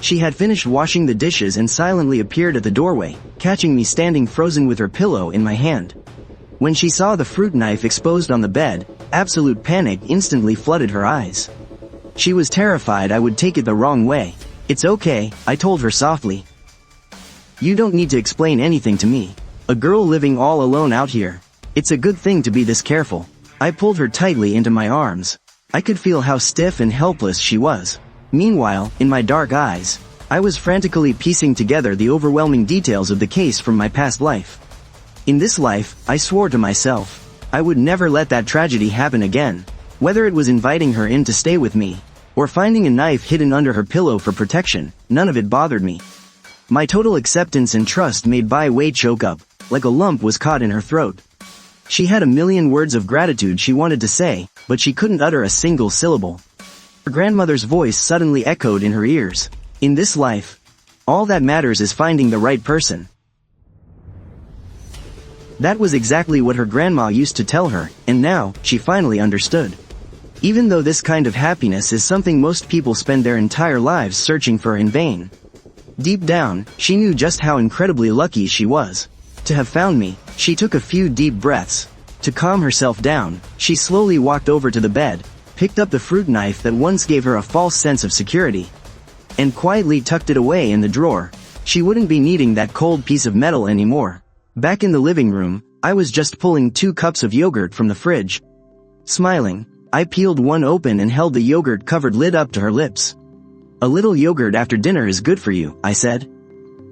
She had finished washing the dishes and silently appeared at the doorway, catching me standing frozen with her pillow in my hand. When she saw the fruit knife exposed on the bed, absolute panic instantly flooded her eyes. She was terrified I would take it the wrong way. "It's okay," I told her softly. "You don't need to explain anything to me. A girl living all alone out here. It's a good thing to be this careful." I pulled her tightly into my arms. I could feel how stiff and helpless she was. Meanwhile, in my dark eyes, I was frantically piecing together the overwhelming details of the case from my past life. In this life, I swore to myself, I would never let that tragedy happen again. Whether it was inviting her in to stay with me, or finding a knife hidden under her pillow for protection, none of it bothered me. My total acceptance and trust made Bai Wei choke up, like a lump was caught in her throat. She had a million words of gratitude she wanted to say, but she couldn't utter a single syllable. Her grandmother's voice suddenly echoed in her ears. "In this life, all that matters is finding the right person." That was exactly what her grandma used to tell her, and now, she finally understood. Even though this kind of happiness is something most people spend their entire lives searching for in vain. Deep down, she knew just how incredibly lucky she was to have found me. She took a few deep breaths. To calm herself down, she slowly walked over to the bed, picked up the fruit knife that once gave her a false sense of security, and quietly tucked it away in the drawer. She wouldn't be needing that cold piece of metal anymore. Back in the living room, I was just pulling 2 cups of yogurt from the fridge. Smiling, I peeled one open and held the yogurt-covered lid up to her lips. "A little yogurt after dinner is good for you," I said.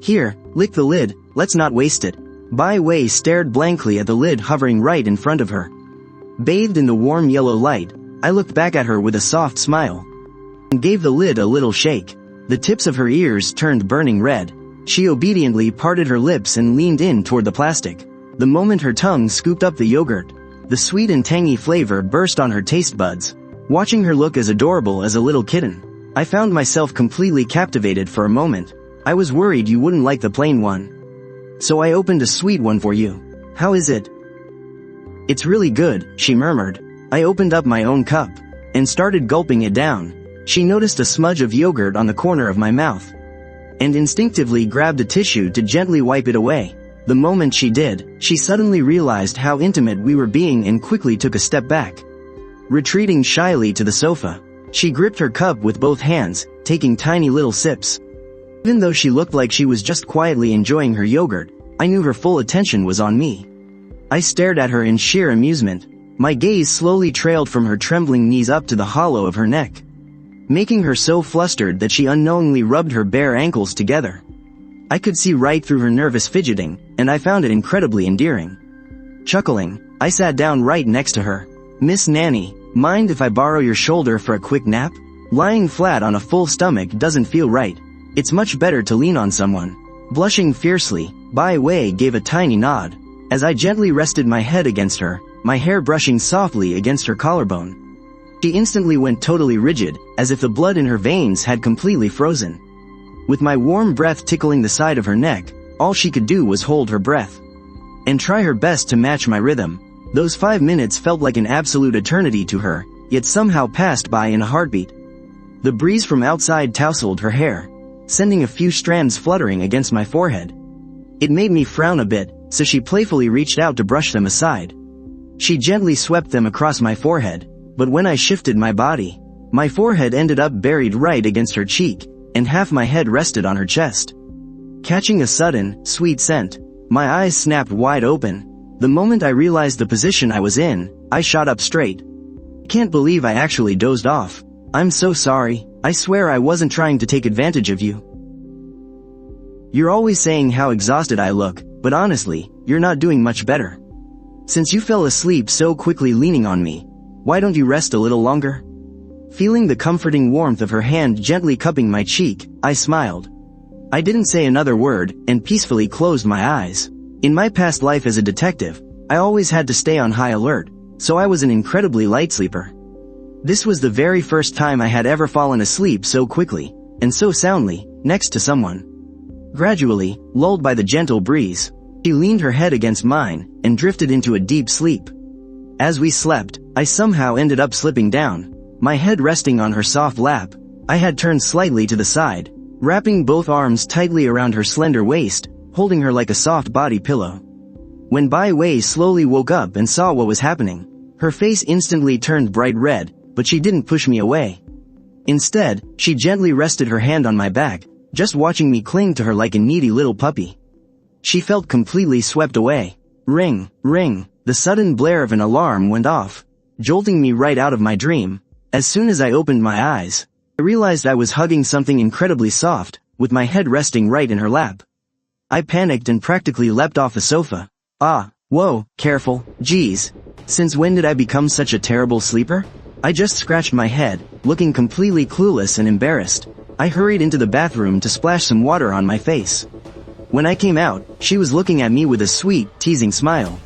"Here, lick the lid, let's not waste it." Bai Wei stared blankly at the lid hovering right in front of her. Bathed in the warm yellow light, I looked back at her with a soft smile, and gave the lid a little shake. The tips of her ears turned burning red. She obediently parted her lips and leaned in toward the plastic. The moment her tongue scooped up the yogurt, the sweet and tangy flavor burst on her taste buds. Watching her look as adorable as a little kitten, I found myself completely captivated for a moment. "I was worried you wouldn't like the plain one, so I opened a sweet one for you. How is it?" "It's really good," she murmured. I opened up my own cup, and started gulping it down. She noticed a smudge of yogurt on the corner of my mouth, and instinctively grabbed a tissue to gently wipe it away. The moment she did, she suddenly realized how intimate we were being and quickly took a step back. Retreating shyly to the sofa, she gripped her cup with both hands, taking tiny little sips. Even though she looked like she was just quietly enjoying her yogurt, I knew her full attention was on me. I stared at her in sheer amusement. My gaze slowly trailed from her trembling knees up to the hollow of her neck, making her so flustered that she unknowingly rubbed her bare ankles together. I could see right through her nervous fidgeting, and I found it incredibly endearing. Chuckling, I sat down right next to her. "Miss Nanny, mind if I borrow your shoulder for a quick nap? Lying flat on a full stomach doesn't feel right. It's much better to lean on someone." Blushing fiercely, Bai Wei gave a tiny nod, as I gently rested my head against her, my hair brushing softly against her collarbone. She instantly went totally rigid, as if the blood in her veins had completely frozen. With my warm breath tickling the side of her neck, all she could do was hold her breath and try her best to match my rhythm. Those 5 minutes felt like an absolute eternity to her, yet somehow passed by in a heartbeat. The breeze from outside tousled her hair, sending a few strands fluttering against my forehead. It made me frown a bit, so she playfully reached out to brush them aside. She gently swept them across my forehead, but when I shifted my body, my forehead ended up buried right against her cheek, and half my head rested on her chest. Catching a sudden, sweet scent, my eyes snapped wide open. The moment I realized the position I was in, I shot up straight. "I can't believe I actually dozed off. I'm so sorry. I swear I wasn't trying to take advantage of you. You're always saying how exhausted I look, but honestly, you're not doing much better. Since you fell asleep so quickly leaning on me, why don't you rest a little longer?" Feeling the comforting warmth of her hand gently cupping my cheek, I smiled. I didn't say another word, and peacefully closed my eyes. In my past life as a detective, I always had to stay on high alert, so I was an incredibly light sleeper. This was the very first time I had ever fallen asleep so quickly, and so soundly, next to someone. Gradually, lulled by the gentle breeze, she leaned her head against mine, and drifted into a deep sleep. As we slept, I somehow ended up slipping down, my head resting on her soft lap. I had turned slightly to the side, wrapping both arms tightly around her slender waist, holding her like a soft body pillow. When Bai Wei slowly woke up and saw what was happening, her face instantly turned bright red, but she didn't push me away. Instead, she gently rested her hand on my back, just watching me cling to her like a needy little puppy. She felt completely swept away. Ring, ring, the sudden blare of an alarm went off, jolting me right out of my dream. As soon as I opened my eyes, I realized I was hugging something incredibly soft, with my head resting right in her lap. I panicked and practically leapt off the sofa. Ah, whoa, careful, geez. Since when did I become such a terrible sleeper? I just scratched my head, looking completely clueless and embarrassed. I hurried into the bathroom to splash some water on my face. When I came out, she was looking at me with a sweet, teasing smile.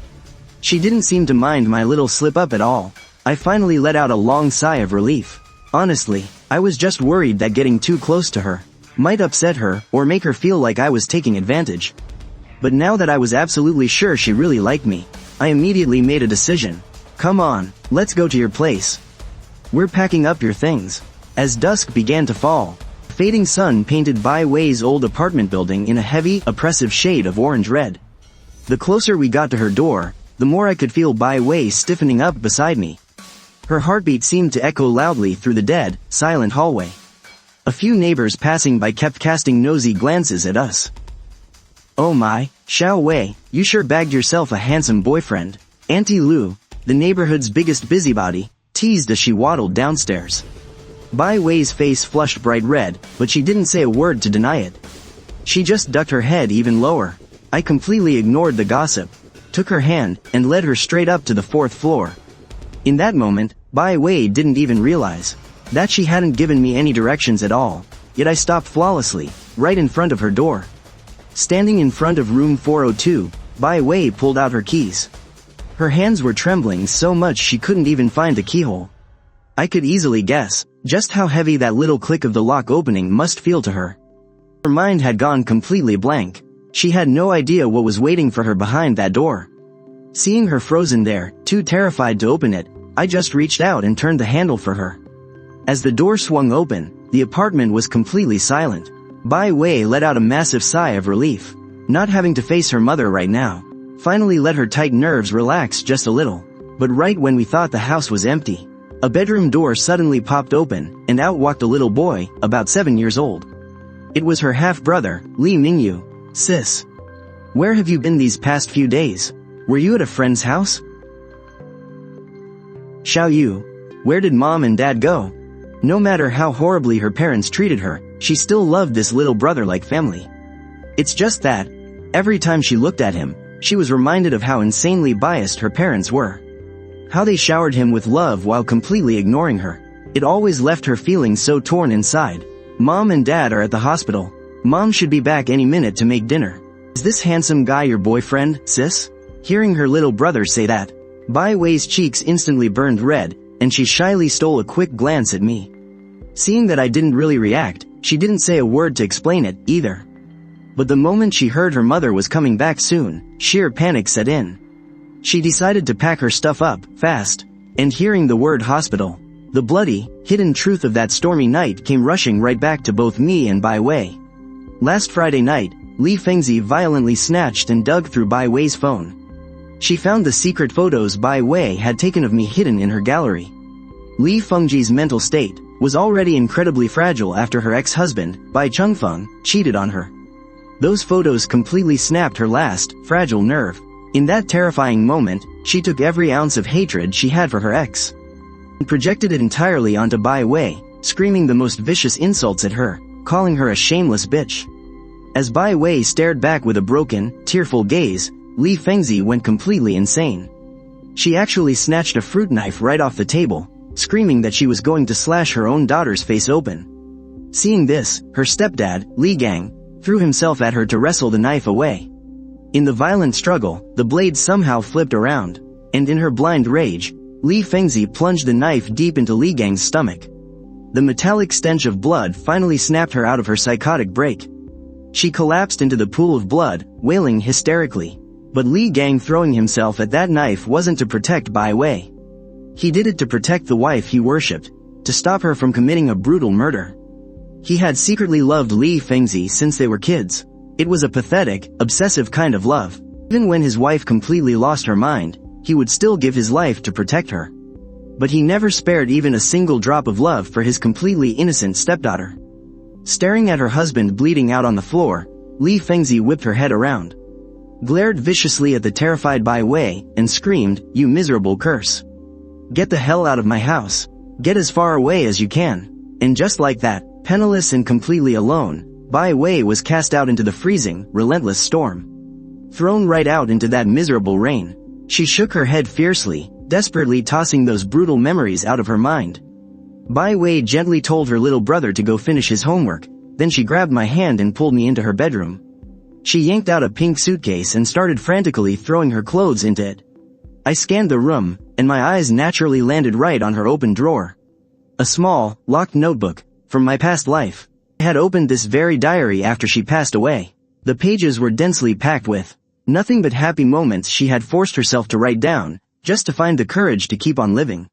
She didn't seem to mind my little slip-up at all. I finally let out a long sigh of relief. Honestly, I was just worried that getting too close to her might upset her or make her feel like I was taking advantage. But now that I was absolutely sure she really liked me, I immediately made a decision. Come on, let's go to your place. We're packing up your things. As dusk began to fall, the fading sun painted Bai Wei's old apartment building in a heavy, oppressive shade of orange-red. The closer we got to her door, the more I could feel Bai Wei stiffening up beside me. Her heartbeat seemed to echo loudly through the dead, silent hallway. A few neighbors passing by kept casting nosy glances at us. Oh my, Xiao Wei, you sure bagged yourself a handsome boyfriend. Auntie Lu, the neighborhood's biggest busybody, teased as she waddled downstairs. Bai Wei's face flushed bright red, but she didn't say a word to deny it. She just ducked her head even lower. I completely ignored the gossip, took her hand, and led her straight up to the 4th floor. In that moment, Bai Wei didn't even realize that she hadn't given me any directions at all, yet I stopped flawlessly, right in front of her door. Standing in front of room 402, Bai Wei pulled out her keys. Her hands were trembling so much she couldn't even find the keyhole. I could easily guess just how heavy that little click of the lock opening must feel to her. Her mind had gone completely blank. She had no idea what was waiting for her behind that door. Seeing her frozen there, too terrified to open it, I just reached out and turned the handle for her. As the door swung open, the apartment was completely silent. Bai Wei let out a massive sigh of relief. Not having to face her mother right now finally let her tight nerves relax just a little. But right when we thought the house was empty, a bedroom door suddenly popped open, and out walked a little boy, about 7 years old. It was her half-brother, Li Mingyu. Sis, where have you been these past few days? Were you at a friend's house? Xiao Yu, where did mom and dad go? No matter how horribly her parents treated her, she still loved this little brother like family. It's just that, every time she looked at him, she was reminded of how insanely biased her parents were. How they showered him with love while completely ignoring her. It always left her feeling so torn inside. Mom and dad are at the hospital. Mom should be back any minute to make dinner. Is this handsome guy your boyfriend, sis? Hearing her little brother say that, Bai Wei's cheeks instantly burned red, and she shyly stole a quick glance at me. Seeing that I didn't really react, she didn't say a word to explain it, either. But the moment she heard her mother was coming back soon, sheer panic set in. She decided to pack her stuff up, fast, and hearing the word hospital, the bloody, hidden truth of that stormy night came rushing right back to both me and Bai Wei. Last Friday night, Li Fengzi violently snatched and dug through Bai Wei's phone. She found the secret photos Bai Wei had taken of me hidden in her gallery. Li Fengzi's mental state was already incredibly fragile after her ex-husband, Bai Chengfeng, cheated on her. Those photos completely snapped her last, fragile nerve. In that terrifying moment, she took every ounce of hatred she had for her ex and projected it entirely onto Bai Wei, screaming the most vicious insults at her, calling her a shameless bitch. As Bai Wei stared back with a broken, tearful gaze, Li Fengzi went completely insane. She actually snatched a fruit knife right off the table, screaming that she was going to slash her own daughter's face open. Seeing this, her stepdad, Li Gang, threw himself at her to wrestle the knife away. In the violent struggle, the blade somehow flipped around, and in her blind rage, Li Fengzi plunged the knife deep into Li Gang's stomach. The metallic stench of blood finally snapped her out of her psychotic break. She collapsed into the pool of blood, wailing hysterically. But Li Gang throwing himself at that knife wasn't to protect Bai Wei. He did it to protect the wife he worshipped, to stop her from committing a brutal murder. He had secretly loved Li Fengzi since they were kids. It was a pathetic, obsessive kind of love. Even when his wife completely lost her mind, he would still give his life to protect her. But he never spared even a single drop of love for his completely innocent stepdaughter. Staring at her husband bleeding out on the floor, Li Fengzi whipped her head around, glared viciously at the terrified Bai Wei, and screamed, "You miserable curse. Get the hell out of my house. Get as far away as you can." And just like that, penniless and completely alone, Bai Wei was cast out into the freezing, relentless storm. Thrown right out into that miserable rain. She shook her head fiercely, desperately tossing those brutal memories out of her mind. Bai Wei gently told her little brother to go finish his homework, then she grabbed my hand and pulled me into her bedroom. She yanked out a pink suitcase and started frantically throwing her clothes into it. I scanned the room, and my eyes naturally landed right on her open drawer. A small, locked notebook, from my past life. I had opened this very diary after she passed away. The pages were densely packed with nothing but happy moments she had forced herself to write down, just to find the courage to keep on living.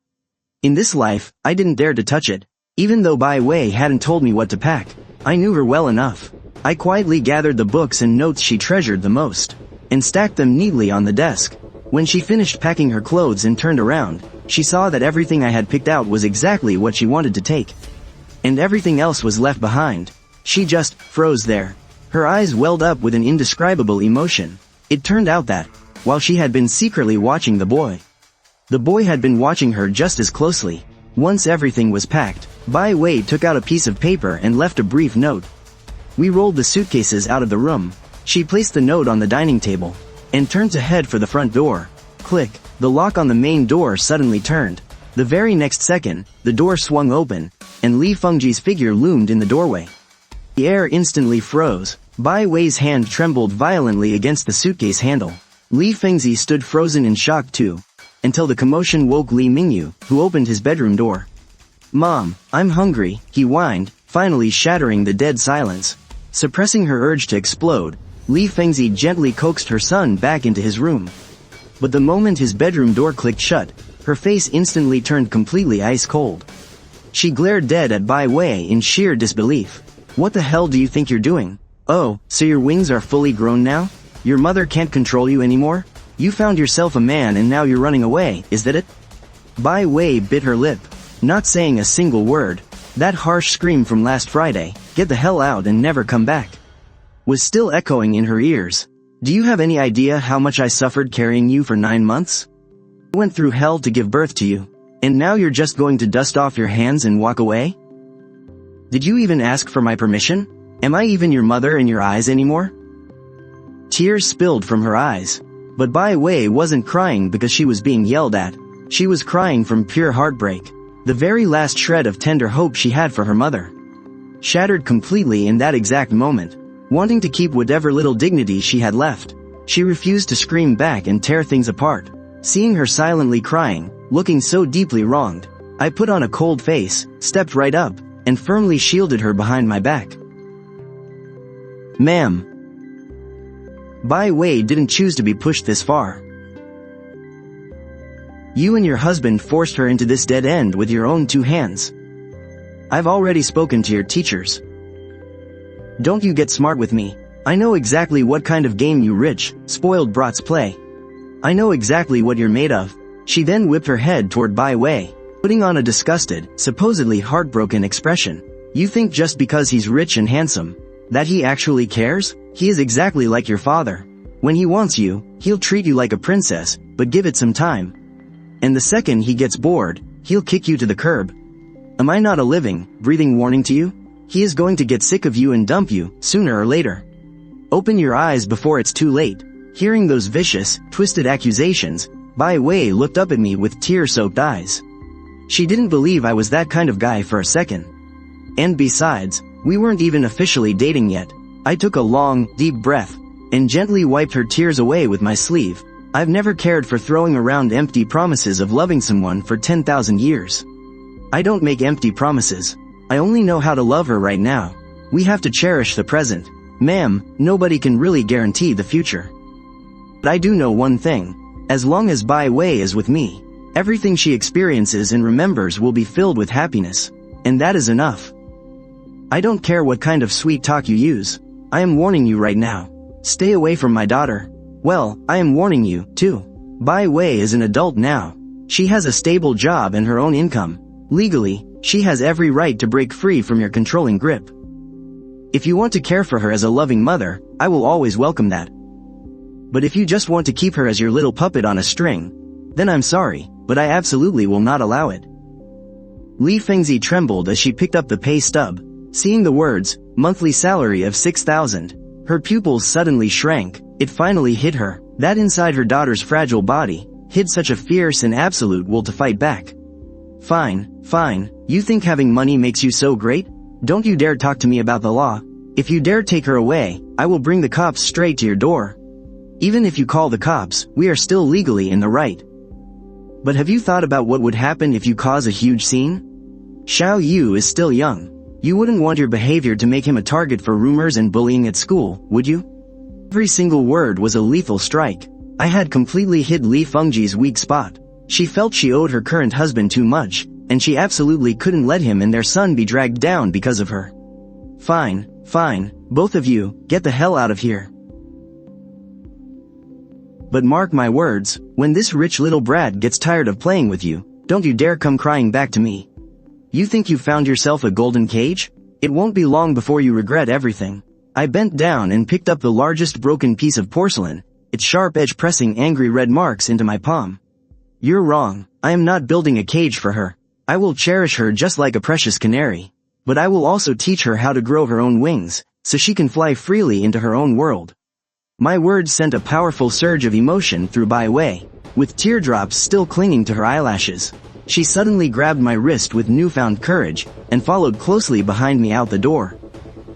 In this life, I didn't dare to touch it. Even though Bai Wei hadn't told me what to pack, I knew her well enough. I quietly gathered the books and notes she treasured the most, and stacked them neatly on the desk. When she finished packing her clothes and turned around, she saw that everything I had picked out was exactly what she wanted to take. And everything else was left behind. She just froze there. Her eyes welled up with an indescribable emotion. It turned out that, while she had been secretly watching the boy had been watching her just as closely. Once everything was packed, Bai Wei took out a piece of paper and left a brief note. We rolled the suitcases out of the room. She placed the note on the dining table, and turned to head for the front door. Click, the lock on the main door suddenly turned. The very next second, the door swung open, and Li Fengji's figure loomed in the doorway. The air instantly froze. Bai Wei's hand trembled violently against the suitcase handle. Li Fengzi stood frozen in shock too, until the commotion woke Li Mingyu, who opened his bedroom door. "Mom, I'm hungry," he whined, finally shattering the dead silence. Suppressing her urge to explode, Li Fengzi gently coaxed her son back into his room. But the moment his bedroom door clicked shut, her face instantly turned completely ice cold. She glared dead at Bai Wei in sheer disbelief. "What the hell do you think you're doing? Oh, so your wings are fully grown now? Your mother can't control you anymore? You found yourself a man and now you're running away, is that it?" Bai Wei bit her lip, not saying a single word. That harsh scream from last Friday, "Get the hell out and never come back," was still echoing in her ears. "Do you have any idea how much I suffered carrying you for 9 months? I went through hell to give birth to you, and now you're just going to dust off your hands and walk away? Did you even ask for my permission? Am I even your mother in your eyes anymore?" Tears spilled from her eyes. But Bai Wei wasn't crying because she was being yelled at. She was crying from pure heartbreak. The very last shred of tender hope she had for her mother shattered completely in that exact moment. Wanting to keep whatever little dignity she had left, she refused to scream back and tear things apart. Seeing her silently crying, looking so deeply wronged, I put on a cold face, stepped right up, and firmly shielded her behind my back. "Ma'am." Bai Wei didn't choose to be pushed this far. "You and your husband forced her into this dead end with your own 2 hands. I've already spoken to your teachers. Don't you get smart with me. I know exactly what kind of game you rich, spoiled brats play. I know exactly what you're made of." She then whipped her head toward Bai Wei, putting on a disgusted, supposedly heartbroken expression. "You think just because he's rich and handsome, that he actually cares? He is exactly like your father. When he wants you, he'll treat you like a princess, but give it some time. And the second he gets bored, he'll kick you to the curb. Am I not a living, breathing warning to you? He is going to get sick of you and dump you, sooner or later. Open your eyes before it's too late." Hearing those vicious, twisted accusations, Bai Wei looked up at me with tear-soaked eyes. She didn't believe I was that kind of guy for a second. And besides, we weren't even officially dating yet. I took a long, deep breath, and gently wiped her tears away with my sleeve. I've never cared for throwing around empty promises of loving someone for 10,000 years. I don't make empty promises. I only know how to love her right now. We have to cherish the present. Ma'am, nobody can really guarantee the future. But I do know one thing. As long as Bai Wei is with me, everything she experiences and remembers will be filled with happiness. And that is enough. I don't care what kind of sweet talk you use. I am warning you right now. Stay away from my daughter. Well, I am warning you, too. Bai Wei is an adult now. She has a stable job and her own income. Legally, she has every right to break free from your controlling grip. If you want to care for her as a loving mother, I will always welcome that. But if you just want to keep her as your little puppet on a string, then I'm sorry, but I absolutely will not allow it. Li Fengzi trembled as she picked up the pay stub. Seeing the words, monthly salary of 6,000, her pupils suddenly shrank. It finally hit her, that inside her daughter's fragile body, hid such a fierce and absolute will to fight back. Fine, you think having money makes you so great? Don't you dare talk to me about the law. If you dare take her away, I will bring the cops straight to your door. Even if you call the cops, we are still legally in the right. But have you thought about what would happen if you cause a huge scene? Xiao Yu is still young. You wouldn't want your behavior to make him a target for rumors and bullying at school, would you? Every single word was a lethal strike. I had completely hit Li Fengji's weak spot. She felt she owed her current husband too much, and she absolutely couldn't let him and their son be dragged down because of her. Fine, both of you, get the hell out of here. But mark my words, when this rich little brat gets tired of playing with you, don't you dare come crying back to me. You think you found yourself a golden cage? It won't be long before you regret everything. I bent down and picked up the largest broken piece of porcelain, its sharp edge pressing angry red marks into my palm. You're wrong, I am not building a cage for her. I will cherish her just like a precious canary. But I will also teach her how to grow her own wings, so she can fly freely into her own world. My words sent a powerful surge of emotion through Bai Wei, with teardrops still clinging to her eyelashes. She suddenly grabbed my wrist with newfound courage, and followed closely behind me out the door.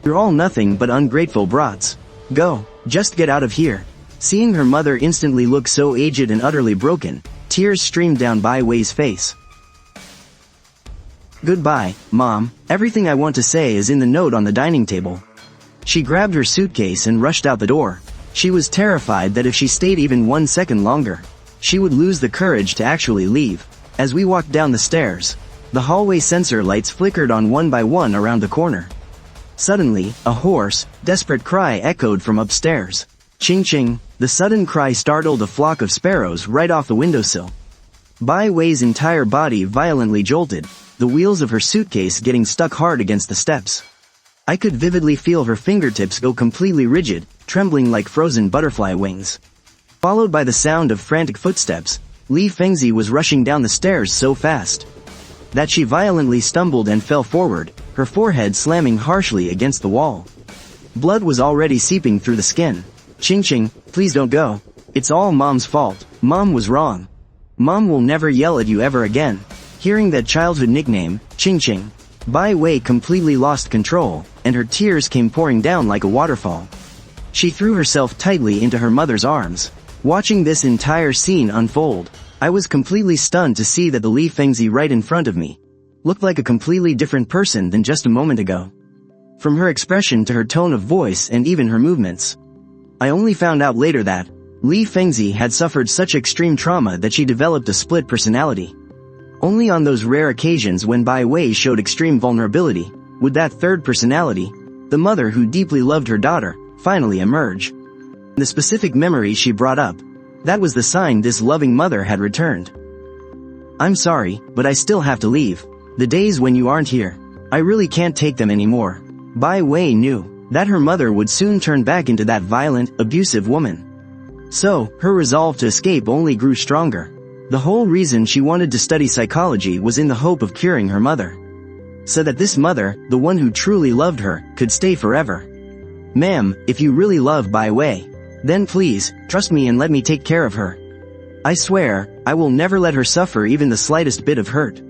You're all nothing but ungrateful brats. Go, just get out of here. Seeing her mother instantly look so aged and utterly broken, tears streamed down Bai Wei's face. Goodbye, Mom, everything I want to say is in the note on the dining table. She grabbed her suitcase and rushed out the door. She was terrified that if she stayed even 1 second longer, she would lose the courage to actually leave. As we walked down the stairs, the hallway sensor lights flickered on one by one around the corner. Suddenly, a hoarse, desperate cry echoed from upstairs. Ching ching, the sudden cry startled a flock of sparrows right off the windowsill. Bai Wei's entire body violently jolted, the wheels of her suitcase getting stuck hard against the steps. I could vividly feel her fingertips go completely rigid, trembling like frozen butterfly wings. Followed by the sound of frantic footsteps, Li Fengzi was rushing down the stairs so fast that she violently stumbled and fell forward, her forehead slamming harshly against the wall. Blood was already seeping through the skin. Ching ching, please don't go. It's all Mom's fault. Mom was wrong. Mom will never yell at you ever again. Hearing that childhood nickname, Ching Ching, Bai Wei completely lost control, and her tears came pouring down like a waterfall. She threw herself tightly into her mother's arms. Watching this entire scene unfold, I was completely stunned to see that the Li Fengzi right in front of me looked like a completely different person than just a moment ago. From her expression to her tone of voice and even her movements. I only found out later that Li Fengzi had suffered such extreme trauma that she developed a split personality. Only on those rare occasions when Bai Wei showed extreme vulnerability, would that third personality, the mother who deeply loved her daughter, finally emerge. The specific memory she brought up, that was the sign this loving mother had returned. I'm sorry, but I still have to leave. The days when you aren't here, I really can't take them anymore. Bai Wei knew that her mother would soon turn back into that violent, abusive woman. So, her resolve to escape only grew stronger. The whole reason she wanted to study psychology was in the hope of curing her mother. So that this mother, the one who truly loved her, could stay forever. Ma'am, if you really love Bai Wei, then please, trust me and let me take care of her. I swear, I will never let her suffer even the slightest bit of hurt.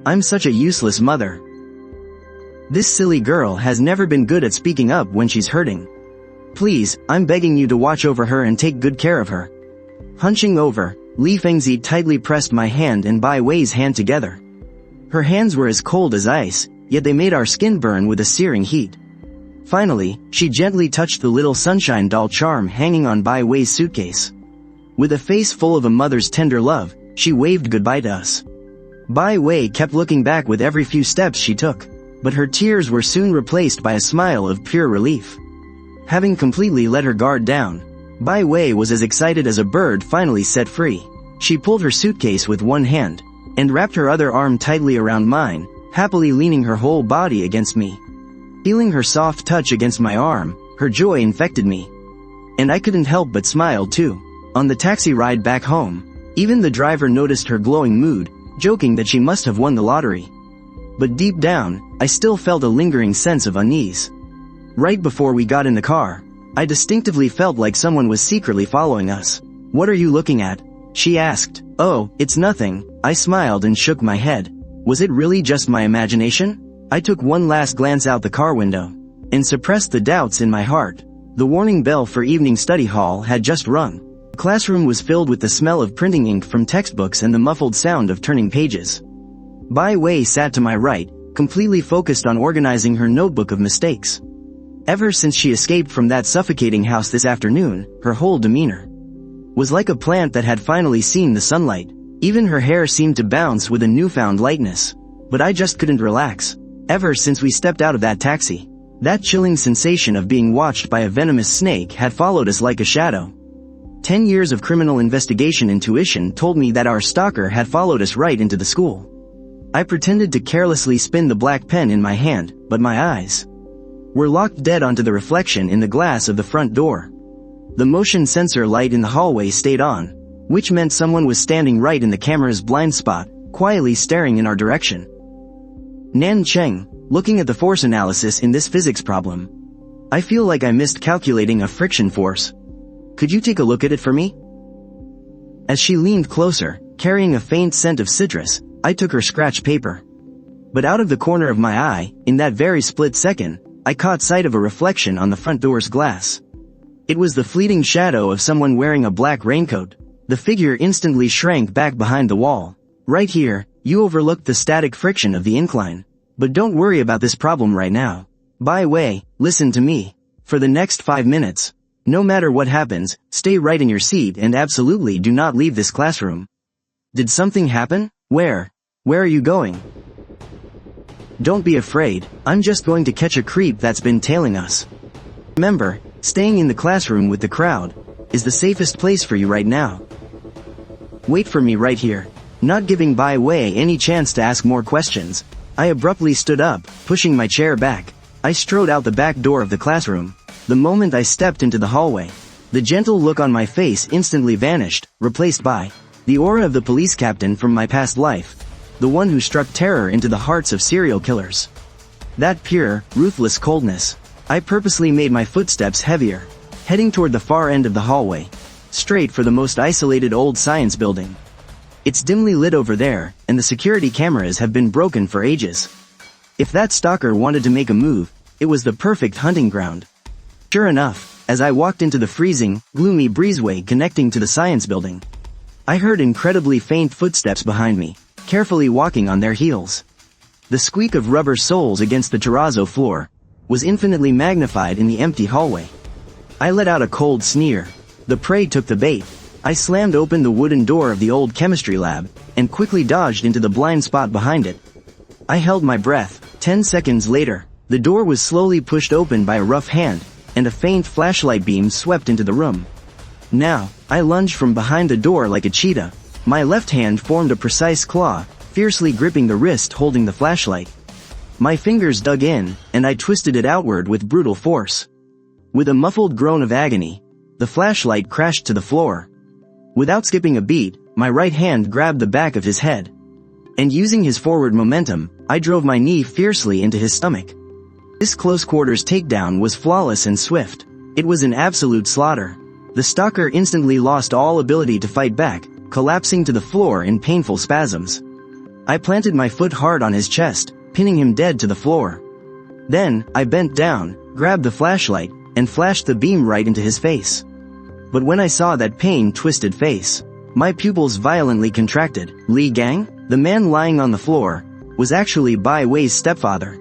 I'm such a useless mother. This silly girl has never been good at speaking up when she's hurting. Please, I'm begging you to watch over her and take good care of her. Hunching over, Li Fengzi tightly pressed my hand and Bai Wei's hand together. Her hands were as cold as ice, yet they made our skin burn with a searing heat. Finally, she gently touched the little sunshine doll charm hanging on Bai Wei's suitcase. With a face full of a mother's tender love, she waved goodbye to us. Bai Wei kept looking back with every few steps she took. But her tears were soon replaced by a smile of pure relief. Having completely let her guard down, Bai Wei was as excited as a bird finally set free. She pulled her suitcase with one hand, and wrapped her other arm tightly around mine, happily leaning her whole body against me. Feeling her soft touch against my arm, her joy infected me. And I couldn't help but smile too. On the taxi ride back home, even the driver noticed her glowing mood, joking that she must have won the lottery. But deep down, I still felt a lingering sense of unease. Right before we got in the car, I distinctively felt like someone was secretly following us. "What are you looking at?" she asked. "Oh, it's nothing," I smiled and shook my head. Was it really just my imagination? I took one last glance out the car window, and suppressed the doubts in my heart. The warning bell for evening study hall had just rung. The classroom was filled with the smell of printing ink from textbooks and the muffled sound of turning pages. Bai Wei sat to my right, completely focused on organizing her notebook of mistakes. Ever since she escaped from that suffocating house this afternoon, her whole demeanor was like a plant that had finally seen the sunlight. Even her hair seemed to bounce with a newfound lightness. But I just couldn't relax. Ever since we stepped out of that taxi, that chilling sensation of being watched by a venomous snake had followed us like a shadow. 10 years of criminal investigation intuition told me that our stalker had followed us right into the school. I pretended to carelessly spin the black pen in my hand, but my eyes were locked dead onto the reflection in the glass of the front door. The motion sensor light in the hallway stayed on, which meant someone was standing right in the camera's blind spot, quietly staring in our direction. Nan Cheng, looking at the force analysis in this physics problem. I feel like I missed calculating a friction force. Could you take a look at it for me? As she leaned closer, carrying a faint scent of citrus, I took her scratch paper. But out of the corner of my eye, in that very split second, I caught sight of a reflection on the front door's glass. It was the fleeting shadow of someone wearing a black raincoat. The figure instantly shrank back behind the wall. "Right here, you overlooked the static friction of the incline. But don't worry about this problem right now. Bai Wei, listen to me. For the next 5 minutes, no matter what happens, stay right in your seat and absolutely do not leave this classroom." "Did something happen? Where are you going?" "Don't be afraid, I'm just going to catch a creep that's been tailing us. Remember, staying in the classroom with the crowd is the safest place for you right now. Wait for me right here." Not giving Bai Wei any chance to ask more questions, I abruptly stood up, pushing my chair back. I strode out the back door of the classroom. The moment I stepped into the hallway, the gentle look on my face instantly vanished, replaced by the aura of the police captain from my past life, the one who struck terror into the hearts of serial killers. That pure, ruthless coldness. I purposely made my footsteps heavier, heading toward the far end of the hallway, straight for the most isolated old science building. It's dimly lit over there, and the security cameras have been broken for ages. If that stalker wanted to make a move, it was the perfect hunting ground. Sure enough, as I walked into the freezing, gloomy breezeway connecting to the science building, I heard incredibly faint footsteps behind me, carefully walking on their heels. The squeak of rubber soles against the terrazzo floor was infinitely magnified in the empty hallway. I let out a cold sneer. The prey took the bait. I slammed open the wooden door of the old chemistry lab, and quickly dodged into the blind spot behind it. I held my breath. 10 seconds later, the door was slowly pushed open by a rough hand, and a faint flashlight beam swept into the room. Now, I lunged from behind the door like a cheetah. My left hand formed a precise claw, fiercely gripping the wrist holding the flashlight. My fingers dug in, and I twisted it outward with brutal force. With a muffled groan of agony, the flashlight crashed to the floor. Without skipping a beat, my right hand grabbed the back of his head. And using his forward momentum, I drove my knee fiercely into his stomach. This close-quarters takedown was flawless and swift. It was an absolute slaughter. The stalker instantly lost all ability to fight back, collapsing to the floor in painful spasms. I planted my foot hard on his chest, pinning him dead to the floor. Then, I bent down, grabbed the flashlight, and flashed the beam right into his face. But when I saw that pain-twisted face, my pupils violently contracted. Li Gang, the man lying on the floor, was actually Bai Wei's stepfather.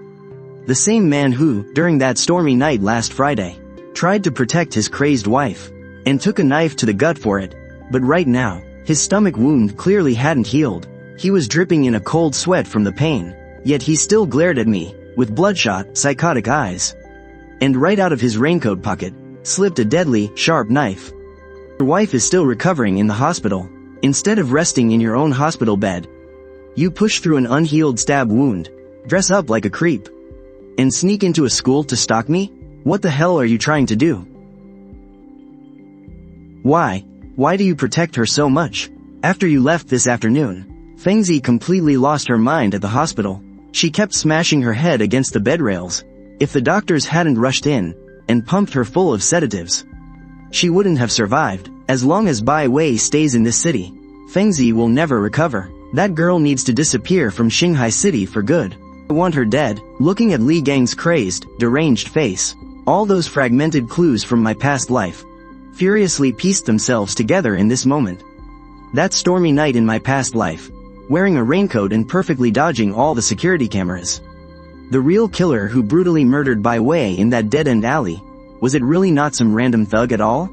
The same man who, during that stormy night last Friday, tried to protect his crazed wife, and took a knife to the gut for it. But right now, his stomach wound clearly hadn't healed. He was dripping in a cold sweat from the pain, yet he still glared at me, with bloodshot, psychotic eyes. And right out of his raincoat pocket, slipped a deadly, sharp knife. Your wife is still recovering in the hospital. Instead of resting in your own hospital bed, you push through an unhealed stab wound, dress up like a creep, and sneak into a school to stalk me? What the hell are you trying to do? Why? Why do you protect her so much? After you left this afternoon, Fengzi completely lost her mind at the hospital. She kept smashing her head against the bed rails. If the doctors hadn't rushed in and pumped her full of sedatives, she wouldn't have survived. As long as Bai Wei stays in this city, Fengzi will never recover. That girl needs to disappear from Shanghai City for good. I want her dead. Looking at Li Gang's crazed, deranged face, all those fragmented clues from my past life furiously pieced themselves together in this moment. That stormy night in my past life, wearing a raincoat and perfectly dodging all the security cameras. The real killer who brutally murdered Bai Wei in that dead-end alley, was it really not some random thug at all?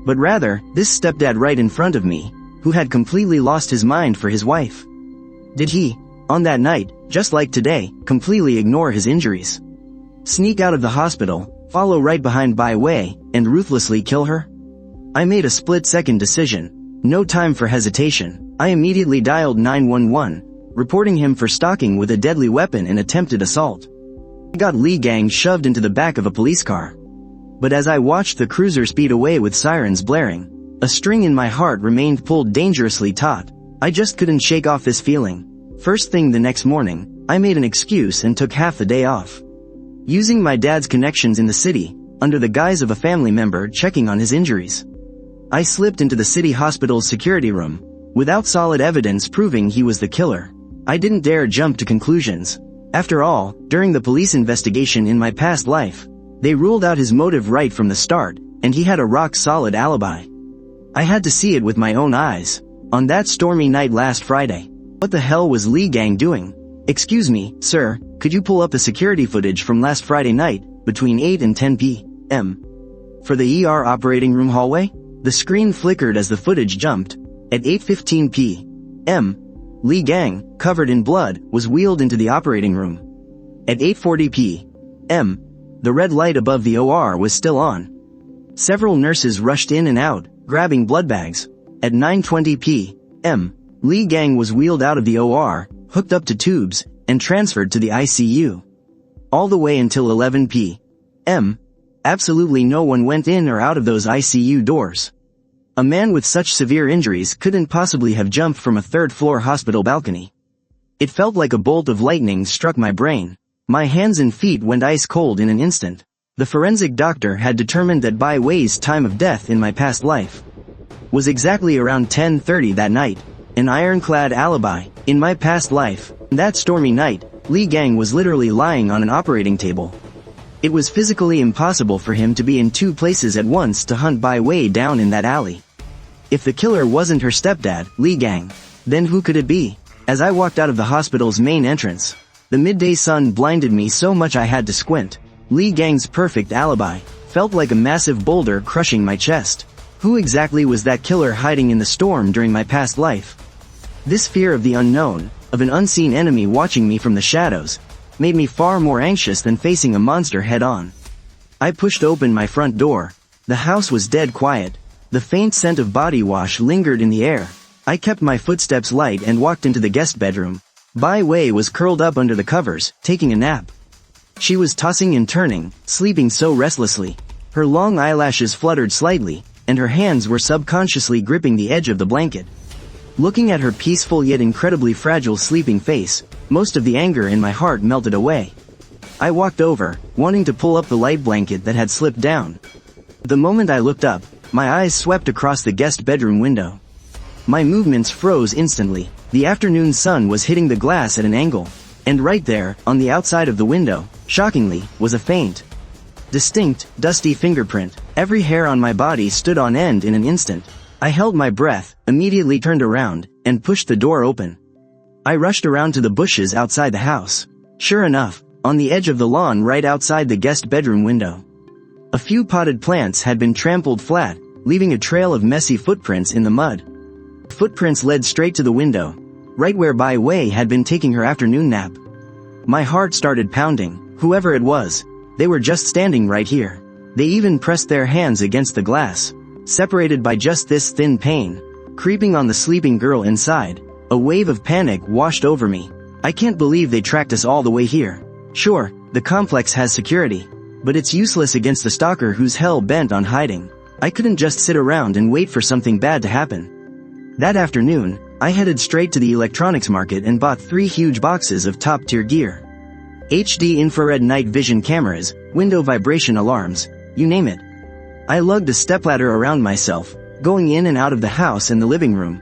But rather, this stepdad right in front of me, who had completely lost his mind for his wife. Did he, on that night, just like today, completely ignore his injuries? Sneak out of the hospital, follow right behind Bai Wei, and ruthlessly kill her? I made a split-second decision. No time for hesitation. I immediately dialed 911, reporting him for stalking with a deadly weapon and attempted assault. I got Li Gang shoved into the back of a police car. But as I watched the cruiser speed away with sirens blaring, a string in my heart remained pulled dangerously taut. I just couldn't shake off this feeling. First thing the next morning, I made an excuse and took half the day off. Using my dad's connections in the city, under the guise of a family member checking on his injuries, I slipped into the city hospital's security room. Without solid evidence proving he was the killer, I didn't dare jump to conclusions. After all, during the police investigation in my past life, they ruled out his motive right from the start, and he had a rock-solid alibi. I had to see it with my own eyes. On that stormy night last Friday, what the hell was Li Gang doing? Excuse me, sir, could you pull up the security footage from last Friday night, between 8 and 10 p.m. for the ER operating room hallway? The screen flickered as the footage jumped. At 8:15 p.m., Li Gang, covered in blood, was wheeled into the operating room. At 8:40 p.m., the red light above the OR was still on. Several nurses rushed in and out, grabbing blood bags. At 9:20 p.m., Li Gang was wheeled out of the OR, hooked up to tubes, and transferred to the ICU. All the way until 11 p.m., absolutely no one went in or out of those ICU doors. A man with such severe injuries couldn't possibly have jumped from a third-floor hospital balcony. It felt like a bolt of lightning struck my brain. My hands and feet went ice cold in an instant. The forensic doctor had determined that Bai Wei's time of death in my past life was exactly around 10:30 that night. An ironclad alibi. In my past life, that stormy night, Li Gang was literally lying on an operating table. It was physically impossible for him to be in two places at once to hunt Bai Wei down in that alley. If the killer wasn't her stepdad, Li Gang, then who could it be? As I walked out of the hospital's main entrance, the midday sun blinded me so much I had to squint. Li Gang's perfect alibi felt like a massive boulder crushing my chest. Who exactly was that killer hiding in the storm during my past life? This fear of the unknown, of an unseen enemy watching me from the shadows, made me far more anxious than facing a monster head-on. I pushed open my front door. The house was dead quiet. The faint scent of body wash lingered in the air. I kept my footsteps light and walked into the guest bedroom. Bai Wei was curled up under the covers, taking a nap. She was tossing and turning, sleeping so restlessly. Her long eyelashes fluttered slightly, and her hands were subconsciously gripping the edge of the blanket. Looking at her peaceful yet incredibly fragile sleeping face, most of the anger in my heart melted away. I walked over, wanting to pull up the light blanket that had slipped down. The moment I looked up, my eyes swept across the guest bedroom window. My movements froze instantly. The afternoon sun was hitting the glass at an angle, and right there, on the outside of the window, shockingly, was a faint, distinct, dusty fingerprint. Every hair on my body stood on end in an instant. I held my breath, immediately turned around, and pushed the door open. I rushed around to the bushes outside the house. Sure enough, on the edge of the lawn right outside the guest bedroom window, a few potted plants had been trampled flat, leaving a trail of messy footprints in the mud. Footprints led straight to the window, right where Bai Wei had been taking her afternoon nap. My heart started pounding. Whoever it was, they were just standing right here. They even pressed their hands against the glass, separated by just this thin pane, creeping on the sleeping girl inside. A wave of panic washed over me. I can't believe they tracked us all the way here. Sure, the complex has security, but it's useless against the stalker who's hell-bent on hiding. I couldn't just sit around and wait for something bad to happen. That afternoon, I headed straight to the electronics market and bought 3 huge boxes of top-tier gear. HD infrared night vision cameras, window vibration alarms, you name it. I lugged a stepladder around myself, going in and out of the house and the living room,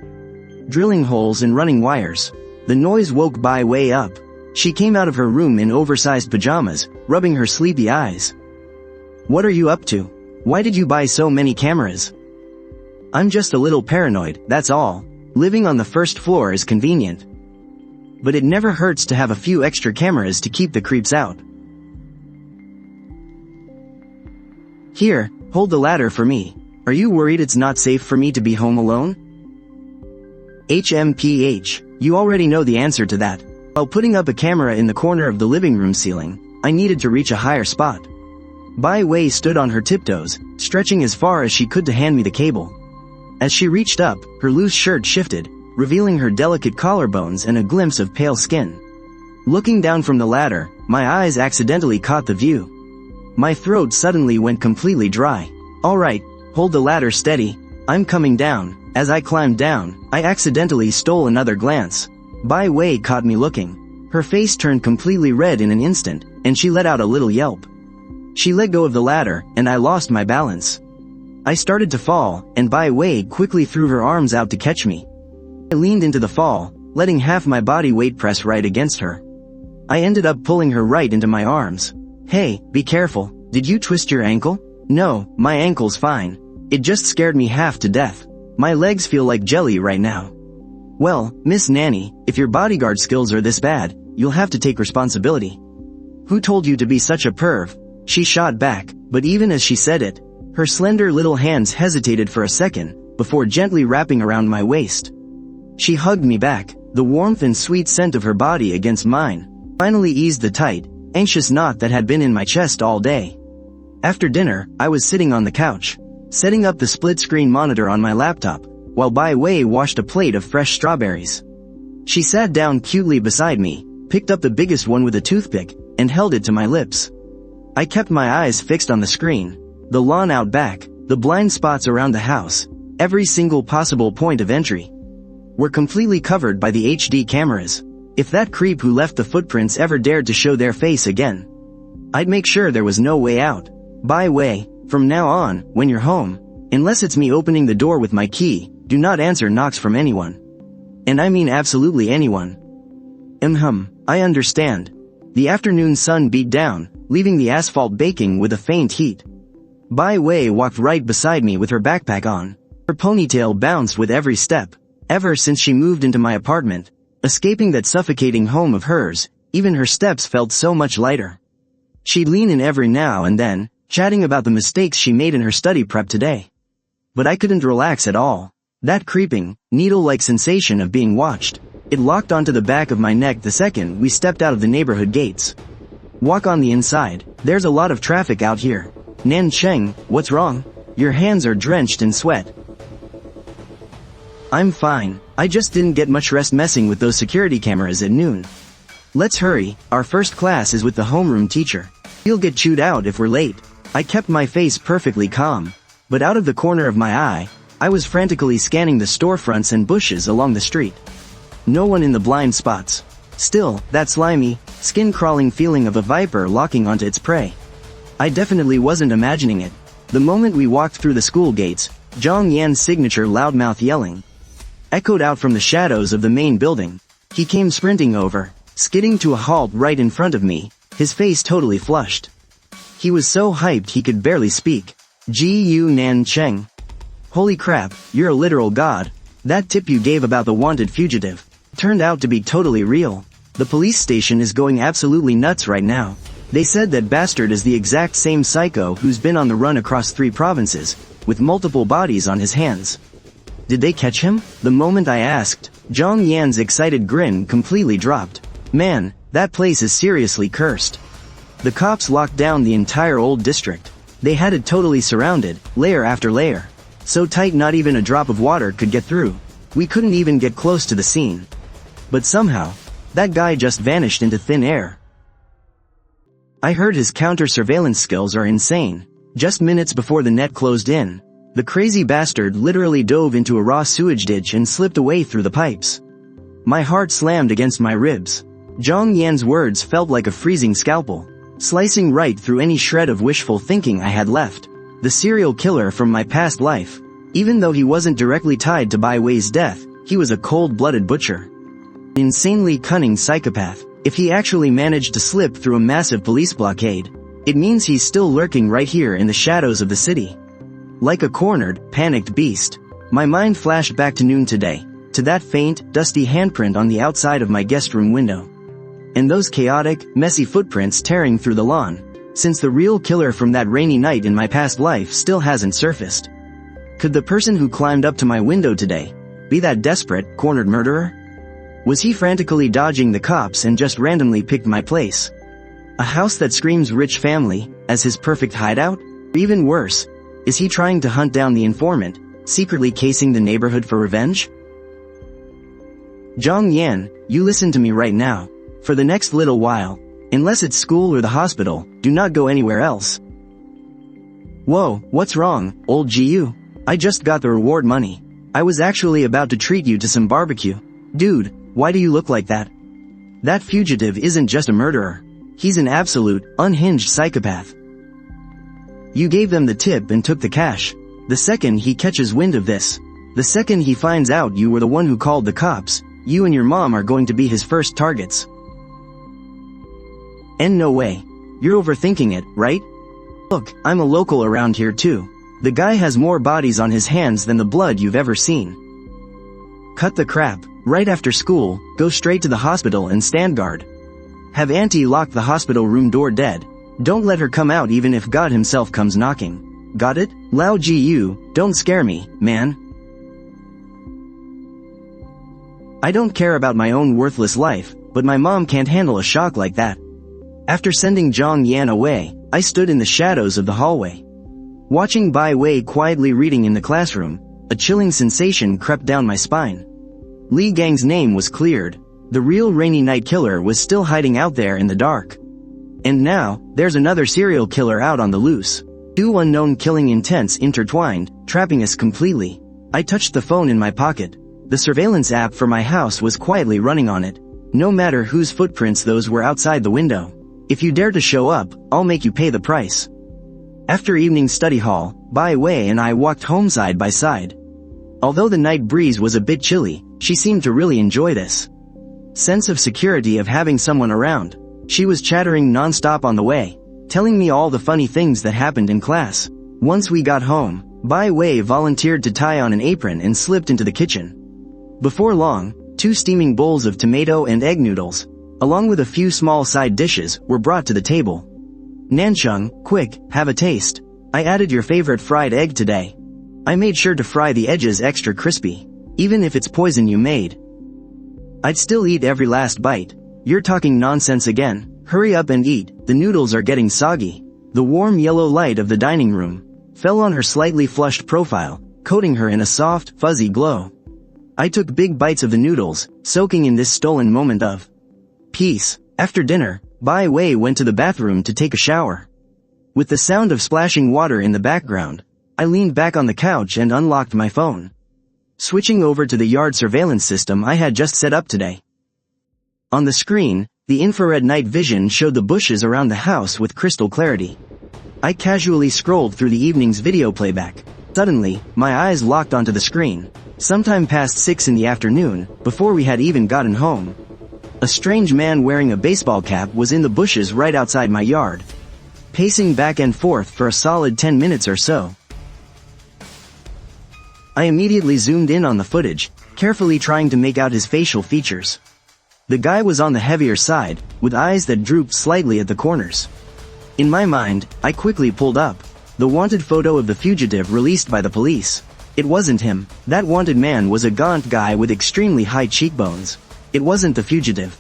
drilling holes and running wires. The noise woke Bai Wei up. She came out of her room in oversized pajamas, rubbing her sleepy eyes. "What are you up to? Why did you buy so many cameras?" "I'm just a little paranoid, that's all. Living on the first floor is convenient. But it never hurts to have a few extra cameras to keep the creeps out. Here, hold the ladder for me. Are you worried it's not safe for me to be home alone?" HMPH, you already know the answer to that. While putting up a camera in the corner of the living room ceiling, I needed to reach a higher spot. Bai Wei stood on her tiptoes, stretching as far as she could to hand me the cable. As she reached up, her loose shirt shifted, revealing her delicate collarbones and a glimpse of pale skin. Looking down from the ladder, my eyes accidentally caught the view. My throat suddenly went completely dry. "Alright, hold the ladder steady, I'm coming down." As I climbed down, I accidentally stole another glance. Bai Wei caught me looking. Her face turned completely red in an instant, and she let out a little yelp. She let go of the ladder, and I lost my balance. I started to fall, and Bai Wei quickly threw her arms out to catch me. I leaned into the fall, letting half my body weight press right against her. I ended up pulling her right into my arms. "Hey, be careful, did you twist your ankle?" "No, my ankle's fine. It just scared me half to death. My legs feel like jelly right now." "Well, Miss Nanny, if your bodyguard skills are this bad, you'll have to take responsibility." "Who told you to be such a perv?" She shot back, but even as she said it, her slender little hands hesitated for a second, before gently wrapping around my waist. She hugged me back, the warmth and sweet scent of her body against mine finally eased the tight, anxious knot that had been in my chest all day. After dinner, I was sitting on the couch, setting up the split-screen monitor on my laptop, while Bai Wei washed a plate of fresh strawberries. She sat down cutely beside me, picked up the biggest one with a toothpick, and held it to my lips. I kept my eyes fixed on the screen, the lawn out back, the blind spots around the house, every single possible point of entry were completely covered by the HD cameras. If that creep who left the footprints ever dared to show their face again, I'd make sure there was no way out. "Bai Wei, from now on, when you're home, unless it's me opening the door with my key, do not answer knocks from anyone. And I mean absolutely anyone." I understand." The afternoon sun beat down, leaving the asphalt baking with a faint heat. Bai Wei walked right beside me with her backpack on. Her ponytail bounced with every step. Ever since she moved into my apartment, escaping that suffocating home of hers, even her steps felt so much lighter. She'd lean in every now and then, chatting about the mistakes she made in her study prep today. But I couldn't relax at all. That creeping, needle-like sensation of being watched, it locked onto the back of my neck the second we stepped out of the neighborhood gates. "Walk on the inside, there's a lot of traffic out here." "Nan Cheng, what's wrong? Your hands are drenched in sweat." "I'm fine, I just didn't get much rest messing with those security cameras at noon." "Let's hurry, our first class is with the homeroom teacher. He'll get chewed out if we're late." I kept my face perfectly calm, but out of the corner of my eye, I was frantically scanning the storefronts and bushes along the street. No one in the blind spots. Still, that slimy, skin-crawling feeling of a viper locking onto its prey. I definitely wasn't imagining it. The moment we walked through the school gates, Zhang Yan's signature loudmouth yelling echoed out from the shadows of the main building. He came sprinting over, skidding to a halt right in front of me, his face totally flushed. He was so hyped he could barely speak. "Gu Nan Cheng. Holy crap, you're a literal god. That tip you gave about the wanted fugitive turned out to be totally real. The police station is going absolutely nuts right now. They said that bastard is the exact same psycho who's been on the run across 3 provinces, with multiple bodies on his hands." "Did they catch him?" The moment I asked, Zhang Yan's excited grin completely dropped. "Man, That place is seriously cursed. The cops locked down the entire old district. They had it totally surrounded, layer after layer. So tight not even a drop of water could get through. We couldn't even get close to the scene. But somehow, that guy just vanished into thin air. I heard his counter-surveillance skills are insane. Just minutes before the net closed in, the crazy bastard literally dove into a raw sewage ditch and slipped away through the pipes. My heart slammed against my ribs. Zhang Yan's words felt like a freezing scalpel, slicing right through any shred of wishful thinking I had left. The serial killer from my past life. Even though he wasn't directly tied to Bai Wei's death, he was a cold-blooded butcher. An insanely cunning psychopath. If he actually managed to slip through a massive police blockade, it means he's still lurking right here in the shadows of the city. Like a cornered, panicked beast, my mind flashed back to noon today, to that faint, dusty handprint on the outside of my guest room window. And those chaotic, messy footprints tearing through the lawn, since the real killer from that rainy night in my past life still hasn't surfaced. Could the person who climbed up to my window today be that desperate, cornered murderer? Was he frantically dodging the cops and just randomly picked my place? A house that screams rich family, as his perfect hideout? Or even worse, is he trying to hunt down the informant, secretly casing the neighborhood for revenge? Zhang Yan, you listen to me right now. For the next little while, unless it's school or the hospital, do not go anywhere else. Whoa, what's wrong, old GU? I just got the reward money. I was actually about to treat you to some barbecue. Dude, why do you look like that? That fugitive isn't just a murderer. He's an absolute, unhinged psychopath. You gave them the tip and took the cash. The second he catches wind of this, the second he finds out you were the one who called the cops, you and your mom are going to be his first targets. And no way. You're overthinking it, right? Look, I'm a local around here too. The guy has more bodies on his hands than the blood you've ever seen. Cut the crap. Right after school, go straight to the hospital and stand guard. Have Auntie lock the hospital room door dead. Don't let her come out even if God himself comes knocking. Got it? Lao Gu, don't scare me, man. I don't care about my own worthless life, but my mom can't handle a shock like that. After sending Zhang Yan away, I stood in the shadows of the hallway. Watching Bai Wei quietly reading in the classroom, a chilling sensation crept down my spine. Li Gang's name was cleared. The real rainy night killer was still hiding out there in the dark. And now, there's another serial killer out on the loose. Two unknown killing intents intertwined, trapping us completely. I touched the phone in my pocket. The surveillance app for my house was quietly running on it. No matter whose footprints those were outside the window. If you dare to show up, I'll make you pay the price. After evening study hall, Bai Wei and I walked home side by side. Although the night breeze was a bit chilly, she seemed to really enjoy this sense of security of having someone around. She was chattering non-stop on the way, telling me all the funny things that happened in class. Once we got home, Bai Wei volunteered to tie on an apron and slipped into the kitchen. Before long, 2 steaming bowls of tomato and egg noodles, along with a few small side dishes, were brought to the table. Nanchung, quick, have a taste. I added your favorite fried egg today. I made sure to fry the edges extra crispy, even if it's poison you made. I'd still eat every last bite. You're talking nonsense again. Hurry up and eat, the noodles are getting soggy. The warm yellow light of the dining room fell on her slightly flushed profile, coating her in a soft, fuzzy glow. I took big bites of the noodles, soaking in this stolen moment of peace. After dinner, Bai Wei went to the bathroom to take a shower. With the sound of splashing water in the background, I leaned back on the couch and unlocked my phone, switching over to the yard surveillance system I had just set up today. On the screen, the infrared night vision showed the bushes around the house with crystal clarity. I casually scrolled through the evening's video playback. Suddenly, my eyes locked onto the screen, sometime past 6 in the afternoon, before we had even gotten home. A strange man wearing a baseball cap was in the bushes right outside my yard, pacing back and forth for a solid 10 minutes or so. I immediately zoomed in on the footage, carefully trying to make out his facial features. The guy was on the heavier side, with eyes that drooped slightly at the corners. In my mind, I quickly pulled up the wanted photo of the fugitive released by the police. It wasn't him. That wanted man was a gaunt guy with extremely high cheekbones. It wasn't the fugitive.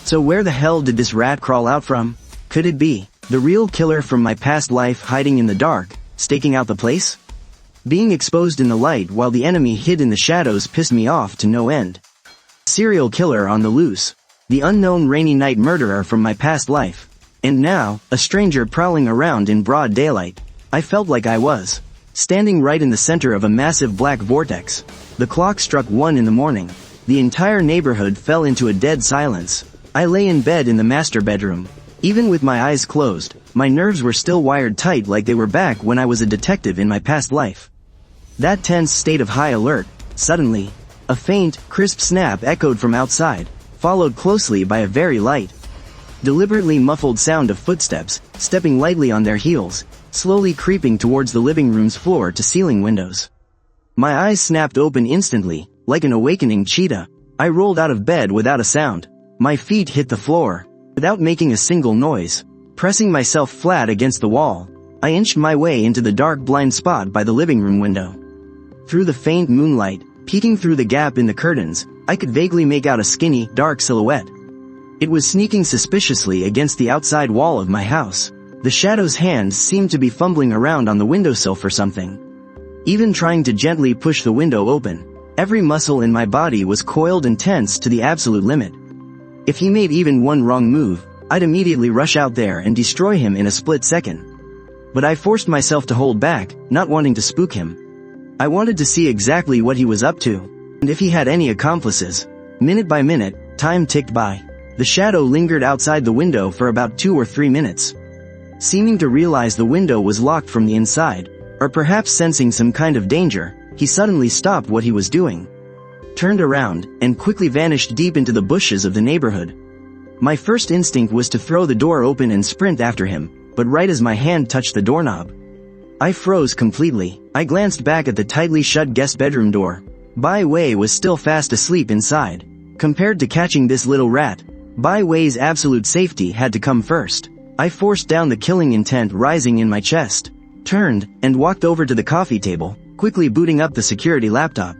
So where the hell did this rat crawl out from? Could it be the real killer from my past life hiding in the dark, staking out the place? Being exposed in the light while the enemy hid in the shadows pissed me off to no end. Serial killer on the loose. The unknown rainy night murderer from my past life. And now, a stranger prowling around in broad daylight. I felt like I was standing right in the center of a massive black vortex. The clock struck 1 in the morning. The entire neighborhood fell into a dead silence. I lay in bed in the master bedroom. Even with my eyes closed, my nerves were still wired tight like they were back when I was a detective in my past life. That tense state of high alert. Suddenly, a faint, crisp snap echoed from outside, followed closely by a very light, deliberately muffled sound of footsteps, stepping lightly on their heels, slowly creeping towards the living room's floor to ceiling windows. My eyes snapped open instantly, like an awakening cheetah. I rolled out of bed without a sound. My feet hit the floor, without making a single noise. Pressing myself flat against the wall, I inched my way into the dark blind spot by the living room window. Through the faint moonlight, peeking through the gap in the curtains, I could vaguely make out a skinny, dark silhouette. It was sneaking suspiciously against the outside wall of my house. The shadow's hands seemed to be fumbling around on the windowsill for something. Even trying to gently push the window open, every muscle in my body was coiled and tense to the absolute limit. If he made even one wrong move, I'd immediately rush out there and destroy him in a split second. But I forced myself to hold back, not wanting to spook him. I wanted to see exactly what he was up to, and if he had any accomplices. Minute by minute, time ticked by. The shadow lingered outside the window for about 2 or 3 minutes. Seeming to realize the window was locked from the inside, or perhaps sensing some kind of danger, he suddenly stopped what he was doing, turned around, and quickly vanished deep into the bushes of the neighborhood. My first instinct was to throw the door open and sprint after him, but right as my hand touched the doorknob, I froze completely. I glanced back at the tightly shut guest bedroom door. Bai Wei was still fast asleep inside. Compared to catching this little rat, Bai Wei's absolute safety had to come first. I forced down the killing intent rising in my chest, turned, and walked over to the coffee table, quickly booting up the security laptop.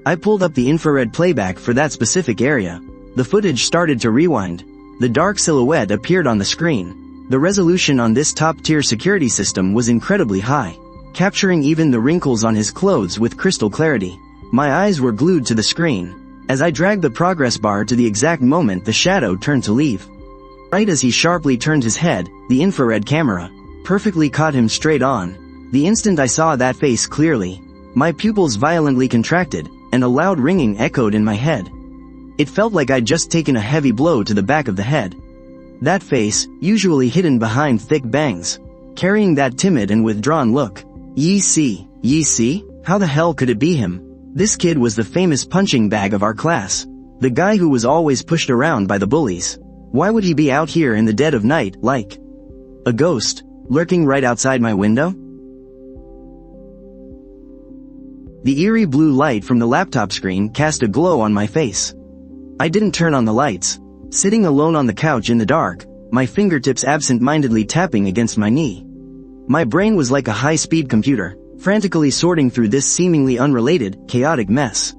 I pulled up the infrared playback for that specific area. The footage started to rewind. The dark silhouette appeared on the screen. The resolution on this top-tier security system was incredibly high, capturing even the wrinkles on his clothes with crystal clarity. My eyes were glued to the screen, as I dragged the progress bar to the exact moment the shadow turned to leave. Right as he sharply turned his head, the infrared camera perfectly caught him straight on. The instant I saw that face clearly, my pupils violently contracted, and a loud ringing echoed in my head. It felt like I'd just taken a heavy blow to the back of the head. That face, usually hidden behind thick bangs, carrying that timid and withdrawn look. Yi Si? How the hell could it be him? This kid was the famous punching bag of our class. The guy who was always pushed around by the bullies. Why would he be out here in the dead of night, like a ghost, lurking right outside my window? The eerie blue light from the laptop screen cast a glow on my face. I didn't turn on the lights. Sitting alone on the couch in the dark, my fingertips absent-mindedly tapping against my knee. My brain was like a high-speed computer, frantically sorting through this seemingly unrelated, chaotic mess.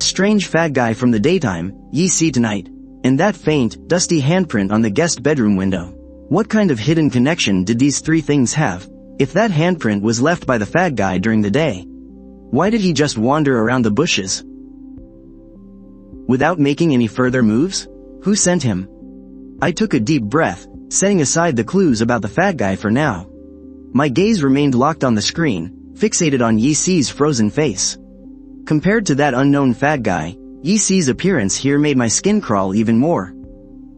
Strange fat guy from the daytime, Yi Si tonight, and that faint, dusty handprint on the guest bedroom window. What kind of hidden connection did these three things have? If that handprint was left by the fat guy during the day, why did he just wander around the bushes without making any further moves? Who sent him? I took a deep breath, setting aside the clues about the fat guy for now. My gaze remained locked on the screen, fixated on Yi Si's frozen face. Compared to that unknown fat guy, Yi Si's appearance here made my skin crawl even more.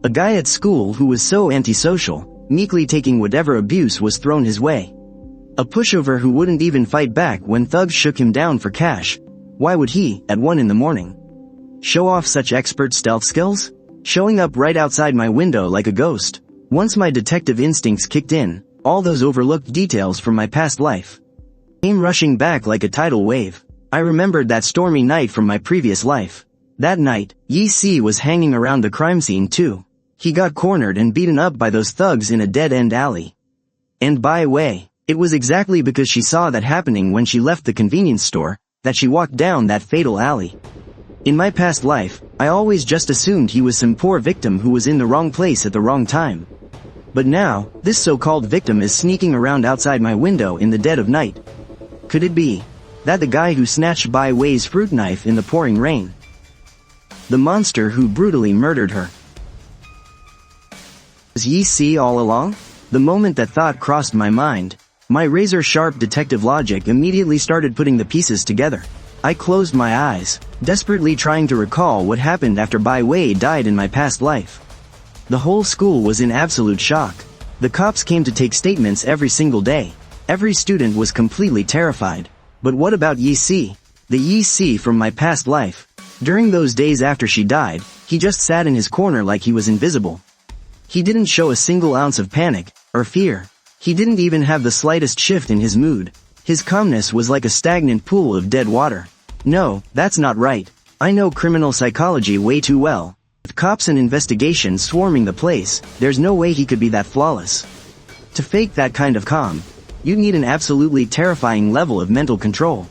A guy at school who was so antisocial, meekly taking whatever abuse was thrown his way. A pushover who wouldn't even fight back when thugs shook him down for cash. Why would he, at 1 in the morning, show off such expert stealth skills? Showing up right outside my window like a ghost. Once my detective instincts kicked in, all those overlooked details from my past life came rushing back like a tidal wave. I remembered that stormy night from my previous life. That night, Yi Si was hanging around the crime scene too. He got cornered and beaten up by those thugs in a dead-end alley. And Bai Wei, it was exactly because she saw that happening when she left the convenience store, that she walked down that fatal alley. In my past life, I always just assumed he was some poor victim who was in the wrong place at the wrong time. But now, this so-called victim is sneaking around outside my window in the dead of night. Could it be that the guy who snatched Bai Wei's fruit knife in the pouring rain? The monster who brutally murdered her. Was Yi Si all along? The moment that thought crossed my mind, my razor-sharp detective logic immediately started putting the pieces together. I closed my eyes, desperately trying to recall what happened after Bai Wei died in my past life. The whole school was in absolute shock. The cops came to take statements every single day. Every student was completely terrified. But what about Yi Si? The Yi Si from my past life. During those days after she died, he just sat in his corner like he was invisible. He didn't show a single ounce of panic or fear. He didn't even have the slightest shift in his mood. His calmness was like a stagnant pool of dead water. No, that's not right. I know criminal psychology way too well. With cops and investigations swarming the place, there's no way he could be that flawless. To fake that kind of calm, you'd need an absolutely terrifying level of mental control.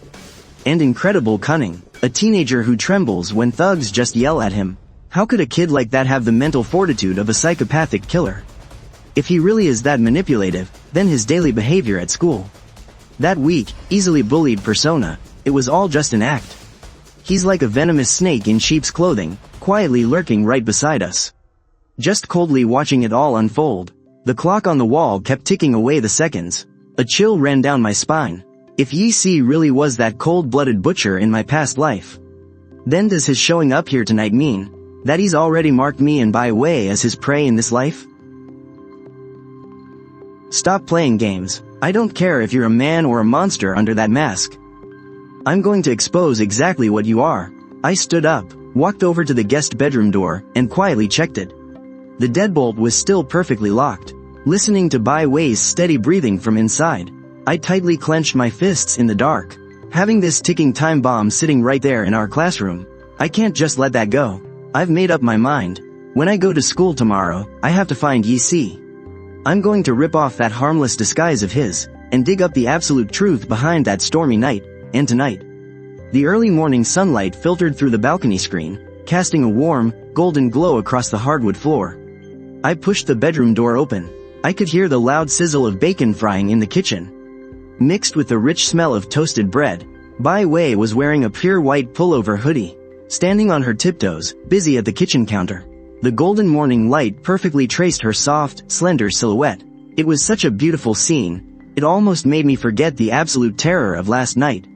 And incredible cunning. A teenager who trembles when thugs just yell at him. How could a kid like that have the mental fortitude of a psychopathic killer? If he really is that manipulative, then his daily behavior at school. That weak, easily bullied persona, it was all just an act. He's like a venomous snake in sheep's clothing, quietly lurking right beside us. Just coldly watching it all unfold. The clock on the wall kept ticking away the seconds. A chill ran down my spine. If Yi Si really was that cold-blooded butcher in my past life, then does his showing up here tonight mean that he's already marked me and Bai Wei as his prey in this life? Stop playing games. I don't care if you're a man or a monster under that mask. I'm going to expose exactly what you are. I stood up, walked over to the guest bedroom door, and quietly checked it. The deadbolt was still perfectly locked. Listening to Bai Wei's steady breathing from inside, I tightly clenched my fists in the dark. Having this ticking time bomb sitting right there in our classroom, I can't just let that go. I've made up my mind. When I go to school tomorrow, I have to find Yi Si. I'm going to rip off that harmless disguise of his, and dig up the absolute truth behind that stormy night. And tonight, the early morning sunlight filtered through the balcony screen, casting a warm, golden glow across the hardwood floor. I pushed the bedroom door open. I could hear the loud sizzle of bacon frying in the kitchen. Mixed with the rich smell of toasted bread, Bai Wei was wearing a pure white pullover hoodie, standing on her tiptoes, busy at the kitchen counter. The golden morning light perfectly traced her soft, slender silhouette. It was such a beautiful scene, it almost made me forget the absolute terror of last night.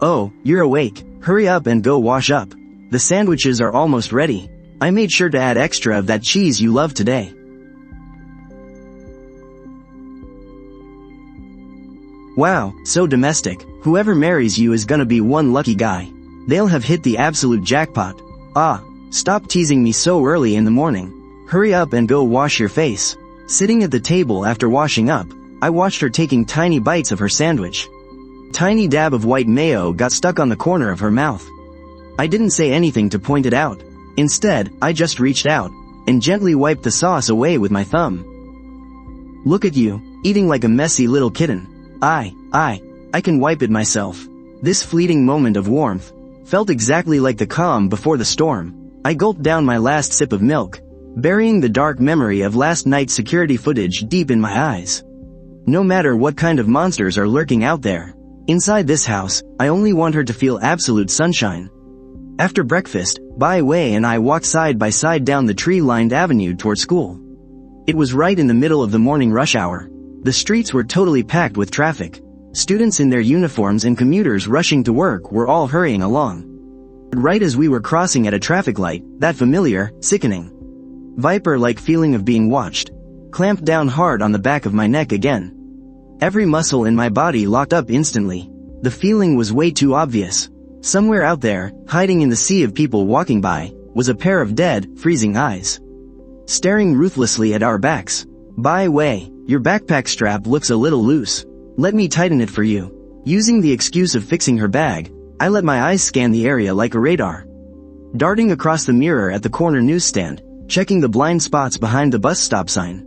Oh, you're awake. Hurry up and go wash up. The sandwiches are almost ready. I made sure to add extra of that cheese you love today. Wow, so domestic. Whoever marries you is gonna be one lucky guy. They'll have hit the absolute jackpot. Ah, stop teasing me so early in the morning. Hurry up and go wash your face. Sitting at the table after washing up, I watched her taking tiny bites of her sandwich. Tiny dab of white mayo got stuck on the corner of her mouth. I didn't say anything to point it out. Instead, I just reached out and gently wiped the sauce away with my thumb. Look at you, eating like a messy little kitten. I can wipe it myself. This fleeting moment of warmth felt exactly like the calm before the storm. I gulped down my last sip of milk, burying the dark memory of last night's security footage deep in my eyes. No matter what kind of monsters are lurking out there, inside this house, I only want her to feel absolute sunshine. After breakfast, Bai Wei and I walked side by side down the tree-lined avenue toward school. It was right in the middle of the morning rush hour. The streets were totally packed with traffic. Students in their uniforms and commuters rushing to work were all hurrying along. But right as we were crossing at a traffic light, that familiar, sickening, viper-like feeling of being watched clamped down hard on the back of my neck again. Every muscle in my body locked up instantly. The feeling was way too obvious. Somewhere out there, hiding in the sea of people walking by, was a pair of dead, freezing eyes, staring ruthlessly at our backs. Bai Wei, your backpack strap looks a little loose. Let me tighten it for you. Using the excuse of fixing her bag, I let my eyes scan the area like a radar. Darting across the mirror at the corner newsstand, checking the blind spots behind the bus stop sign.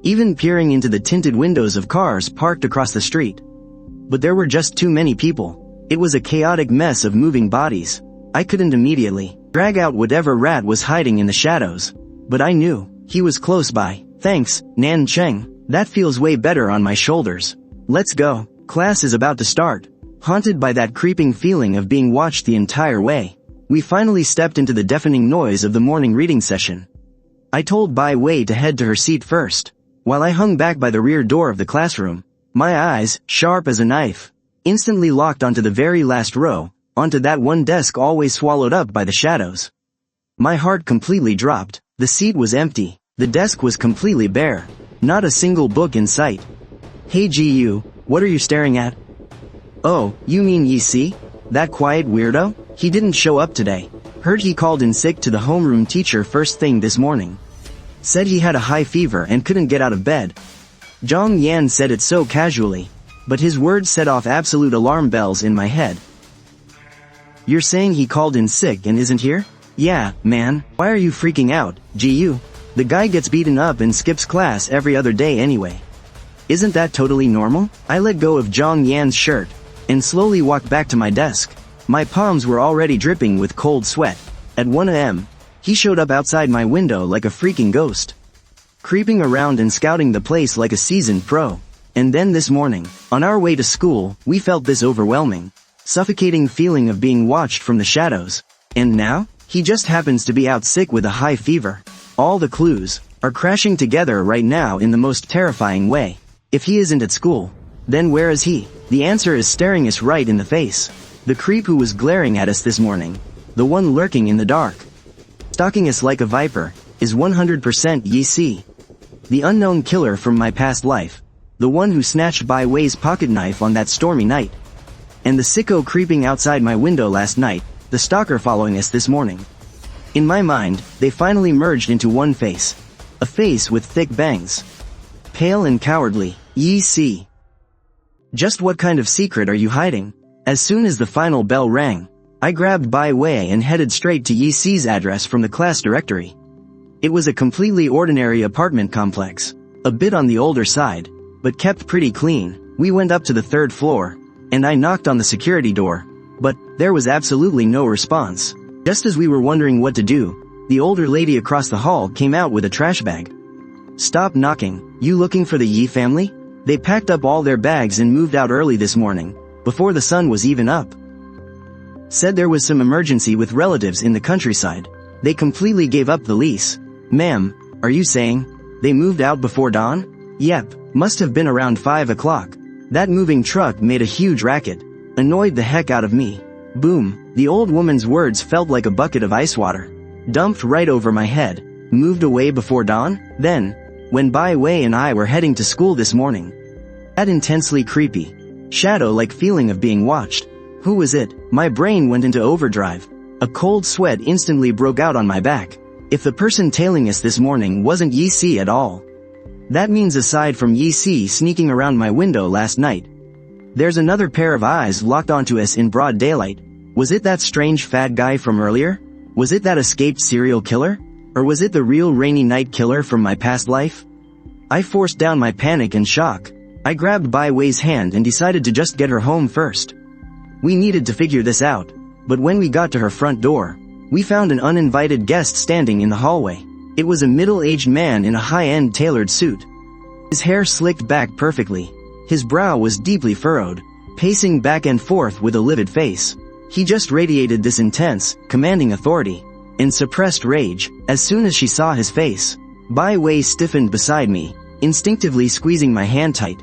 Even peering into the tinted windows of cars parked across the street. But there were just too many people. It was a chaotic mess of moving bodies. I couldn't immediately drag out whatever rat was hiding in the shadows. But I knew he was close by. Thanks, Nan Cheng. That feels way better on my shoulders. Let's go. Class is about to start. Haunted by that creeping feeling of being watched the entire way, we finally stepped into the deafening noise of the morning reading session. I told Bai Wei to head to her seat first, while I hung back by the rear door of the classroom. My eyes, sharp as a knife, instantly locked onto the very last row, onto that one desk always swallowed up by the shadows. My heart completely dropped. The seat was empty. The desk was completely bare. Not a single book in sight. Hey Ji-yu, what are you staring at? Oh, you mean Yi Si? That quiet weirdo? He didn't show up today. Heard he called in sick to the homeroom teacher first thing this morning. Said he had a high fever and couldn't get out of bed. Zhang Yan said it so casually, but his words set off absolute alarm bells in my head. You're saying he called in sick and isn't here? Yeah, man, why are you freaking out, Ji-yu? The guy gets beaten up and skips class every other day anyway. Isn't that totally normal? I let go of Zhang Yan's shirt and slowly walked back to my desk. My palms were already dripping with cold sweat. At 1 a.m., he showed up outside my window like a freaking ghost, creeping around and scouting the place like a seasoned pro. And then this morning, on our way to school, we felt this overwhelming, suffocating feeling of being watched from the shadows. And now, he just happens to be out sick with a high fever. All the clues are crashing together right now in the most terrifying way. If he isn't at school, then where is he? The answer is staring us right in the face. The creep who was glaring at us this morning, the one lurking in the dark, stalking us like a viper, is 100% Yi Si. The unknown killer from my past life, the one who snatched Bai Wei's pocket knife on that stormy night, and the sicko creeping outside my window last night, the stalker following us this morning. In my mind, they finally merged into one face. A face with thick bangs. Pale and cowardly, Yi Si. Just what kind of secret are you hiding? As soon as the final bell rang, I grabbed Bai Wei and headed straight to Yi Si's address from the class directory. It was a completely ordinary apartment complex, a bit on the older side, but kept pretty clean. We went up to the 3rd floor, and I knocked on the security door, but there was absolutely no response. Just as we were wondering what to do, the older lady across the hall came out with a trash bag. Stop knocking. You looking for the Yi family? They packed up all their bags and moved out early this morning, before the sun was even up. Said there was some emergency with relatives in the countryside. They completely gave up the lease. Ma'am, are you saying they moved out before dawn? Yep, must have been around 5 o'clock. That moving truck made a huge racket. Annoyed the heck out of me. Boom, the old woman's words felt like a bucket of ice water. Dumped right over my head. Moved away before dawn? Then, when Bai Wei and I were heading to school this morning. That intensely creepy, shadow-like feeling of being watched. Who was it? My brain went into overdrive. A cold sweat instantly broke out on my back. If the person tailing us this morning wasn't Yi Si at all, that means aside from Yi Si sneaking around my window last night, there's another pair of eyes locked onto us in broad daylight. Was it that strange fat guy from earlier? Was it that escaped serial killer? Or was it the real rainy night killer from my past life? I forced down my panic and shock. I grabbed Bai Wei's hand and decided to just get her home first. We needed to figure this out, but when we got to her front door, we found an uninvited guest standing in the hallway. It was a middle-aged man in a high-end tailored suit. His hair slicked back perfectly. His brow was deeply furrowed, pacing back and forth with a livid face. He just radiated this intense, commanding authority and suppressed rage. As soon as she saw his face, Bai Wei stiffened beside me, instinctively squeezing my hand tight.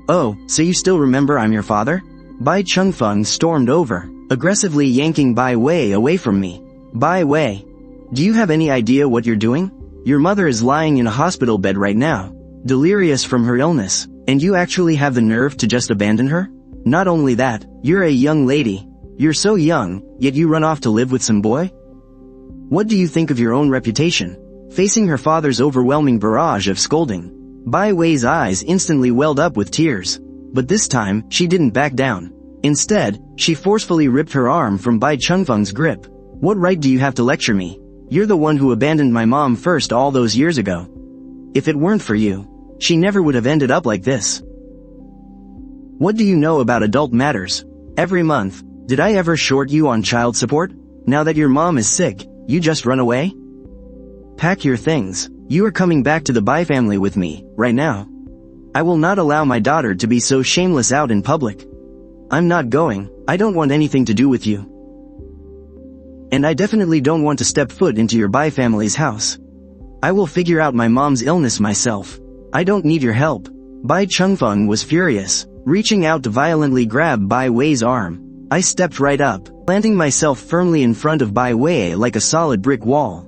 Oh, so you still remember I'm your father? Bai Chengfeng stormed over, aggressively yanking Bai Wei away from me. Bai Wei, do you have any idea what you're doing? Your mother is lying in a hospital bed right now, delirious from her illness, and you actually have the nerve to just abandon her? Not only that, you're a young lady. You're so young, yet you run off to live with some boy? What do you think of your own reputation? Facing her father's overwhelming barrage of scolding, Bai Wei's eyes instantly welled up with tears. But this time, she didn't back down. Instead, she forcefully ripped her arm from Bai Chengfeng's grip. What right do you have to lecture me? You're the one who abandoned my mom first all those years ago. If it weren't for you, she never would have ended up like this. What do you know about adult matters? Every month, did I ever short you on child support? Now that your mom is sick, you just run away? Pack your things. You are coming back to the Bai family with me, right now. I will not allow my daughter to be so shameless out in public. I'm not going. I don't want anything to do with you. And I definitely don't want to step foot into your Bai family's house. I will figure out my mom's illness myself. I don't need your help. Bai Chengfeng was furious, reaching out to violently grab Bai Wei's arm. I stepped right up, planting myself firmly in front of Bai Wei like a solid brick wall.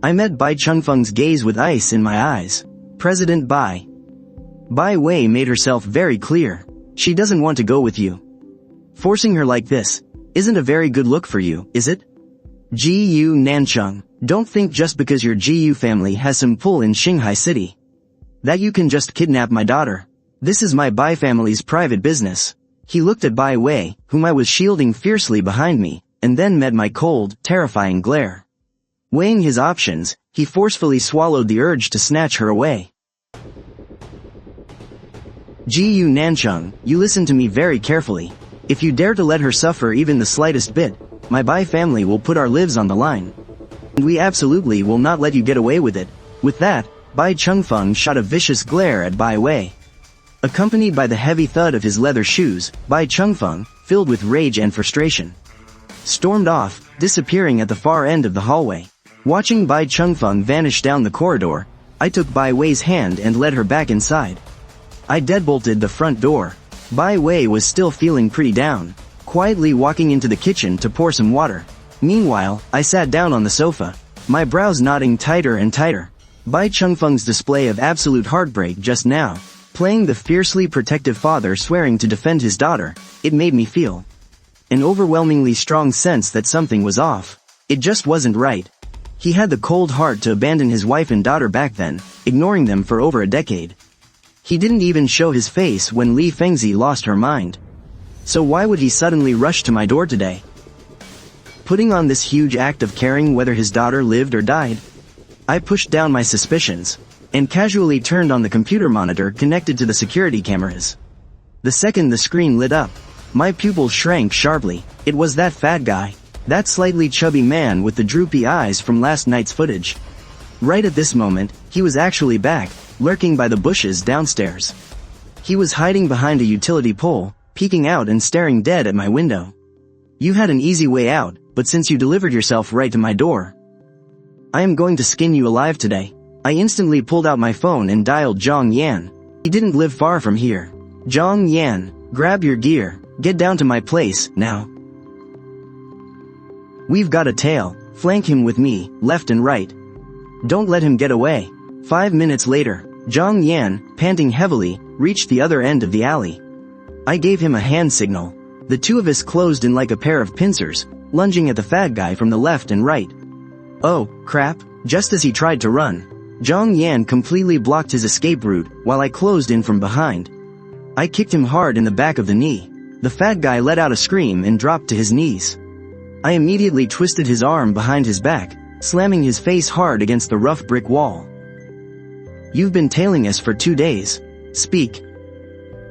I met Bai Chengfeng's gaze with ice in my eyes. President Bai. Bai Wei made herself very clear. She doesn't want to go with you. Forcing her like this isn't a very good look for you, is it? Gu Nancheng, don't think just because your Gu family has some pull in Shanghai City that you can just kidnap my daughter. This is my Bai family's private business. He looked at Bai Wei, whom I was shielding fiercely behind me, and then met my cold, terrifying glare. Weighing his options, he forcefully swallowed the urge to snatch her away. Gu Nancheng, you listen to me very carefully. If you dare to let her suffer even the slightest bit, my Bai family will put our lives on the line. And we absolutely will not let you get away with it. With that, Bai Chengfeng shot a vicious glare at Bai Wei. Accompanied by the heavy thud of his leather shoes, Bai Chengfeng, filled with rage and frustration, stormed off, disappearing at the far end of the hallway. Watching Bai Chengfeng vanish down the corridor, I took Bai Wei's hand and led her back inside. I deadbolted the front door. Bai Wei was still feeling pretty down, quietly walking into the kitchen to pour some water. Meanwhile, I sat down on the sofa, my brows knotting tighter and tighter. Bai Chengfeng's display of absolute heartbreak just now, playing the fiercely protective father swearing to defend his daughter, it made me feel an overwhelmingly strong sense that something was off. It just wasn't right. He had the cold heart to abandon his wife and daughter back then, ignoring them for over a decade. He didn't even show his face when Li Fengzi lost her mind. So why would he suddenly rush to my door today, putting on this huge act of caring whether his daughter lived or died? I pushed down my suspicions, and casually turned on the computer monitor connected to the security cameras. The second the screen lit up, my pupils shrank sharply. It was that fat guy, that slightly chubby man with the droopy eyes from last night's footage. Right at this moment, he was actually back, lurking by the bushes downstairs. He was hiding behind a utility pole, peeking out and staring dead at my window. You had an easy way out, but since you delivered yourself right to my door, I am going to skin you alive today. I instantly pulled out my phone and dialed Zhang Yan. He didn't live far from here. Zhang Yan, grab your gear, get down to my place, now. We've got a tail, flank him with me, left and right. Don't let him get away. 5 minutes later, Zhang Yan, panting heavily, reached the other end of the alley. I gave him a hand signal. The two of us closed in like a pair of pincers, lunging at the fat guy from the left and right. Oh, crap, just as he tried to run, Zhang Yan completely blocked his escape route while I closed in from behind. I kicked him hard in the back of the knee. The fat guy let out a scream and dropped to his knees. I immediately twisted his arm behind his back, slamming his face hard against the rough brick wall. You've been tailing us for 2 days. Speak.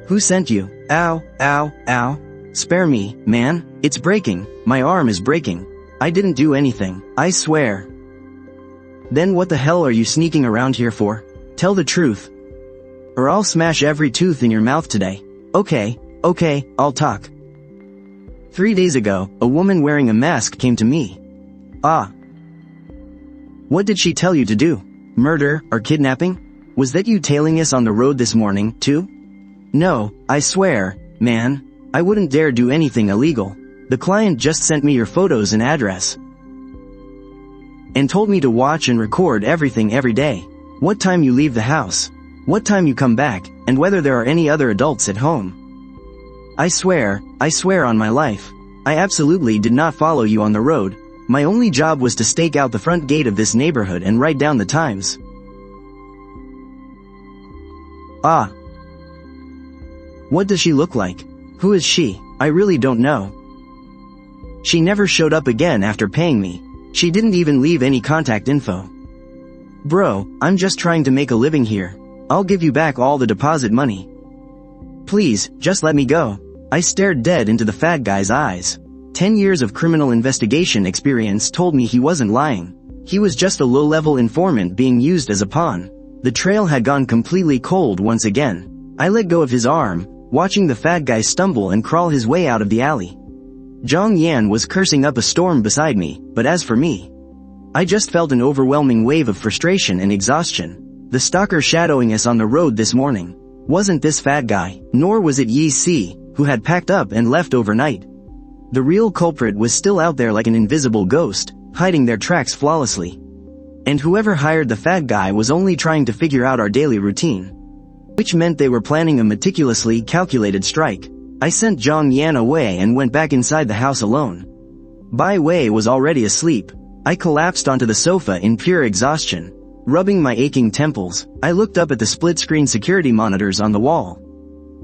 Who sent you? Ow, ow, ow. Spare me, man, it's breaking, my arm is breaking. I didn't do anything, I swear. Then what the hell are you sneaking around here for? Tell the truth, or I'll smash every tooth in your mouth today. Okay, I'll talk. 3 days ago, a woman wearing a mask came to me. Ah. What did she tell you to do? Murder or kidnapping? Was that you tailing us on the road this morning, too? No, I swear, man, I wouldn't dare do anything illegal. The client just sent me your photos and address, and told me to watch and record everything every day. What time you leave the house, what time you come back, and whether there are any other adults at home. I swear on my life, I absolutely did not follow you on the road. My only job was to stake out the front gate of this neighborhood and write down the times. Ah. What does she look like? Who is she? I really don't know. She never showed up again after paying me. She didn't even leave any contact info. Bro, I'm just trying to make a living here. I'll give you back all the deposit money. Please, just let me go. I stared dead into the fat guy's eyes. 10 years of criminal investigation experience told me he wasn't lying. He was just a low-level informant being used as a pawn. The trail had gone completely cold once again. I let go of his arm, watching the fat guy stumble and crawl his way out of the alley. Zhang Yan was cursing up a storm beside me, but as for me, I just felt an overwhelming wave of frustration and exhaustion. The stalker shadowing us on the road this morning wasn't this fat guy, nor was it Yi Si, who had packed up and left overnight. The real culprit was still out there like an invisible ghost, hiding their tracks flawlessly. And whoever hired the fat guy was only trying to figure out our daily routine, which meant they were planning a meticulously calculated strike. I sent Zhang Yan away and went back inside the house alone. Bai Wei was already asleep. I collapsed onto the sofa in pure exhaustion. Rubbing my aching temples, I looked up at the split-screen security monitors on the wall.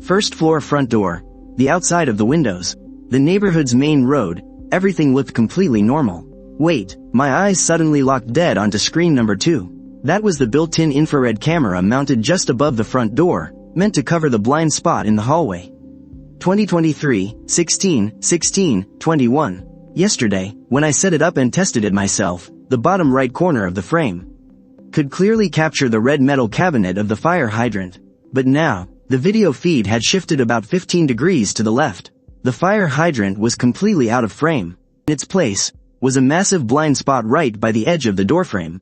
First floor front door, the outside of the windows, the neighborhood's main road, everything looked completely normal. Wait, my eyes suddenly locked dead onto screen number 2. That was the built-in infrared camera mounted just above the front door, meant to cover the blind spot in the hallway. 2023, 16/16/21. Yesterday, when I set it up and tested it myself, the bottom right corner of the frame could clearly capture the red metal cabinet of the fire hydrant. But now, the video feed had shifted about 15 degrees to the left. The fire hydrant was completely out of frame. In its place was a massive blind spot right by the edge of the doorframe.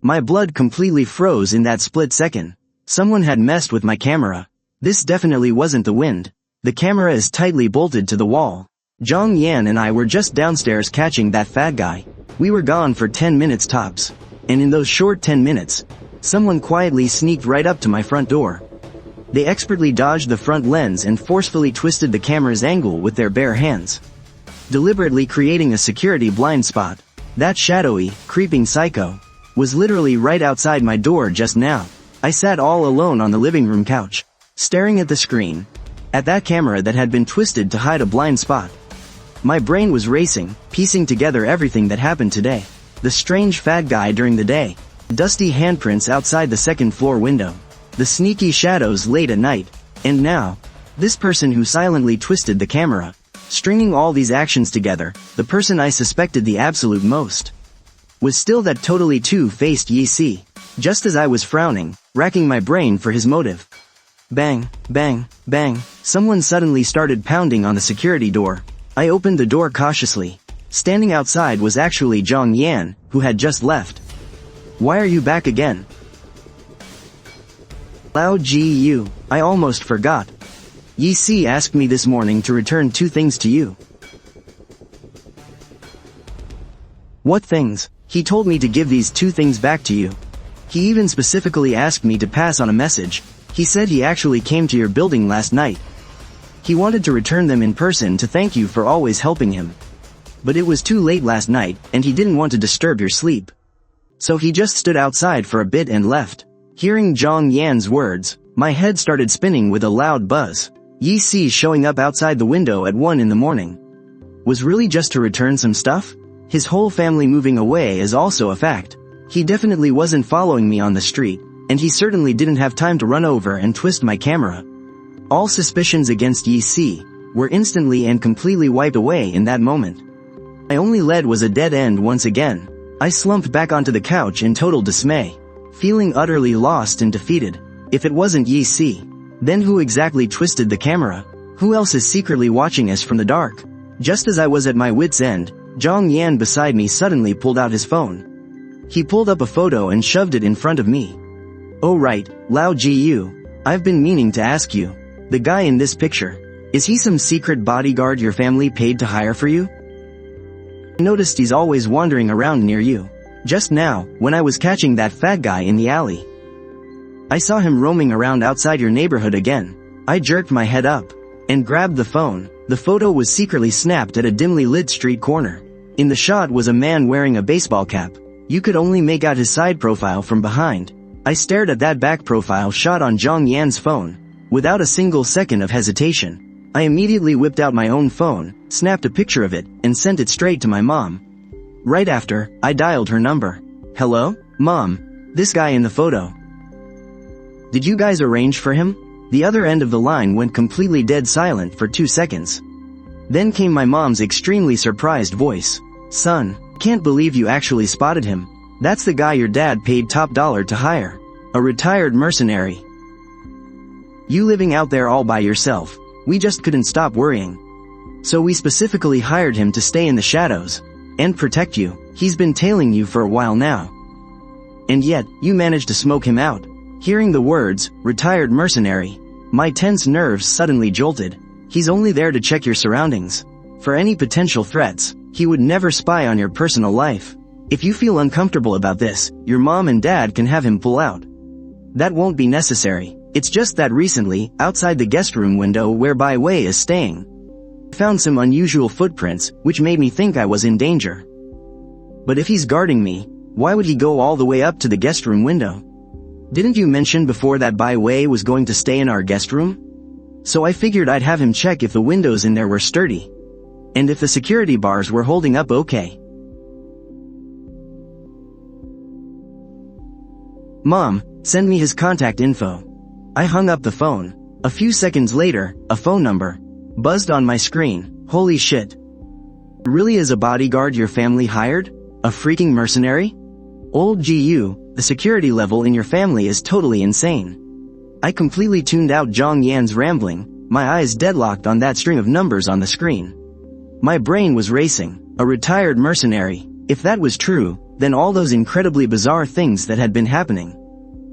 My blood completely froze in that split second. Someone had messed with my camera. This definitely wasn't the wind. The camera is tightly bolted to the wall. Zhang Yan and I were just downstairs catching that fat guy. We were gone for 10 minutes tops. And in those short 10 minutes, someone quietly sneaked right up to my front door. They expertly dodged the front lens and forcefully twisted the camera's angle with their bare hands, deliberately creating a security blind spot. That shadowy, creeping psycho was literally right outside my door just now. I sat all alone on the living room couch, staring at the screen, at that camera that had been twisted to hide a blind spot. My brain was racing, piecing together everything that happened today. The strange fat guy during the day, dusty handprints outside the second floor window, the sneaky shadows late at night, and now, this person who silently twisted the camera. Stringing all these actions together, the person I suspected the absolute most was still that totally two-faced Yi Si. Just as I was frowning, racking my brain for his motive. Bang, bang, bang, someone suddenly started pounding on the security door. I opened the door cautiously. Standing outside was actually Zhang Yan, who had just left. Why are you back again? Lao Ji, I almost forgot. Yi Si asked me this morning to return 2 things to you. What things? He told me to give these 2 things back to you. He even specifically asked me to pass on a message. He said he actually came to your building last night. He wanted to return them in person to thank you for always helping him. But it was too late last night, and he didn't want to disturb your sleep. So he just stood outside for a bit and left. Hearing Zhang Yan's words, my head started spinning with a loud buzz. Yi Si showing up outside the window at 1 in the morning was really just to return some stuff? His whole family moving away is also a fact. He definitely wasn't following me on the street, and he certainly didn't have time to run over and twist my camera. All suspicions against Yi Si were instantly and completely wiped away in that moment. My only lead was a dead end once again. I slumped back onto the couch in total dismay, feeling utterly lost and defeated. If it wasn't Yi Si, then who exactly twisted the camera? Who else is secretly watching us from the dark? Just as I was at my wit's end, Zhang Yan beside me suddenly pulled out his phone. He pulled up a photo and shoved it in front of me. Oh right, Lao Ji, I've been meaning to ask you. The guy in this picture, is he some secret bodyguard your family paid to hire for you? I noticed he's always wandering around near you. Just now, when I was catching that fat guy in the alley, I saw him roaming around outside your neighborhood again. I jerked my head up and grabbed the phone. The photo was secretly snapped at a dimly lit street corner. In the shot was a man wearing a baseball cap. You could only make out his side profile from behind. I stared at that back profile shot on Zhang Yan's phone. Without a single second of hesitation, I immediately whipped out my own phone, snapped a picture of it, and sent it straight to my mom. Right after, I dialed her number. Hello? Mom. This guy in the photo. Did you guys arrange for him? The other end of the line went completely dead silent for 2 seconds. Then came my mom's extremely surprised voice. "Son, can't believe you actually spotted him. That's the guy your dad paid top dollar to hire. A retired mercenary. You living out there all by yourself. We just couldn't stop worrying. So we specifically hired him to stay in the shadows and protect you. He's been tailing you for a while now. And yet, you managed to smoke him out." Hearing the words, "retired mercenary," my tense nerves suddenly jolted. He's only there to check your surroundings. For any potential threats, he would never spy on your personal life. If you feel uncomfortable about this, your mom and dad can have him pull out. That won't be necessary. It's just that recently, outside the guest room window where Bai Wei is staying, I found some unusual footprints, which made me think I was in danger. But if he's guarding me, why would he go all the way up to the guest room window? Didn't you mention before that Bai Wei was going to stay in our guest room? So I figured I'd have him check if the windows in there were sturdy. And if the security bars were holding up okay. "Mom, send me his contact info." I hung up the phone. A few seconds later, a phone number buzzed on my screen. Holy shit. Really is a bodyguard your family hired? A freaking mercenary? Old GU, the security level in your family is totally insane. I completely tuned out Zhang Yan's rambling, my eyes deadlocked on that string of numbers on the screen. My brain was racing. A retired mercenary. If that was true, then all those incredibly bizarre things that had been happening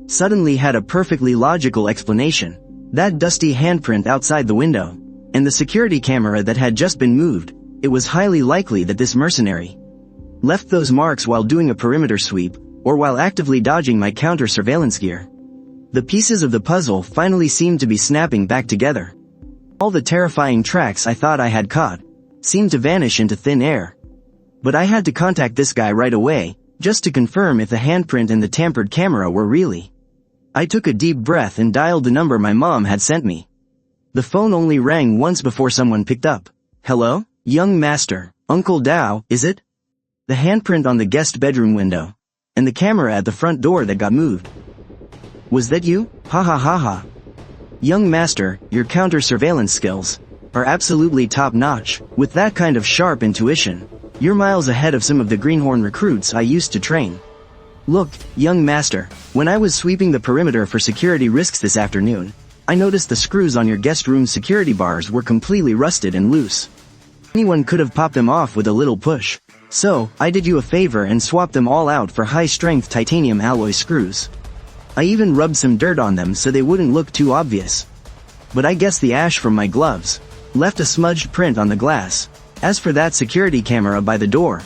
suddenly had a perfectly logical explanation. That dusty handprint outside the window, and the security camera that had just been moved, it was highly likely that this mercenary left those marks while doing a perimeter sweep, or while actively dodging my counter-surveillance gear. The pieces of the puzzle finally seemed to be snapping back together. All the terrifying tracks I thought I had caught seemed to vanish into thin air. But I had to contact this guy right away, just to confirm if the handprint and the tampered camera were really. I took a deep breath and dialed the number my mom had sent me. The phone only rang once before someone picked up. "Hello? Young master, Uncle Dao, is it? The handprint on the guest bedroom window. And the camera at the front door that got moved. Was that you? Ha ha ha ha. Young master, your counter-surveillance skills are absolutely top-notch. With that kind of sharp intuition, you're miles ahead of some of the greenhorn recruits I used to train. Look, young master, when I was sweeping the perimeter for security risks this afternoon, I noticed the screws on your guest room's security bars were completely rusted and loose. Anyone could have popped them off with a little push. So, I did you a favor and swapped them all out for high-strength titanium alloy screws. I even rubbed some dirt on them so they wouldn't look too obvious. But I guess the ash from my gloves left a smudged print on the glass. As for that security camera by the door,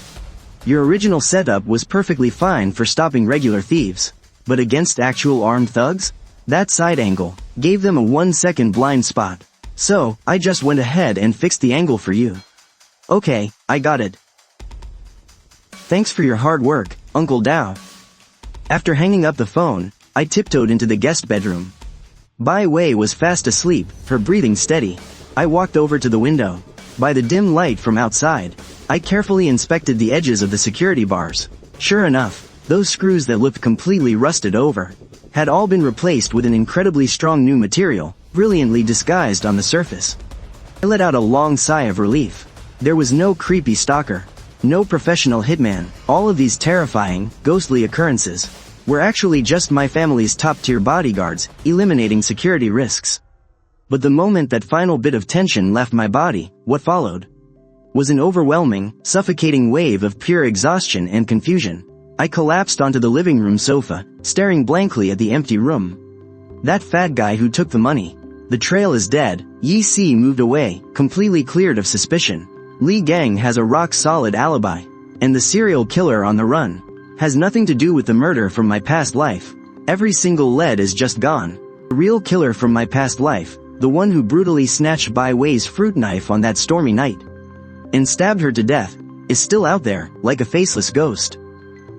your original setup was perfectly fine for stopping regular thieves. But against actual armed thugs? That side angle gave them a 1-second blind spot. So, I just went ahead and fixed the angle for you. Okay, I got it. Thanks for your hard work, Uncle Dao. After hanging up the phone, I tiptoed into the guest bedroom. Bai Wei was fast asleep, her breathing steady. I walked over to the window. By the dim light from outside, I carefully inspected the edges of the security bars. Sure enough, those screws that looked completely rusted over had all been replaced with an incredibly strong new material, brilliantly disguised on the surface. I let out a long sigh of relief. There was no creepy stalker, no professional hitman. All of these terrifying, ghostly occurrences were actually just my family's top-tier bodyguards, eliminating security risks. But the moment that final bit of tension left my body, what followed was an overwhelming, suffocating wave of pure exhaustion and confusion. I collapsed onto the living room sofa, staring blankly at the empty room. That fat guy who took the money. The trail is dead. Yi Si moved away, completely cleared of suspicion. Li Gang has a rock-solid alibi. And the serial killer on the run has nothing to do with the murder from my past life. Every single lead is just gone. The real killer from my past life, the one who brutally snatched Bai Wei's fruit knife on that stormy night and stabbed her to death, is still out there, like a faceless ghost.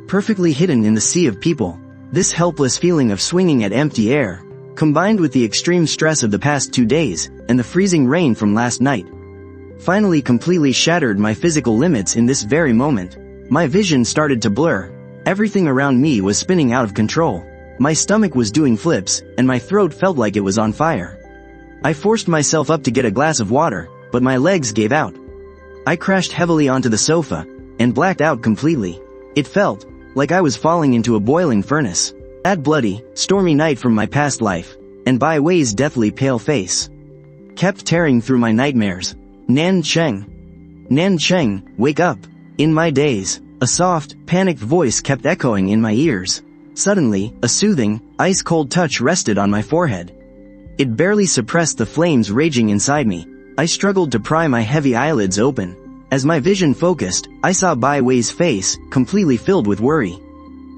Perfectly hidden in the sea of people. This helpless feeling of swinging at empty air, combined with the extreme stress of the past 2 days, and the freezing rain from last night, finally completely shattered my physical limits in this very moment. My vision started to blur. Everything around me was spinning out of control. My stomach was doing flips, and my throat felt like it was on fire. I forced myself up to get a glass of water, but my legs gave out. I crashed heavily onto the sofa, and blacked out completely. It felt like I was falling into a boiling furnace. That bloody, stormy night from my past life, and Bai Wei's deathly pale face, kept tearing through my nightmares. Nan Cheng. Nan Cheng, wake up. In my daze, a soft, panicked voice kept echoing in my ears. Suddenly, a soothing, ice-cold touch rested on my forehead. It barely suppressed the flames raging inside me. I struggled to pry my heavy eyelids open. As my vision focused, I saw Bai Wei's face, completely filled with worry.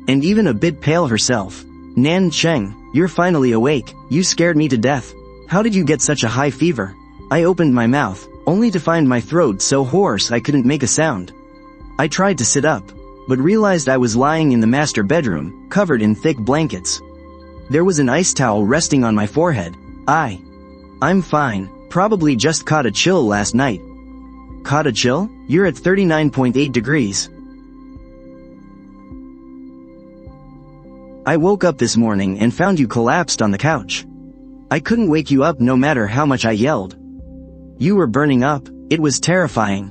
And even a bit pale herself. Nan Cheng, you're finally awake. You scared me to death. How did you get such a high fever? I opened my mouth, only to find my throat so hoarse I couldn't make a sound. I tried to sit up, but realized I was lying in the master bedroom, covered in thick blankets. There was an ice towel resting on my forehead. I'm fine, probably just caught a chill last night. Caught a chill? You're at 39.8 degrees. I woke up this morning and found you collapsed on the couch. I couldn't wake you up no matter how much I yelled. You were burning up. It was terrifying.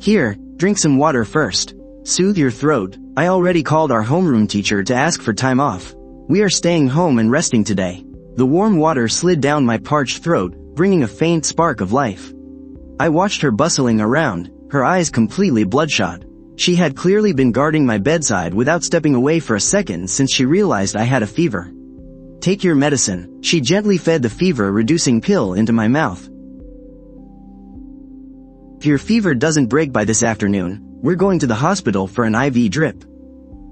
Here, drink some water first. Soothe your throat. I already called our homeroom teacher to ask for time off. We are staying home and resting today. The warm water slid down my parched throat, bringing a faint spark of life. I watched her bustling around, her eyes completely bloodshot. She had clearly been guarding my bedside without stepping away for a second since she realized I had a fever. Take your medicine. She gently fed the fever-reducing pill into my mouth. If your fever doesn't break by this afternoon, we're going to the hospital for an IV drip.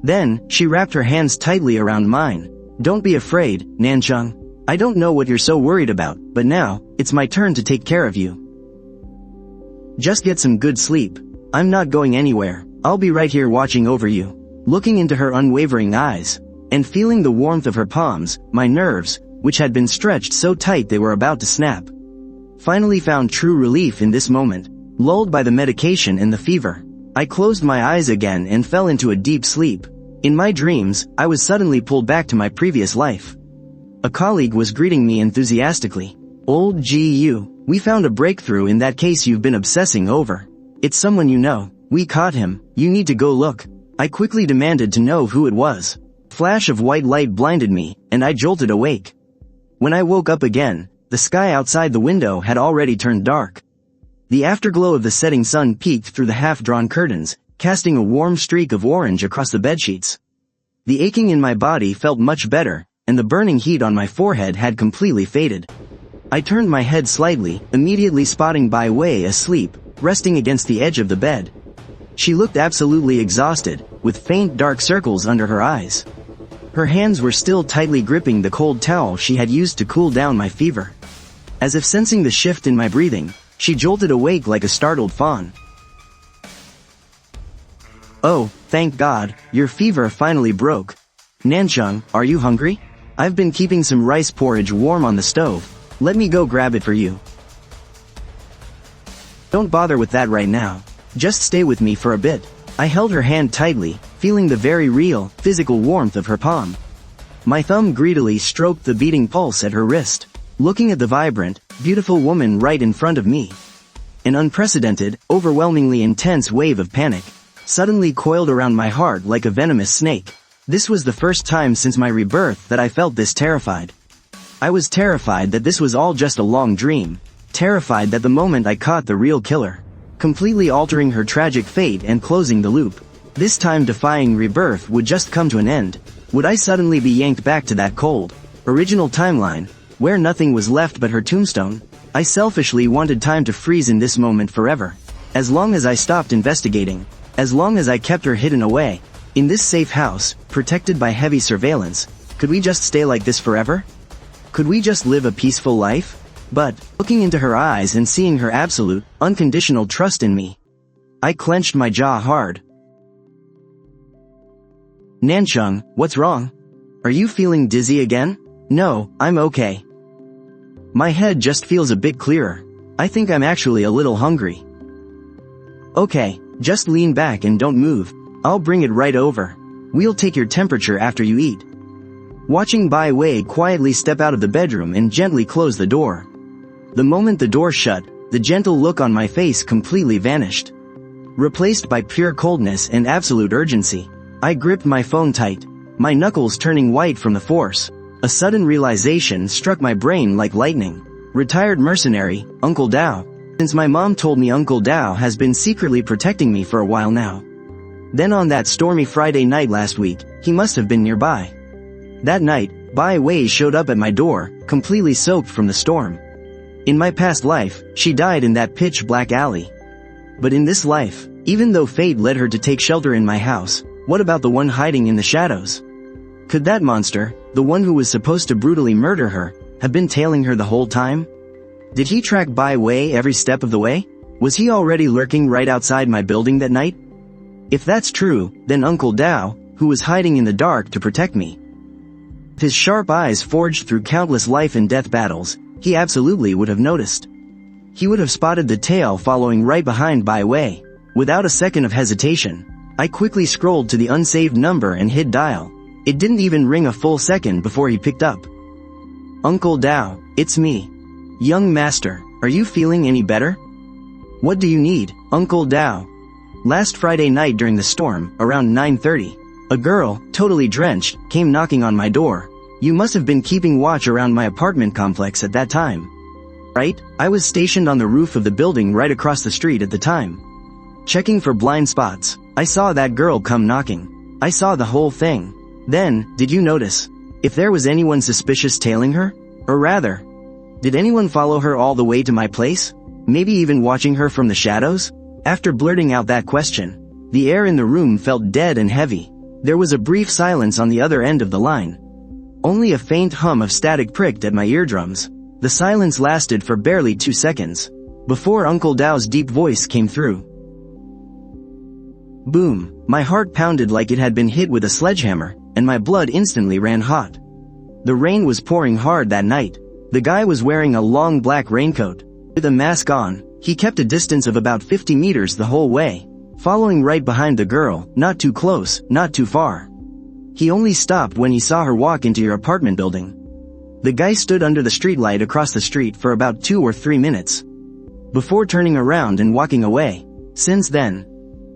Then, she wrapped her hands tightly around mine. Don't be afraid, Nanchung. I don't know what you're so worried about, but now, it's my turn to take care of you. Just get some good sleep. I'm not going anywhere. I'll be right here watching over you. Looking into her unwavering eyes, and feeling the warmth of her palms, my nerves, which had been stretched so tight they were about to snap, finally found true relief in this moment. Lulled by the medication and the fever, I closed my eyes again and fell into a deep sleep. In my dreams, I was suddenly pulled back to my previous life. A colleague was greeting me enthusiastically. Old GU, we found a breakthrough in that case you've been obsessing over. It's someone you know. We caught him. You need to go look. I quickly demanded to know who it was. Flash of white light blinded me, and I jolted awake. When I woke up again, the sky outside the window had already turned dark. The afterglow of the setting sun peeked through the half-drawn curtains, casting a warm streak of orange across the bedsheets. The aching in my body felt much better, and the burning heat on my forehead had completely faded. I turned my head slightly, immediately spotting Bai Wei asleep, resting against the edge of the bed. She looked absolutely exhausted, with faint dark circles under her eyes. Her hands were still tightly gripping the cold towel she had used to cool down my fever. As if sensing the shift in my breathing, she jolted awake like a startled fawn. Oh, thank God, your fever finally broke. Nanchung, are you hungry? I've been keeping some rice porridge warm on the stove. Let me go grab it for you. Don't bother with that right now. Just stay with me for a bit. I held her hand tightly, feeling the very real, physical warmth of her palm. My thumb greedily stroked the beating pulse at her wrist, looking at the vibrant, beautiful woman right in front of me. An unprecedented, overwhelmingly intense wave of panic suddenly coiled around my heart like a venomous snake. This was the first time since my rebirth that I felt this terrified. I was terrified that this was all just a long dream, terrified that the moment I caught the real killer, completely altering her tragic fate and closing the loop, this time defying rebirth would just come to an end. Would I suddenly be yanked back to that cold, original timeline, where nothing was left but her tombstone? I selfishly wanted time to freeze in this moment forever. As long as I stopped investigating, as long as I kept her hidden away, in this safe house, protected by heavy surveillance, could we just stay like this forever? Could we just live a peaceful life? But, looking into her eyes and seeing her absolute, unconditional trust in me, I clenched my jaw hard. Nanchung, what's wrong? Are you feeling dizzy again? No, I'm okay. My head just feels a bit clearer. I think I'm actually a little hungry. Okay, just lean back and don't move. I'll bring it right over. We'll take your temperature after you eat. watching Bai Wei quietly step out of the bedroom and gently close the door. The moment the door shut, the gentle look on my face completely vanished, replaced by pure coldness and absolute urgency. I gripped my phone tight, my knuckles turning white from the force. A sudden realization struck my brain like lightning. Retired mercenary, Uncle Dao. Since my mom told me Uncle Dao has been secretly protecting me for a while now. Then on that stormy Friday night last week, he must have been nearby. That night, Bai Wei showed up at my door, completely soaked from the storm. In my past life, she died in that pitch-black alley. But in this life, even though fate led her to take shelter in my house, what about the one hiding in the shadows? Could that monster, the one who was supposed to brutally murder her, have been tailing her the whole time? Did he track Bai Wei every step of the way? Was he already lurking right outside my building that night? If that's true, then Uncle Dao, who was hiding in the dark to protect me. With his sharp eyes forged through countless life and death battles, he absolutely would have noticed. He would have spotted the tail following right behind Bai Wei. Without a second of hesitation, I quickly scrolled to the unsaved number and hit dial. It didn't even ring a full second before he picked up. Uncle Dao, it's me. Young master, are you feeling any better? What do you need, Uncle Dao? Last Friday night during the storm, around 9:30, a girl, totally drenched, came knocking on my door. You must have been keeping watch around my apartment complex at that time. Right? I was stationed on the roof of the building right across the street at the time. Checking for blind spots, I saw that girl come knocking. I saw the whole thing. Then, did you notice if there was anyone suspicious tailing her? Or rather, did anyone follow her all the way to my place? Maybe even watching her from the shadows? After blurting out that question, the air in the room felt dead and heavy. There was a brief silence on the other end of the line. Only a faint hum of static pricked at my eardrums. The silence lasted for barely 2 seconds, before Uncle Dao's deep voice came through. Boom! My heart pounded like it had been hit with a sledgehammer, and my blood instantly ran hot. The rain was pouring hard that night. The guy was wearing a long black raincoat. With a mask on, he kept a distance of about 50 meters the whole way, following right behind the girl, not too close, not too far. He only stopped when he saw her walk into your apartment building. The guy stood under the streetlight across the street for about 2 or 3 minutes, before turning around and walking away. Since then,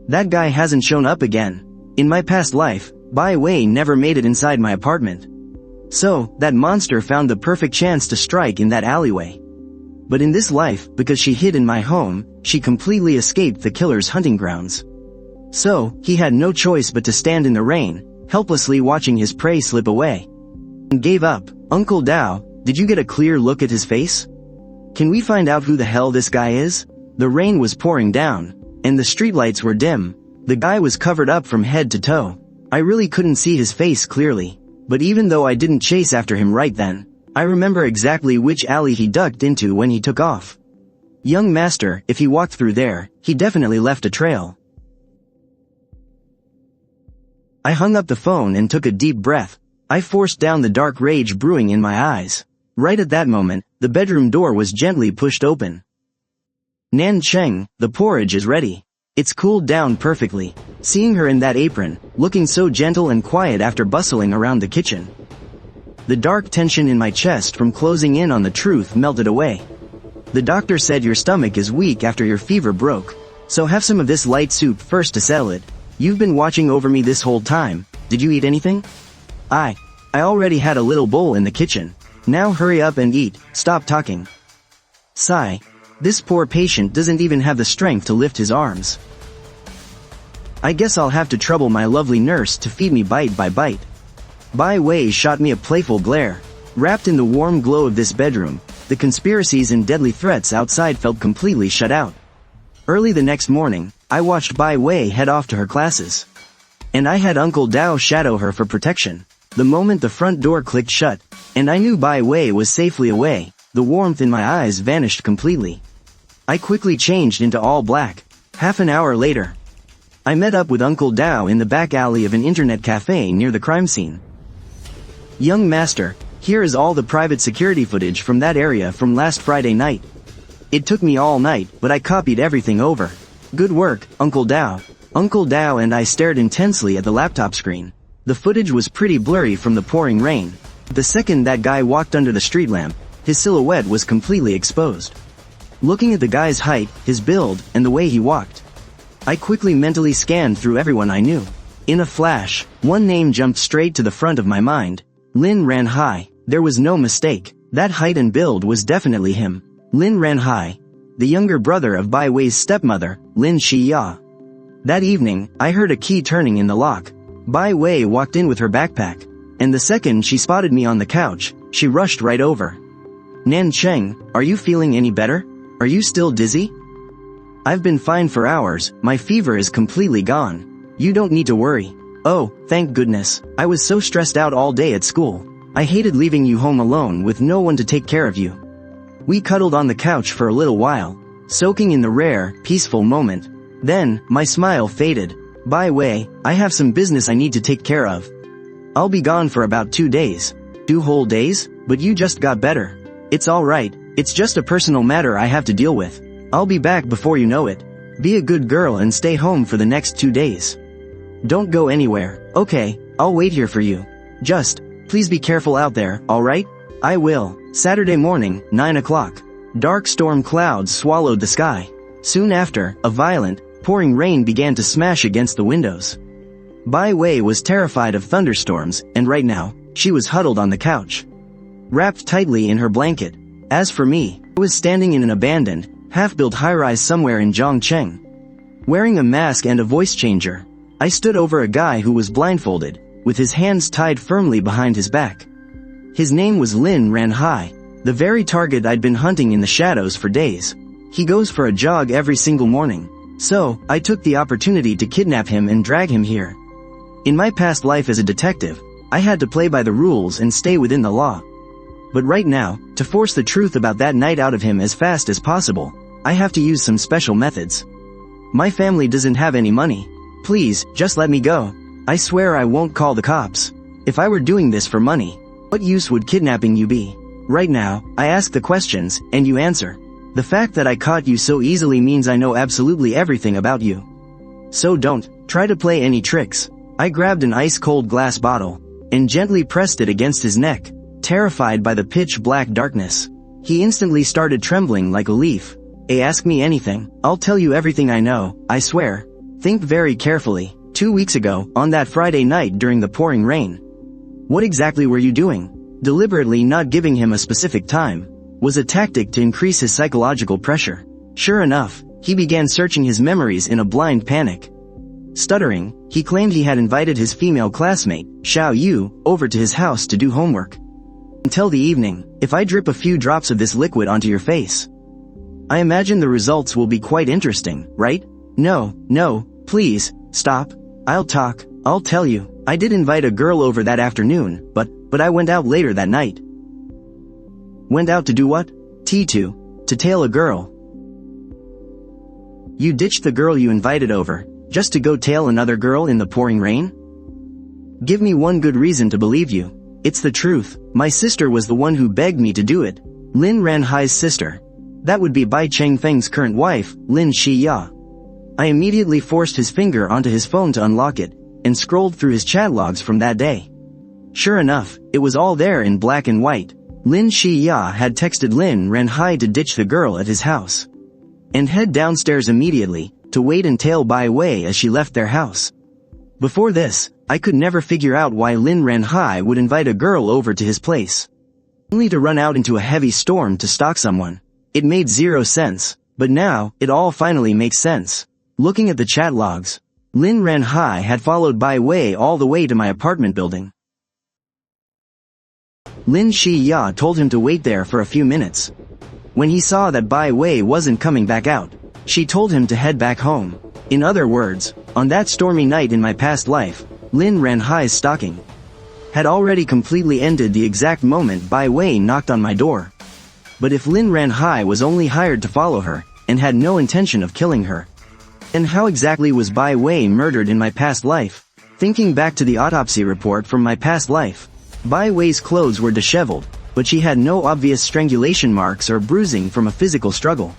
that guy hasn't shown up again. In my past life, Bai Wei never made it inside my apartment. So, that monster found the perfect chance to strike in that alleyway. But in this life, because she hid in my home, she completely escaped the killer's hunting grounds. So, he had no choice but to stand in the rain, helplessly watching his prey slip away. And gave up. Uncle Dao, did you get a clear look at his face? Can we find out who the hell this guy is? The rain was pouring down, and the streetlights were dim. The guy was covered up from head to toe. I really couldn't see his face clearly. But even though I didn't chase after him right then, I remember exactly which alley he ducked into when he took off. Young master, if he walked through there, he definitely left a trail. I hung up the phone and took a deep breath. I forced down the dark rage brewing in my eyes. Right at that moment, the bedroom door was gently pushed open. Nan Cheng, the porridge is ready. It's cooled down perfectly. Seeing her in that apron, looking so gentle and quiet after bustling around the kitchen. The dark tension in my chest from closing in on the truth melted away. The doctor said your stomach is weak after your fever broke, so have some of this light soup first to settle it. You've been watching over me this whole time. Did you eat anything? I already had a little bowl in the kitchen. Now hurry up and eat, stop talking. Sigh. This poor patient doesn't even have the strength to lift his arms. I guess I'll have to trouble my lovely nurse to feed me bite by bite. Bai Wei shot me a playful glare. Wrapped in the warm glow of this bedroom, the conspiracies and deadly threats outside felt completely shut out. Early the next morning, I watched Bai Wei head off to her classes. And I had Uncle Dao shadow her for protection. The moment the front door clicked shut, and I knew Bai Wei was safely away, the warmth in my eyes vanished completely. I quickly changed into all black. Half an hour later, I met up with Uncle Dao in the back alley of an internet cafe near the crime scene. Young master, here is all the private security footage from that area from last Friday night. It took me all night, but I copied everything over. Good work, Uncle Dao. Uncle Dao and I stared intensely at the laptop screen. The footage was pretty blurry from the pouring rain. The second that guy walked under the street lamp, his silhouette was completely exposed. Looking at the guy's height, his build, and the way he walked, I quickly mentally scanned through everyone I knew. In a flash, one name jumped straight to the front of my mind. Lin Ranhai. There was no mistake. That height and build was definitely him. Lin Ranhai, the younger brother of Bai Wei's stepmother, Lin Shiya. That evening, I heard a key turning in the lock. Bai Wei walked in with her backpack, and the second she spotted me on the couch, she rushed right over. Nan Cheng, are you feeling any better? Are you still dizzy? I've been fine for hours, my fever is completely gone. You don't need to worry. Oh, thank goodness, I was so stressed out all day at school. I hated leaving you home alone with no one to take care of you. We cuddled on the couch for a little while, soaking in the rare, peaceful moment. Then, my smile faded. Bai Wei, I have some business I need to take care of. I'll be gone for about 2 days. 2 whole days? But you just got better. It's alright, it's just a personal matter I have to deal with. I'll be back before you know it. Be a good girl and stay home for the next 2 days. Don't go anywhere. Okay, I'll wait here for you. Just, please be careful out there, alright? I will. Saturday morning, 9 o'clock. Dark storm clouds swallowed the sky. Soon after, a violent, pouring rain began to smash against the windows. Bai Wei was terrified of thunderstorms, and right now, she was huddled on the couch, wrapped tightly in her blanket. As for me, I was standing in an abandoned, half-built high-rise somewhere in Zhongcheng. Wearing a mask and a voice changer, I stood over a guy who was blindfolded, with his hands tied firmly behind his back. His name was Lin Ranhai, the very target I'd been hunting in the shadows for days. He goes for a jog every single morning. So, I took the opportunity to kidnap him and drag him here. In my past life as a detective, I had to play by the rules and stay within the law. But right now, to force the truth about that night out of him as fast as possible, I have to use some special methods. My family doesn't have any money. Please, just let me go. I swear I won't call the cops. If I were doing this for money, what use would kidnapping you be? Right now, I ask the questions, and you answer. The fact that I caught you so easily means I know absolutely everything about you. So don't try to play any tricks. I grabbed an ice-cold glass bottle and gently pressed it against his neck, terrified by the pitch-black darkness. He instantly started trembling like a leaf. Ask me anything, I'll tell you everything I know, I swear. Think very carefully. 2 weeks ago, on that Friday night during the pouring rain, what exactly were you doing? Deliberately not giving him a specific time was a tactic to increase his psychological pressure. Sure enough, he began searching his memories in a blind panic. Stuttering, he claimed he had invited his female classmate, Xiao Yu, over to his house to do homework. Until the evening, if I drip a few drops of this liquid onto your face, I imagine the results will be quite interesting, right? No, please, stop. I'll talk, I'll tell you. I did invite a girl over that afternoon, but I went out later that night. Went out to do what? To tail a girl. You ditched the girl you invited over, just to go tail another girl in the pouring rain? Give me one good reason to believe you. It's the truth. My sister was the one who begged me to do it. Lin Ranhai's sister. That would be Bai Chengfeng's current wife, Lin Shiya. I immediately forced his finger onto his phone to unlock it, and scrolled through his chat logs from that day. Sure enough, it was all there in black and white. Lin Shiya had texted Lin Ranhai to ditch the girl at his house and head downstairs immediately, to wait and tail Bai Wei as she left their house. Before this, I could never figure out why Lin Ranhai would invite a girl over to his place, only to run out into a heavy storm to stalk someone. It made zero sense, but now, it all finally makes sense. Looking at the chat logs, Lin Ranhai had followed Bai Wei all the way to my apartment building. Lin Shiya told him to wait there for a few minutes. When he saw that Bai Wei wasn't coming back out, she told him to head back home. In other words, on that stormy night in my past life, Lin Ranhai's stalking had already completely ended the exact moment Bai Wei knocked on my door. But if Lin Ranhai was only hired to follow her, and had no intention of killing her, then how exactly was Bai Wei murdered in my past life? Thinking back to the autopsy report from my past life, Bai Wei's clothes were disheveled, but she had no obvious strangulation marks or bruising from a physical struggle.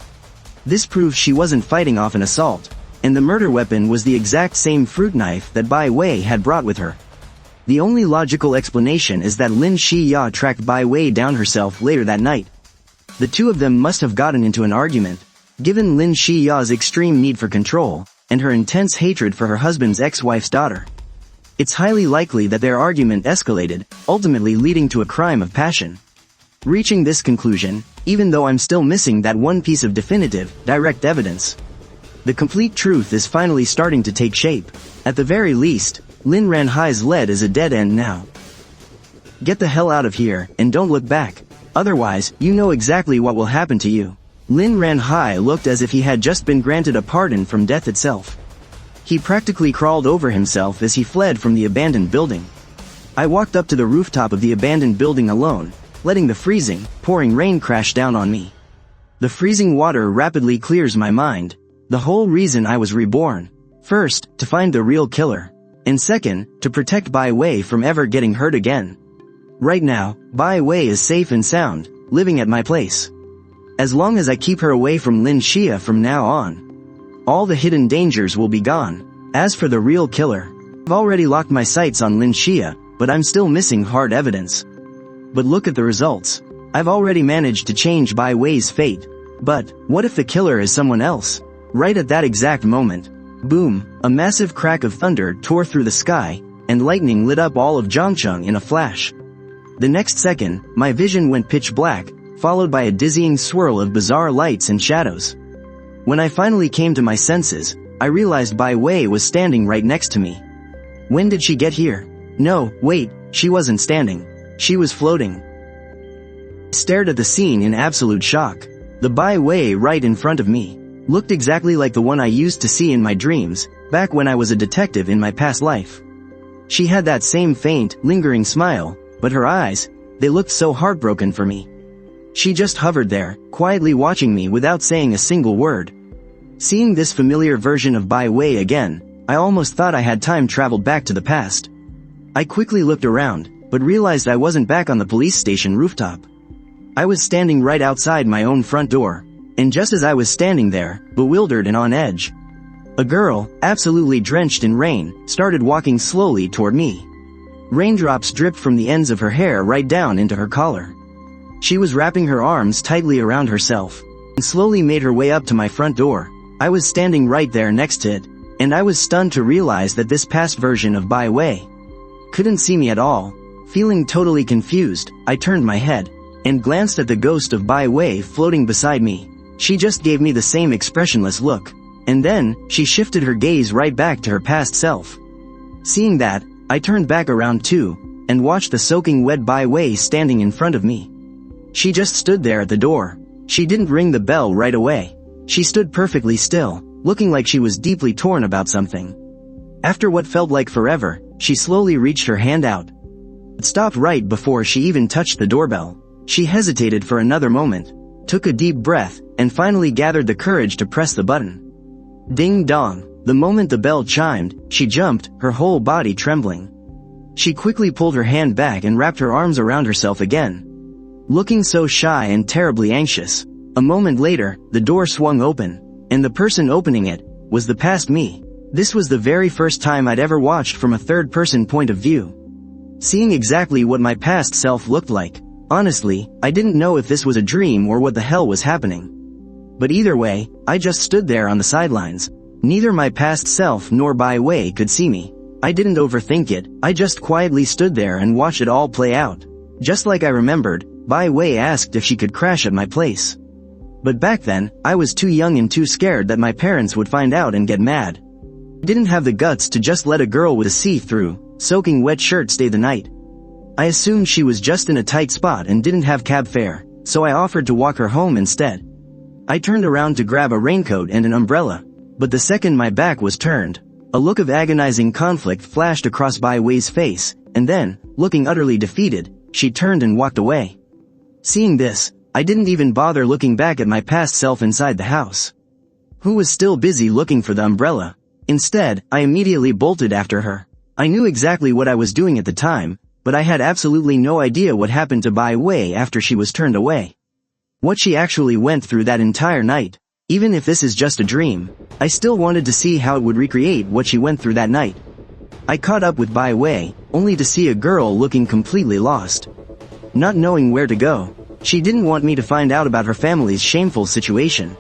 This proves she wasn't fighting off an assault, and the murder weapon was the exact same fruit knife that Bai Wei had brought with her. The only logical explanation is that Lin Xia tracked Bai Wei down herself later that night. The two of them must have gotten into an argument, given Lin Xia's extreme need for control, and her intense hatred for her husband's ex-wife's daughter. It's highly likely that their argument escalated, ultimately leading to a crime of passion. Reaching this conclusion, even though I'm still missing that one piece of definitive, direct evidence. The complete truth is finally starting to take shape. At the very least, Lin Ranhai's lead is a dead end now. Get the hell out of here, and don't look back. Otherwise, you know exactly what will happen to you. Lin Ranhai looked as if he had just been granted a pardon from death itself. He practically crawled over himself as he fled from the abandoned building. I walked up to the rooftop of the abandoned building alone, letting the freezing, pouring rain crash down on me. The freezing water rapidly clears my mind. The whole reason I was reborn. First, to find the real killer. And second, to protect Bai Wei from ever getting hurt again. Right now, Bai Wei is safe and sound, living at my place. As long as I keep her away from Lin Xia from now on, all the hidden dangers will be gone. As for the real killer, I've already locked my sights on Lin Xia, but I'm still missing hard evidence. But look at the results. I've already managed to change Bai Wei's fate. But, what if the killer is someone else? Right at that exact moment, boom, a massive crack of thunder tore through the sky, and lightning lit up all of Zhangcheng in a flash. The next second, my vision went pitch black, followed by a dizzying swirl of bizarre lights and shadows. When I finally came to my senses, I realized Bai Wei was standing right next to me. When did she get here? No, wait, she wasn't standing. She was floating. I stared at the scene in absolute shock. The Bai Wei right in front of me looked exactly like the one I used to see in my dreams, back when I was a detective in my past life. She had that same faint, lingering smile, but her eyes, they looked so heartbroken for me. She just hovered there, quietly watching me without saying a single word. Seeing this familiar version of Bai Wei again, I almost thought I had time traveled back to the past. I quickly looked around, but realized I wasn't back on the police station rooftop. I was standing right outside my own front door, and just as I was standing there, bewildered and on edge, a girl, absolutely drenched in rain, started walking slowly toward me. Raindrops dripped from the ends of her hair right down into her collar. She was wrapping her arms tightly around herself, and slowly made her way up to my front door. I was standing right there next to it, and I was stunned to realize that this past version of Bai Wei couldn't see me at all. Feeling totally confused, I turned my head, and glanced at the ghost of Bai Wei floating beside me. She just gave me the same expressionless look, and then, she shifted her gaze right back to her past self. Seeing that, I turned back around too, and watched the soaking wet Bai Wei standing in front of me. She just stood there at the door. She didn't ring the bell right away. She stood perfectly still, looking like she was deeply torn about something. After what felt like forever, she slowly reached her hand out. It stopped right before she even touched the doorbell. She hesitated for another moment, took a deep breath, and finally gathered the courage to press the button. Ding dong. The moment the bell chimed, she jumped, her whole body trembling. She quickly pulled her hand back and wrapped her arms around herself again, looking so shy and terribly anxious. A moment later, the door swung open, and the person opening it was the past me. This was the very first time I'd ever watched from a third-person point of view, seeing exactly what my past self looked like. Honestly, I didn't know if this was a dream or what the hell was happening. But either way, I just stood there on the sidelines. Neither my past self nor Bai Wei could see me. I didn't overthink it, I just quietly stood there and watched it all play out. Just like I remembered, Bai Wei asked if she could crash at my place. But back then, I was too young and too scared that my parents would find out and get mad. I didn't have the guts to just let a girl with a see-through, soaking wet shirt stay the night. I assumed she was just in a tight spot and didn't have cab fare, so I offered to walk her home instead. I turned around to grab a raincoat and an umbrella, but the second my back was turned, a look of agonizing conflict flashed across Bai Wei's face, and then, looking utterly defeated, she turned and walked away. Seeing this, I didn't even bother looking back at my past self inside the house, who was still busy looking for the umbrella. Instead, I immediately bolted after her. I knew exactly what I was doing at the time, but I had absolutely no idea what happened to Bai Wei after she was turned away. What she actually went through that entire night. Even if this is just a dream, I still wanted to see how it would recreate what she went through that night. I caught up with Bai Wei, only to see a girl looking completely lost. Not knowing where to go, she didn't want me to find out about her family's shameful situation.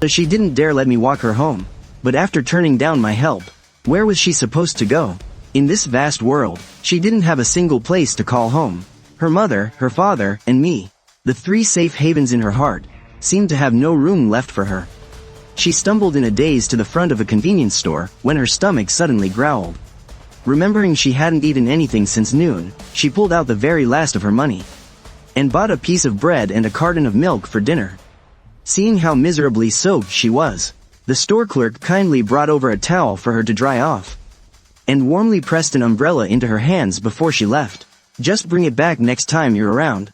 So she didn't dare let me walk her home. But after turning down my help, where was she supposed to go? In this vast world, she didn't have a single place to call home. Her mother, her father, and me, the three safe havens in her heart, seemed to have no room left for her. She stumbled in a daze to the front of a convenience store when her stomach suddenly growled. Remembering she hadn't eaten anything since noon, she pulled out the very last of her money and bought a piece of bread and a carton of milk for dinner. Seeing how miserably soaked she was, the store clerk kindly brought over a towel for her to dry off and warmly pressed an umbrella into her hands before she left. Just bring it back next time you're around.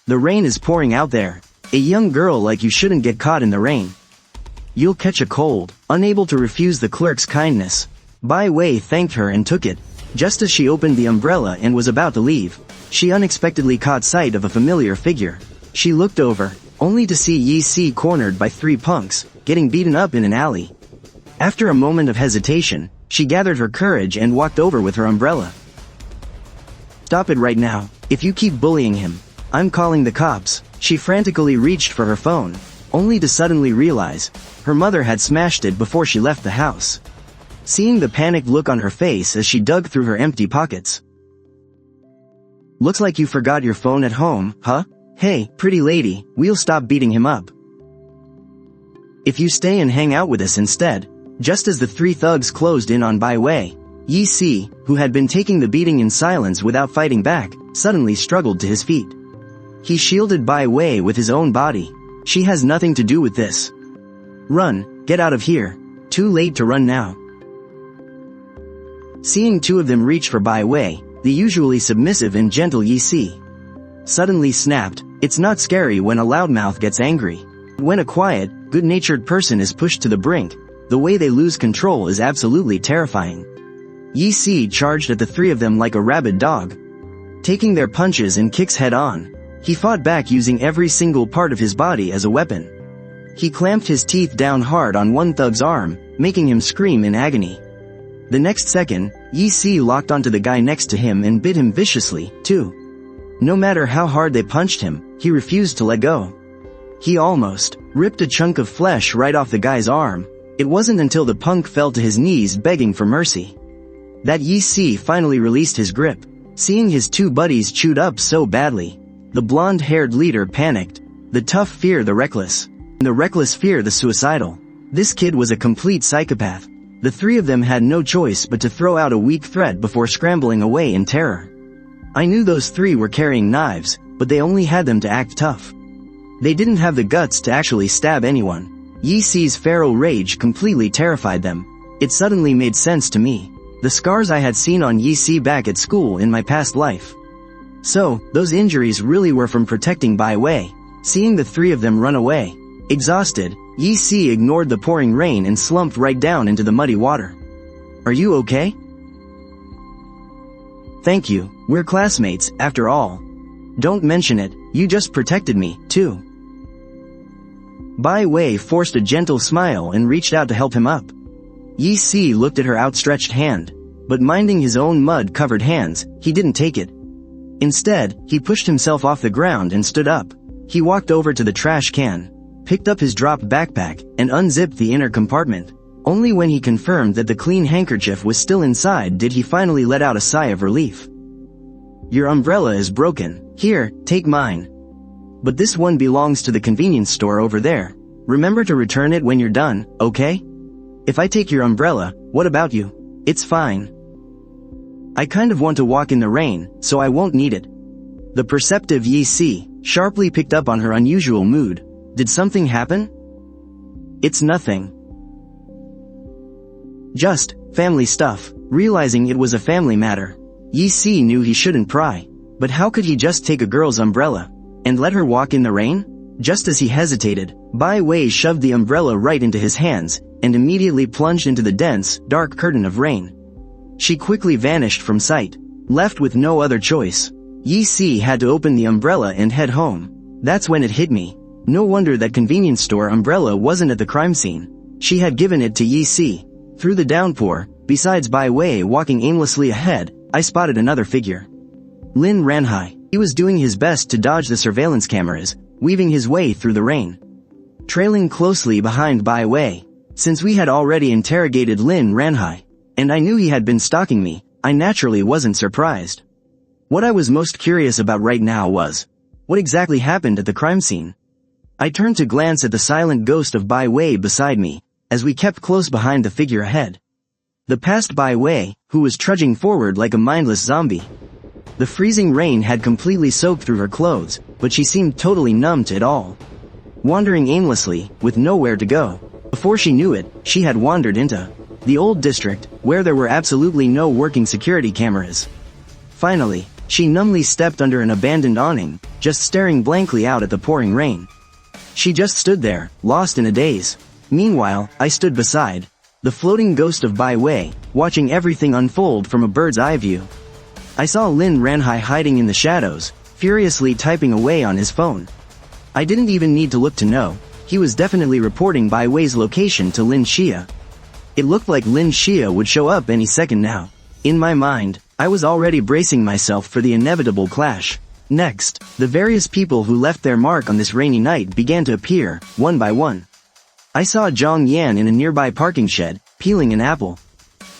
The rain is pouring out there. A young girl like you shouldn't get caught in the rain. You'll catch a cold. Unable to refuse the clerk's kindness, Bai Wei thanked her and took it. Just as she opened the umbrella and was about to leave, she unexpectedly caught sight of a familiar figure. She looked over, only to see Yi Si cornered by three punks, getting beaten up in an alley. After a moment of hesitation, she gathered her courage and walked over with her umbrella. Stop it right now. If you keep bullying him, I'm calling the cops. She frantically reached for her phone, only to suddenly realize her mother had smashed it before she left the house. Seeing the panicked look on her face as she dug through her empty pockets. Looks like you forgot your phone at home, huh? Hey, pretty lady, we'll stop beating him up if you stay and hang out with us instead. Just as the three thugs closed in on Bai Wei, Yi Si, who had been taking the beating in silence without fighting back, suddenly struggled to his feet. He shielded Bai Wei with his own body. She has nothing to do with this. Run, get out of here. Too late to run now. Seeing two of them reach for Bai Wei, the usually submissive and gentle Yi Si suddenly snapped. It's not scary when a loudmouth gets angry. When a quiet, good-natured person is pushed to the brink, the way they lose control is absolutely terrifying. Yi Si charged at the three of them like a rabid dog, taking their punches and kicks head-on. He fought back using every single part of his body as a weapon. He clamped his teeth down hard on one thug's arm, making him scream in agony. The next second, Yi Si locked onto the guy next to him and bit him viciously, too. No matter how hard they punched him, he refused to let go. He almost ripped a chunk of flesh right off the guy's arm. It wasn't until the punk fell to his knees begging for mercy that Yi Si finally released his grip. Seeing his two buddies chewed up so badly, the blonde-haired leader panicked. The tough fear the reckless, and the reckless fear the suicidal. This kid was a complete psychopath. The three of them had no choice but to throw out a weak threat before scrambling away in terror. I knew those three were carrying knives, but they only had them to act tough. They didn't have the guts to actually stab anyone. Yi Si's feral rage completely terrified them. It suddenly made sense to me. The scars I had seen on Yi Si back at school in my past life. So, those injuries really were from protecting Bai Wei. Seeing the three of them run away, exhausted, Yi Si ignored the pouring rain and slumped right down into the muddy water. Are you okay? Thank you, we're classmates, after all. Don't mention it, you just protected me, too. Bai Wei forced a gentle smile and reached out to help him up. Yi Si looked at her outstretched hand, but minding his own mud-covered hands, he didn't take it. Instead, he pushed himself off the ground and stood up. He walked over to the trash can, picked up his dropped backpack, and unzipped the inner compartment. Only when he confirmed that the clean handkerchief was still inside did he finally let out a sigh of relief. Your umbrella is broken. Here, take mine. But this one belongs to the convenience store over there. Remember to return it when you're done, okay? If I take your umbrella, what about you? It's fine. I kind of want to walk in the rain, so I won't need it. The perceptive Yi Si sharply picked up on her unusual mood. Did something happen? It's nothing. Just family stuff. Realizing it was a family matter, Yi Si knew he shouldn't pry. But how could he just take a girl's umbrella and let her walk in the rain? Just as he hesitated, Bai Wei shoved the umbrella right into his hands and immediately plunged into the dense, dark curtain of rain. She quickly vanished from sight. Left with no other choice, Yi Si had to open the umbrella and head home. That's when it hit me. No wonder that convenience store umbrella wasn't at the crime scene. She had given it to Yi Si. Through the downpour, Besides Bai Wei walking aimlessly ahead, I spotted another figure. Lin Ranhai. He was doing his best to dodge the surveillance cameras, weaving his way through the rain. Trailing closely behind Bai Wei, since we had already interrogated Lin Ranhai, and I knew he had been stalking me, I naturally wasn't surprised. What I was most curious about right now was, what exactly happened at the crime scene? I turned to glance at the silent ghost of Bai Wei beside me, as we kept close behind the figure ahead. The past Bai Wei, who was trudging forward like a mindless zombie. The freezing rain had completely soaked through her clothes, but she seemed totally numb to it all. Wandering aimlessly, with nowhere to go. Before she knew it, she had wandered into the old district, where there were absolutely no working security cameras. Finally, she numbly stepped under an abandoned awning, just staring blankly out at the pouring rain. She just stood there, lost in a daze. Meanwhile, I stood beside the floating ghost of Bai Wei, watching everything unfold from a bird's eye view. I saw Lin Ranhai hiding in the shadows, furiously typing away on his phone. I didn't even need to look to know. He was definitely reporting Bai Wei's location to Lin Xia. It looked like Lin Xia would show up any second now. In my mind, I was already bracing myself for the inevitable clash. Next, the various people who left their mark on this rainy night began to appear, one by one. I saw Zhang Yan in a nearby parking shed, peeling an apple.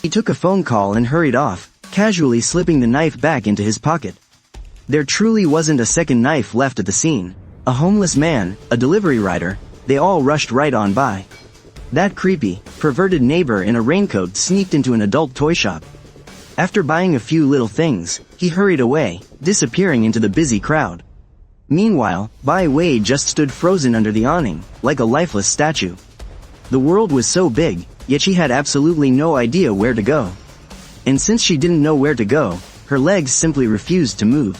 He took a phone call and hurried off, casually slipping the knife back into his pocket. There truly wasn't a second knife left at the scene. A homeless man, a delivery rider, they all rushed right on by. That creepy, perverted neighbor in a raincoat sneaked into an adult toy shop. After buying a few little things, he hurried away, disappearing into the busy crowd. Meanwhile, Bai Wei just stood frozen under the awning, like a lifeless statue. The world was so big, yet she had absolutely no idea where to go. And since she didn't know where to go, her legs simply refused to move.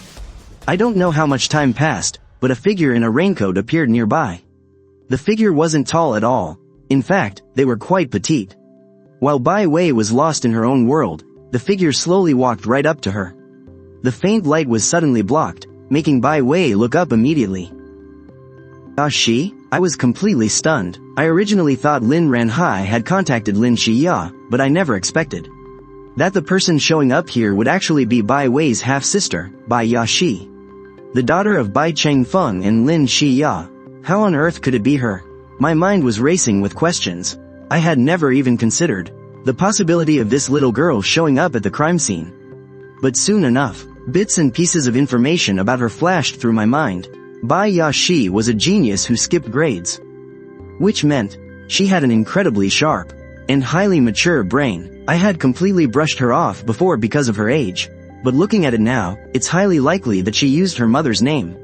I don't know how much time passed, but a figure in a raincoat appeared nearby. The figure wasn't tall at all. In fact, they were quite petite. While Bai Wei was lost in her own world, the figure slowly walked right up to her. The faint light was suddenly blocked, making Bai Wei look up immediately. She? I was completely stunned. I originally thought Lin Ranhai had contacted Lin Xia, but I never expected that the person showing up here would actually be Bai Wei's half-sister, Bai Yashi, the daughter of Bai Chengfeng and Lin Xia. How on earth could it be her? My mind was racing with questions. I had never even considered the possibility of this little girl showing up at the crime scene. But soon enough, bits and pieces of information about her flashed through my mind. Bai Yashi was a genius who skipped grades, which meant she had an incredibly sharp and highly mature brain. I had completely brushed her off before because of her age, but looking at it now, it's highly likely that she used her mother's name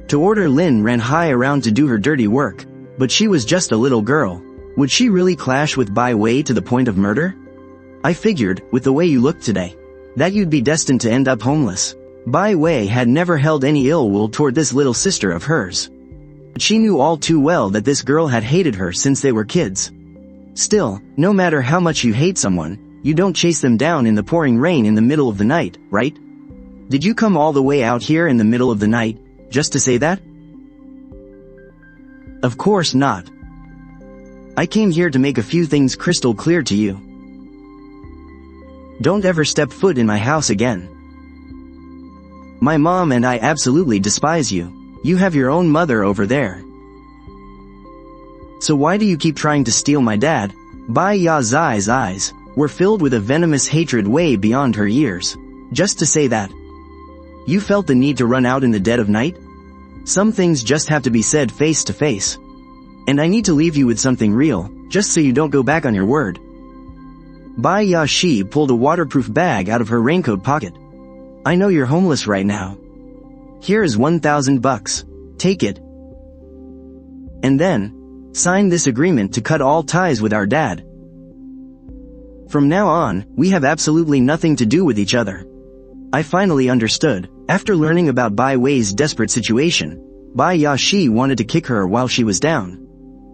to order Lin Ranhai around to do her dirty work. But she was just a little girl. Would she really clash with Bai Wei to the point of murder? I figured, with the way you looked today, that you'd be destined to end up homeless. Bai Wei had never held any ill will toward this little sister of hers. But she knew all too well that this girl had hated her since they were kids. Still, no matter how much you hate someone, you don't chase them down in the pouring rain in the middle of the night, right? Did you come all the way out here in the middle of the night, just to say that? Of course not. I came here to make a few things crystal clear to you. Don't ever step foot in my house again. My mom and I absolutely despise you. You have your own mother over there. So why do you keep trying to steal my dad? Bai Ya Zai's eyes were filled with a venomous hatred way beyond her years. Just to say that. You felt the need to run out in the dead of night? Some things just have to be said face to face. And I need to leave you with something real, just so you don't go back on your word. Bai Yashi pulled a waterproof bag out of her raincoat pocket. I know you're homeless right now. Here is $1,000. Take it. And then, sign this agreement to cut all ties with our dad. From now on, we have absolutely nothing to do with each other. I finally understood. After learning about Bai Wei's desperate situation, Bai Yashi wanted to kick her while she was down.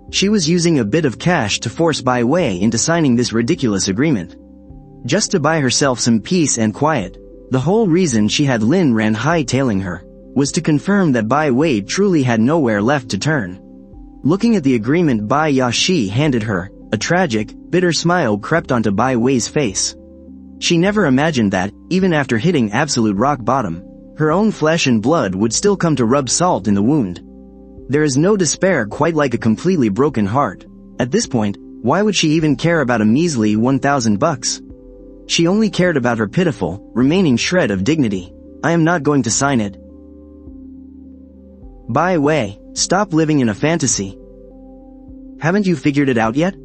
She was using a bit of cash to force Bai Wei into signing this ridiculous agreement. Just to buy herself some peace and quiet. The whole reason she had Lin Ranhai tailing her was to confirm that Bai Wei truly had nowhere left to turn. Looking at the agreement Bai Yashi handed her, A tragic, bitter smile crept onto Bai Wei's face. She never imagined that, even after hitting absolute rock bottom, her own flesh and blood would still come to rub salt in the wound. There is no despair quite like a completely broken heart. At this point, why would she even care about a measly $1,000? She only cared about her pitiful, remaining shred of dignity. I am not going to sign it. Bai Wei, stop living in a fantasy. Haven't you figured it out yet?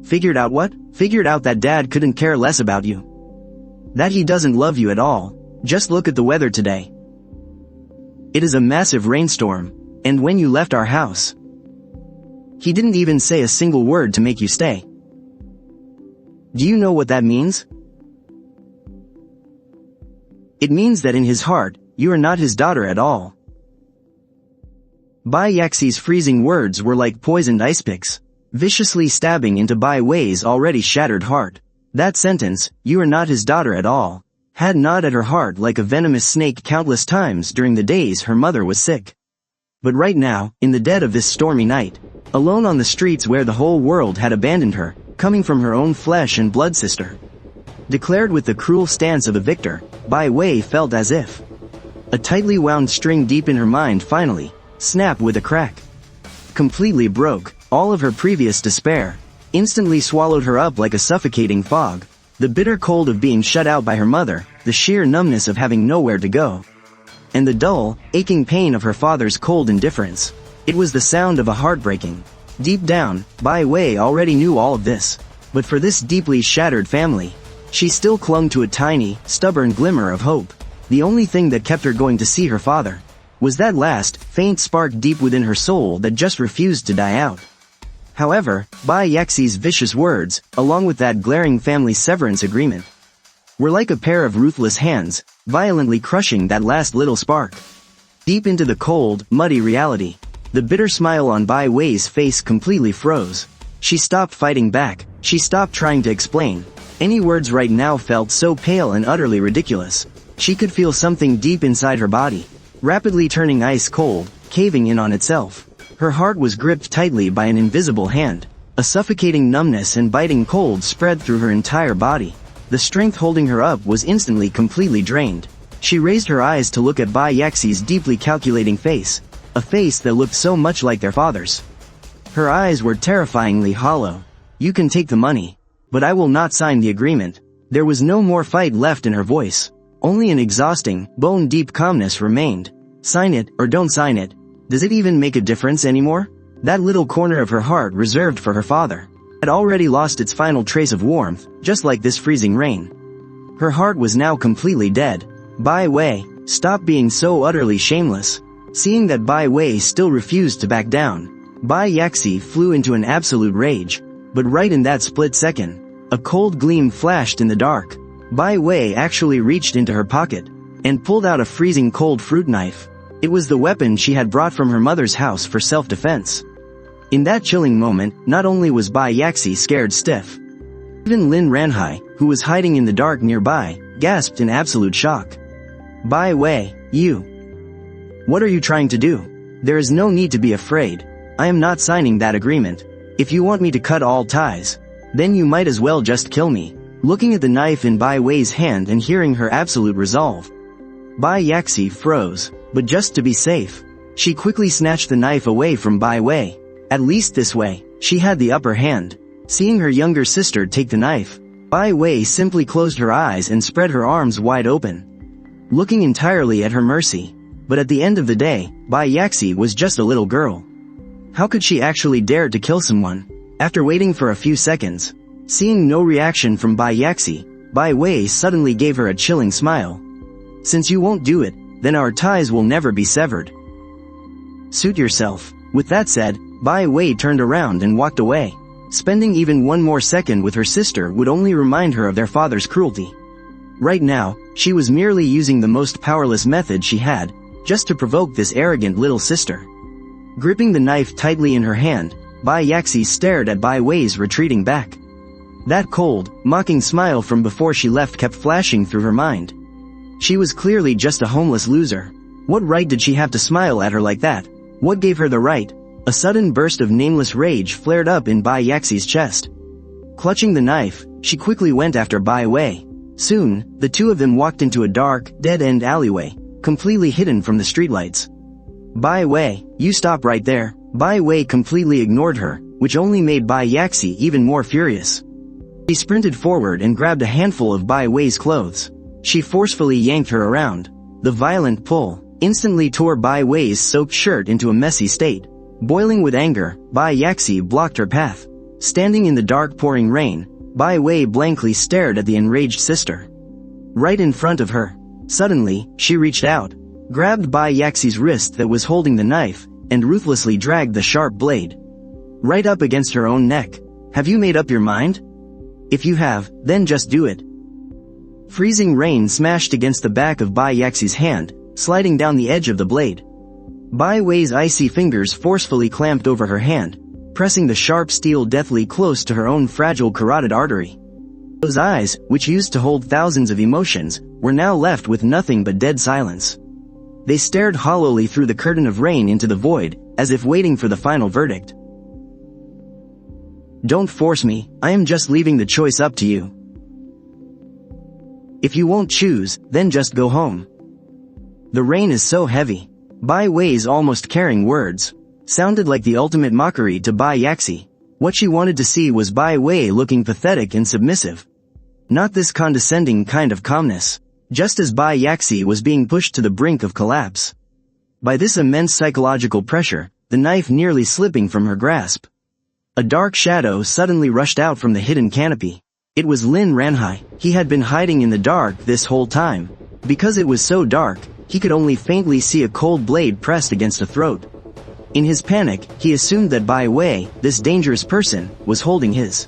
Figured out what? Figured out that Dad couldn't care less about you. That he doesn't love you at all. Just look at the weather today. It is a massive rainstorm, and when you left our house, he didn't even say a single word to make you stay. Do you know what that means? It means that in his heart, you are not his daughter at all. Bai Yaxi's freezing words were like poisoned ice picks, viciously stabbing into Bai Wei's already shattered heart. That sentence, you are not his daughter at all, had gnawed at her heart like a venomous snake countless times during the days her mother was sick. But right now, in the dead of this stormy night, alone on the streets where the whole world had abandoned her, coming from her own flesh and blood sister, declared with the cruel stance of a victor, Bai Wei felt as if a tightly wound string deep in her mind finally snapped with a crack. Completely broke, all of her previous despair instantly swallowed her up like a suffocating fog. The bitter cold of being shut out by her mother, the sheer numbness of having nowhere to go, and the dull, aching pain of her father's cold indifference. It was the sound of a heartbreaking. Deep down, Bai Wei already knew all of this, but for this deeply shattered family, she still clung to a tiny, stubborn glimmer of hope. The only thing that kept her going to see her father was that last, faint spark deep within her soul that just refused to die out. However, Bai Yaxi's vicious words, along with that glaring family severance agreement, were like a pair of ruthless hands, violently crushing that last little spark. Deep into the cold, muddy reality, the bitter smile on Bai Wei's face completely froze. She stopped fighting back, she stopped trying to explain. Any words right now felt so pale and utterly ridiculous. She could feel something deep inside her body, rapidly turning ice cold, caving in on itself. Her heart was gripped tightly by an invisible hand. A suffocating numbness and biting cold spread through her entire body. The strength holding her up was instantly completely drained. She raised her eyes to look at Bai Yaxi's deeply calculating face, a face that looked so much like their father's. Her eyes were terrifyingly hollow. You can take the money, but I will not sign the agreement. There was no more fight left in her voice. Only an exhausting, bone-deep calmness remained. Sign it, or don't sign it. Does it even make a difference anymore? That little corner of her heart reserved for her father had already lost its final trace of warmth, just like this freezing rain. Her heart was now completely dead. Bai Wei, stop being so utterly shameless. Seeing that Bai Wei still refused to back down, Bai Yaxi flew into an absolute rage. But right in that split second, a cold gleam flashed in the dark. Bai Wei actually reached into her pocket and pulled out a freezing cold fruit knife. It was the weapon she had brought from her mother's house for self-defense. In that chilling moment, not only was Bai Yaxi scared stiff, even Lin Ranhai, who was hiding in the dark nearby, gasped in absolute shock. Bai Wei, you. What are you trying to do? There is no need to be afraid. I am not signing that agreement. If you want me to cut all ties, then you might as well just kill me. Looking at the knife in Bai Wei's hand and hearing her absolute resolve, Bai Yaxi froze, but just to be safe, she quickly snatched the knife away from Bai Wei. At least this way, she had the upper hand. Seeing her younger sister take the knife, Bai Wei simply closed her eyes and spread her arms wide open, looking entirely at her mercy. But at the end of the day, Bai Yaxi was just a little girl. How could she actually dare to kill someone? After waiting for a few seconds, seeing no reaction from Bai Yaxi, Bai Wei suddenly gave her a chilling smile. Since you won't do it, then our ties will never be severed. Suit yourself. With that said, Bai Wei turned around and walked away. Spending even one more second with her sister would only remind her of their father's cruelty. Right now, she was merely using the most powerless method she had, just to provoke this arrogant little sister. Gripping the knife tightly in her hand, Bai Yaxi stared at Bai Wei's retreating back. That cold, mocking smile from before she left kept flashing through her mind. She was clearly just a homeless loser. What right did she have to smile at her like that? What gave her the right? A sudden burst of nameless rage flared up in Bai Yaxi's chest. Clutching the knife, she quickly went after Bai Wei. Soon, the two of them walked into a dark, dead-end alleyway, completely hidden from the streetlights. Bai Wei, you stop right there. Bai Wei completely ignored her, which only made Bai Yaxi even more furious. She sprinted forward and grabbed a handful of Bai Wei's clothes. She forcefully yanked her around. The violent pull instantly tore Bai Wei's soaked shirt into a messy state. Boiling with anger, Bai Yaxi blocked her path. Standing in the dark pouring rain, Bai Wei blankly stared at the enraged sister. Right in front of her. Suddenly, she reached out, grabbed Bai Yaxi's wrist that was holding the knife, and ruthlessly dragged the sharp blade right up against her own neck. Have you made up your mind? If you have, then just do it. Freezing rain smashed against the back of Bai Yaxi's hand, sliding down the edge of the blade. Bai Wei's icy fingers forcefully clamped over her hand, pressing the sharp steel deathly close to her own fragile carotid artery. Those eyes, which used to hold thousands of emotions, were now left with nothing but dead silence. They stared hollowly through the curtain of rain into the void, as if waiting for the final verdict. Don't force me, I am just leaving the choice up to you. If you won't choose, then just go home. The rain is so heavy. Bai Wei's almost caring words sounded like the ultimate mockery to Bai Yaxi. What she wanted to see was Bai Wei looking pathetic and submissive. Not this condescending kind of calmness. Just as Bai Yaxi was being pushed to the brink of collapse by this immense psychological pressure, the knife nearly slipping from her grasp. A dark shadow suddenly rushed out from the hidden canopy. It was Lin Ranhai. He had been hiding in the dark this whole time. Because it was so dark, he could only faintly see a cold blade pressed against a throat. In his panic, he assumed that Bai Wei, this dangerous person, was holding his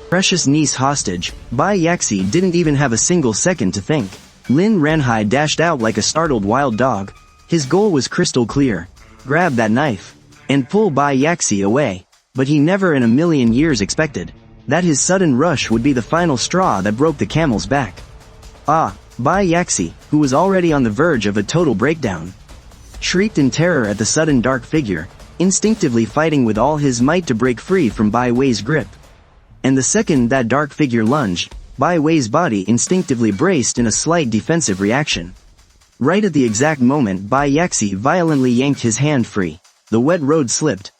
precious niece hostage. Bai Yaxi didn't even have a single second to think. Lin Ranhai dashed out like a startled wild dog. His goal was crystal clear. Grab that knife and pull Bai Yaxi away. But he never in a million years expected that his sudden rush would be the final straw that broke the camel's back. Bai Yaxi, who was already on the verge of a total breakdown, shrieked in terror at the sudden dark figure, instinctively fighting with all his might to break free from Bai Wei's grip. And the second that dark figure lunged, Bai Wei's body instinctively braced in a slight defensive reaction. Right at the exact moment Bai Yaxi violently yanked his hand free, the wet road slipped.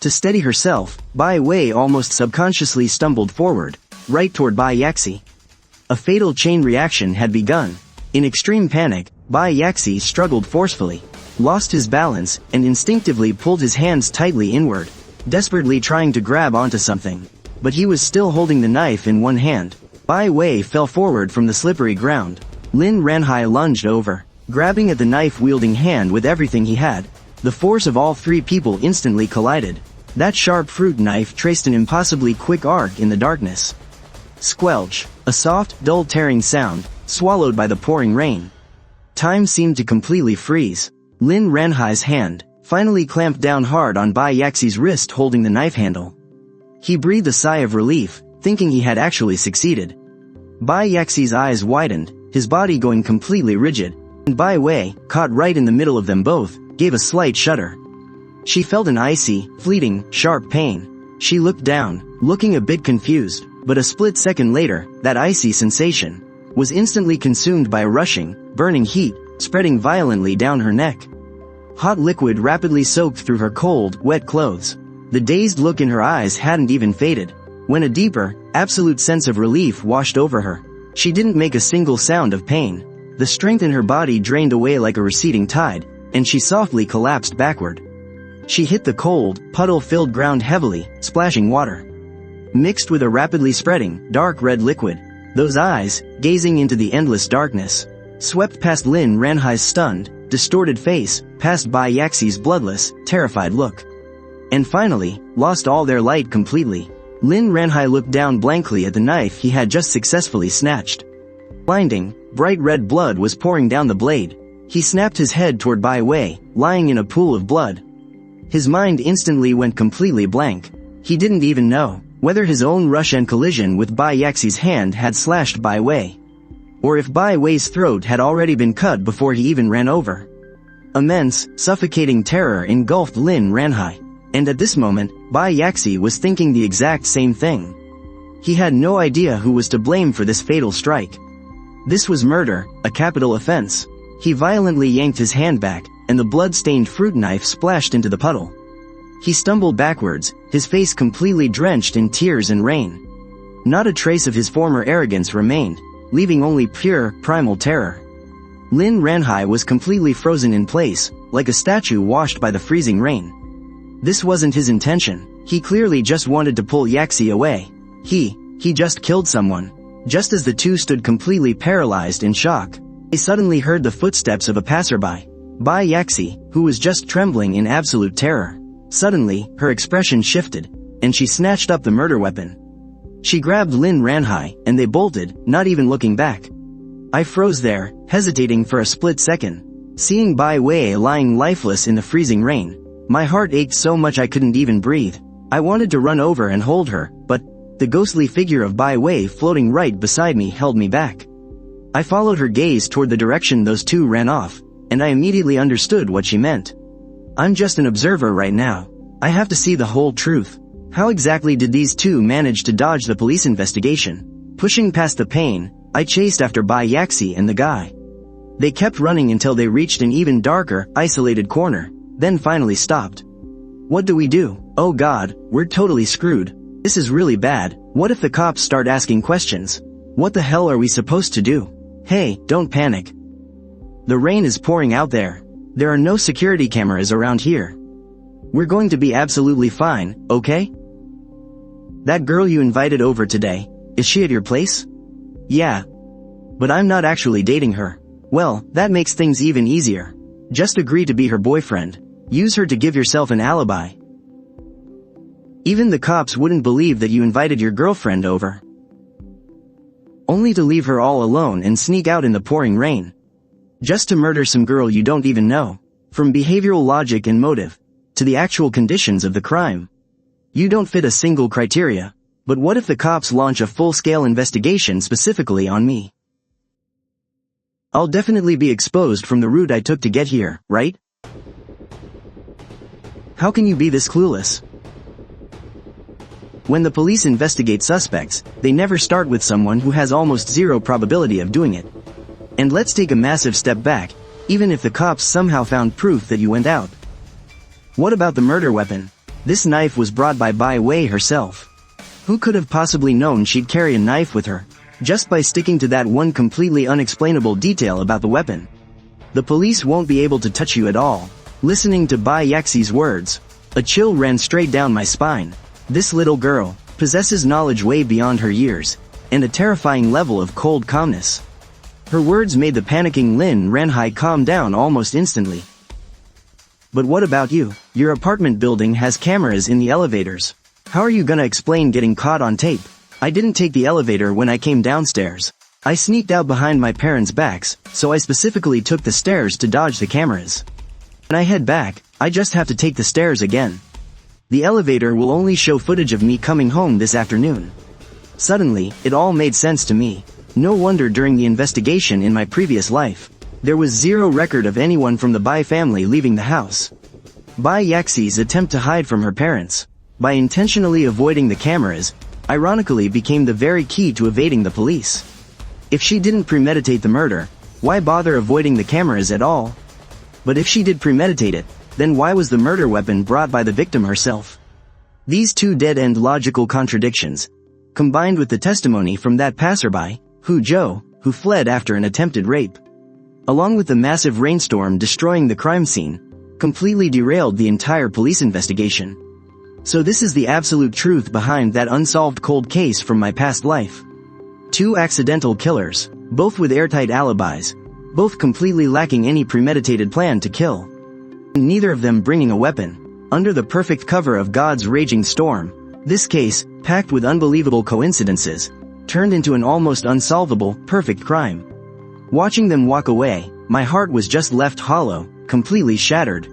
To steady herself, Bai Wei almost subconsciously stumbled forward, right toward Bai Yaxi. A fatal chain reaction had begun. In extreme panic, Bai Yaxi struggled forcefully, lost his balance, and instinctively pulled his hands tightly inward, desperately trying to grab onto something. But he was still holding the knife in one hand. Bai Wei fell forward from the slippery ground. Lin Ranhai lunged over, grabbing at the knife-wielding hand with everything he had. The force of all three people instantly collided. That sharp fruit knife traced an impossibly quick arc in the darkness. Squelch, a soft, dull tearing sound, swallowed by the pouring rain. Time seemed to completely freeze. Lin Ranhai's hand finally clamped down hard on Bai Yaxi's wrist holding the knife handle. He breathed a sigh of relief, thinking he had actually succeeded. Bai Yaxi's eyes widened, his body going completely rigid, and Bai Wei, caught right in the middle of them both, gave a slight shudder. She felt an icy, fleeting, sharp pain. She looked down, looking a bit confused, but a split second later, that icy sensation was instantly consumed by a rushing, burning heat, spreading violently down her neck. Hot liquid rapidly soaked through her cold, wet clothes. The dazed look in her eyes hadn't even faded, when a deeper, absolute sense of relief washed over her. She didn't make a single sound of pain. The strength in her body drained away like a receding tide, and she softly collapsed backward. She hit the cold, puddle-filled ground heavily, splashing water mixed with a rapidly spreading, dark red liquid. Those eyes, gazing into the endless darkness, swept past Lin Ranhai's stunned, distorted face, past Bai Yaxi's bloodless, terrified look, and finally, lost all their light completely. Lin Ranhai looked down blankly at the knife he had just successfully snatched. Blinding, bright red blood was pouring down the blade. He snapped his head toward Bai Wei, lying in a pool of blood. His mind instantly went completely blank. He didn't even know whether his own rush and collision with Bai Yaxi's hand had slashed Bai Wei, or if Bai Wei's throat had already been cut before he even ran over. Immense, suffocating terror engulfed Lin Ranhai. And at this moment, Bai Yaxi was thinking the exact same thing. He had no idea who was to blame for this fatal strike. This was murder, a capital offense. He violently yanked his hand back, and the blood-stained fruit knife splashed into the puddle. He stumbled backwards, his face completely drenched in tears and rain. Not a trace of his former arrogance remained, leaving only pure, primal terror. Lin Ranhai was completely frozen in place, like a statue washed by the freezing rain. This wasn't his intention. He clearly just wanted to pull Yaxi away. He just killed someone. Just as the two stood completely paralyzed in shock, they suddenly heard the footsteps of a passerby. Bai Yaxi, who was just trembling in absolute terror. Suddenly, her expression shifted, and she snatched up the murder weapon. She grabbed Lin Ranhai, and they bolted, not even looking back. I froze there, hesitating for a split second. Seeing Bai Wei lying lifeless in the freezing rain, my heart ached so much I couldn't even breathe. I wanted to run over and hold her, but the ghostly figure of Bai Wei floating right beside me held me back. I followed her gaze toward the direction those two ran off, and I immediately understood what she meant. I'm just an observer right now. I have to see the whole truth. How exactly did these two manage to dodge the police investigation? Pushing past the pain, I chased after Bai Yaxi and the guy. They kept running until they reached an even darker, isolated corner, then finally stopped. What do we do? Oh God, we're totally screwed. This is really bad. What if the cops start asking questions? What the hell are we supposed to do? Hey, don't panic. The rain is pouring out there. There are no security cameras around here. We're going to be absolutely fine, okay? That girl you invited over today, is she at your place? Yeah. But I'm not actually dating her. Well, that makes things even easier. Just agree to be her boyfriend. Use her to give yourself an alibi. Even the cops wouldn't believe that you invited your girlfriend over. Only to leave her all alone and sneak out in the pouring rain. Just to murder some girl you don't even know. From behavioral logic and motive, to the actual conditions of the crime. You don't fit a single criteria. But what if the cops launch a full-scale investigation specifically on me? I'll definitely be exposed from the route I took to get here, right? How can you be this clueless? When the police investigate suspects, they never start with someone who has almost zero probability of doing it. And let's take a massive step back, even if the cops somehow found proof that you went out. What about the murder weapon? This knife was brought by Bai Wei herself. Who could have possibly known she'd carry a knife with her, just by sticking to that one completely unexplainable detail about the weapon? The police won't be able to touch you at all. Listening to Bai Yaxi's words, a chill ran straight down my spine. This little girl possesses knowledge way beyond her years, and a terrifying level of cold calmness. Her words made the panicking Lin Ranhai calm down almost instantly. But what about you? Your apartment building has cameras in the elevators. How are you gonna explain getting caught on tape? I didn't take the elevator when I came downstairs. I sneaked out behind my parents' backs, so I specifically took the stairs to dodge the cameras. When I head back, I just have to take the stairs again. The elevator will only show footage of me coming home this afternoon. Suddenly, it all made sense to me. No wonder during the investigation in my previous life, there was zero record of anyone from the Bai family leaving the house. Bai Yaxi's attempt to hide from her parents, by intentionally avoiding the cameras, ironically became the very key to evading the police. If she didn't premeditate the murder, why bother avoiding the cameras at all? But if she did premeditate it, then why was the murder weapon brought by the victim herself? These two dead-end logical contradictions, combined with the testimony from that passerby, Hu Zhou, who fled after an attempted rape, along with the massive rainstorm destroying the crime scene, completely derailed the entire police investigation. So this is the absolute truth behind that unsolved cold case from my past life. Two accidental killers, both with airtight alibis, both completely lacking any premeditated plan to kill. Neither of them bringing a weapon, under the perfect cover of God's raging storm. This case, packed with unbelievable coincidences, turned into an almost unsolvable, perfect crime. Watching them walk away, my heart was just left hollow, completely shattered.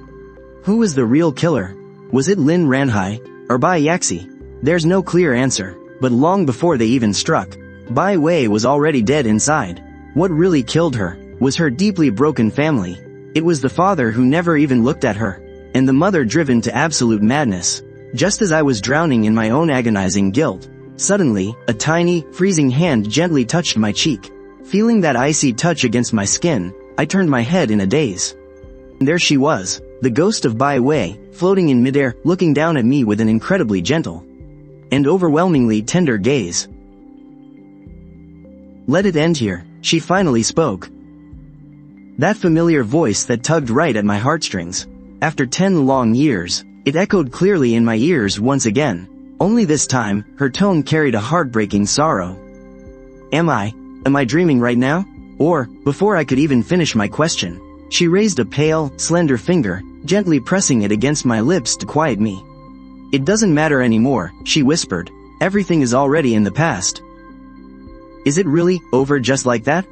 Who was the real killer? Was it Lin Ranhai, or Bai Yaxi? There's no clear answer, but long before they even struck, Bai Wei was already dead inside. What really killed her was her deeply broken family. It was the father who never even looked at her. and the mother driven to absolute madness. Just as I was drowning in my own agonizing guilt, suddenly, a tiny, freezing hand gently touched my cheek. Feeling that icy touch against my skin, I turned my head in a daze. There she was, the ghost of Bai Wei, floating in midair, looking down at me with an incredibly gentle and overwhelmingly tender gaze. "Let it end here," she finally spoke. That familiar voice that tugged right at my heartstrings. After 10 long years, it echoed clearly in my ears once again. Only this time, her tone carried a heartbreaking sorrow. Am I dreaming right now? Or, before I could even finish my question, she raised a pale, slender finger, gently pressing it against my lips to quiet me. "It doesn't matter anymore," she whispered. "Everything is already in the past." Is it really over just like that?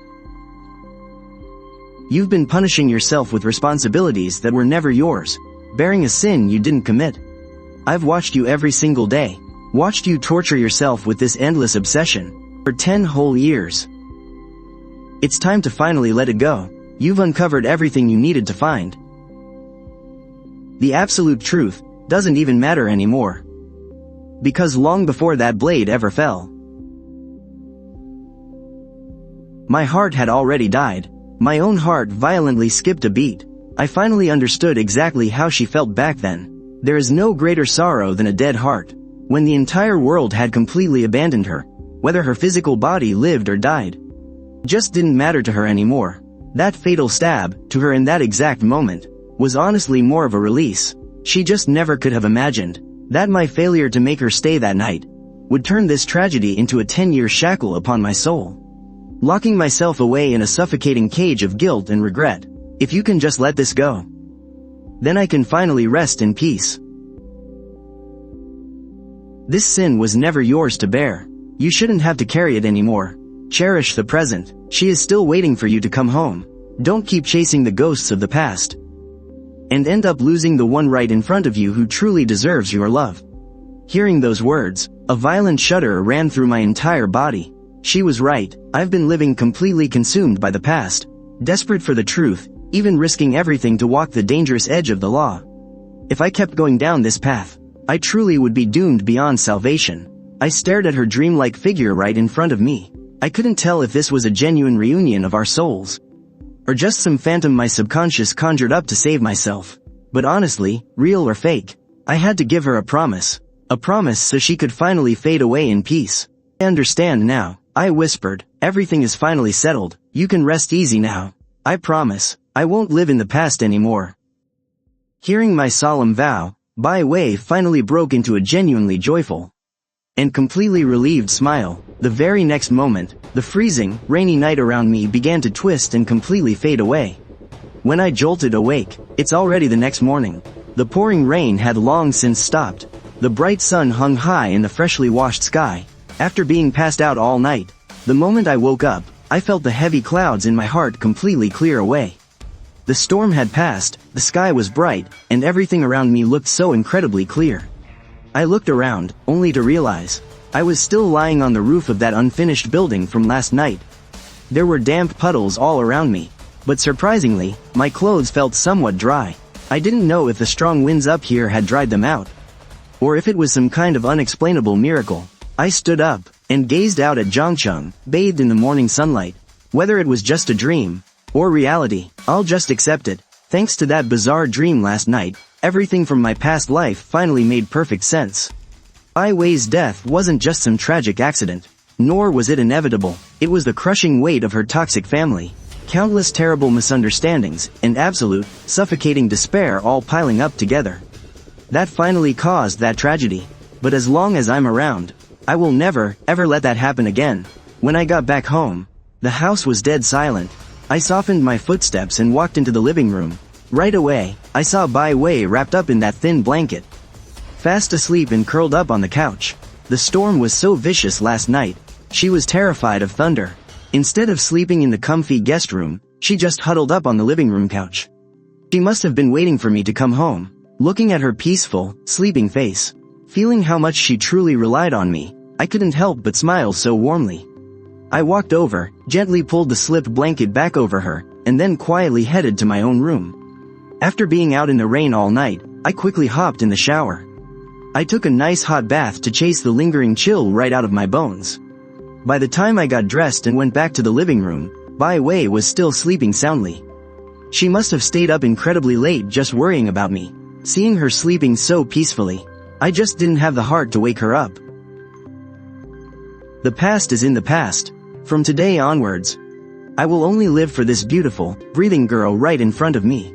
You've been punishing yourself with responsibilities that were never yours, bearing a sin you didn't commit. I've watched you every single day, watched you torture yourself with this endless obsession, for 10 whole years. It's time to finally let it go. You've uncovered everything you needed to find. The absolute truth doesn't even matter anymore. Because long before that blade ever fell, my heart had already died. My own heart violently skipped a beat. I finally understood exactly how she felt back then. There is no greater sorrow than a dead heart. When the entire world had completely abandoned her, whether her physical body lived or died, just didn't matter to her anymore. That fatal stab, to her in that exact moment, was honestly more of a release. She just never could have imagined that my failure to make her stay that night would turn this tragedy into a 10-year shackle upon my soul, locking myself away in a suffocating cage of guilt and regret. If you can just let this go, then I can finally rest in peace. This sin was never yours to bear. You shouldn't have to carry it anymore. Cherish the present. She is still waiting for you to come home. Don't keep chasing the ghosts of the past and end up losing the one right in front of you who truly deserves your love. Hearing those words, a violent shudder ran through my entire body. She was right. I've been living completely consumed by the past, desperate for the truth, even risking everything to walk the dangerous edge of the law. If I kept going down this path, I truly would be doomed beyond salvation. I stared at her dreamlike figure right in front of me. I couldn't tell if this was a genuine reunion of our souls, or just some phantom my subconscious conjured up to save myself. But honestly, real or fake, I had to give her a promise so she could finally fade away in peace. I understand now, I whispered. Everything is finally settled. You can rest easy now. I promise, I won't live in the past anymore. Hearing my solemn vow, Bai Wei finally broke into a genuinely joyful and completely relieved smile. The very next moment, the freezing, rainy night around me began to twist and completely fade away. When I jolted awake, it's already the next morning. The pouring rain had long since stopped. The bright sun hung high in the freshly washed sky. After being passed out all night, the moment I woke up, I felt the heavy clouds in my heart completely clear away. The storm had passed, the sky was bright, and everything around me looked so incredibly clear. I looked around, only to realize I was still lying on the roof of that unfinished building from last night. There were damp puddles all around me, but surprisingly, my clothes felt somewhat dry. I didn't know if the strong winds up here had dried them out, or if it was some kind of unexplainable miracle. I stood up and gazed out at Zhangcheng, bathed in the morning sunlight. Whether it was just a dream or reality, I'll just accept it. Thanks to that bizarre dream last night, everything from my past life finally made perfect sense. Bai Wei's death wasn't just some tragic accident, nor was it inevitable. It was the crushing weight of her toxic family, countless terrible misunderstandings, and absolute, suffocating despair all piling up together that finally caused that tragedy. But as long as I'm around, I will never, ever let that happen again. When I got back home, the house was dead silent. I softened my footsteps and walked into the living room. Right away, I saw Bai Wei wrapped up in that thin blanket, fast asleep and curled up on the couch. The storm was so vicious last night, she was terrified of thunder. Instead of sleeping in the comfy guest room, she just huddled up on the living room couch. She must have been waiting for me to come home. Looking at her peaceful, sleeping face, feeling how much she truly relied on me, I couldn't help but smile so warmly. I walked over, gently pulled the slipped blanket back over her, and then quietly headed to my own room. After being out in the rain all night, I quickly hopped in the shower. I took a nice hot bath to chase the lingering chill right out of my bones. By the time I got dressed and went back to the living room, Bai Wei was still sleeping soundly. She must have stayed up incredibly late just worrying about me. Seeing her sleeping so peacefully, I just didn't have the heart to wake her up. The past is in the past. From today onwards, I will only live for this beautiful, breathing girl right in front of me.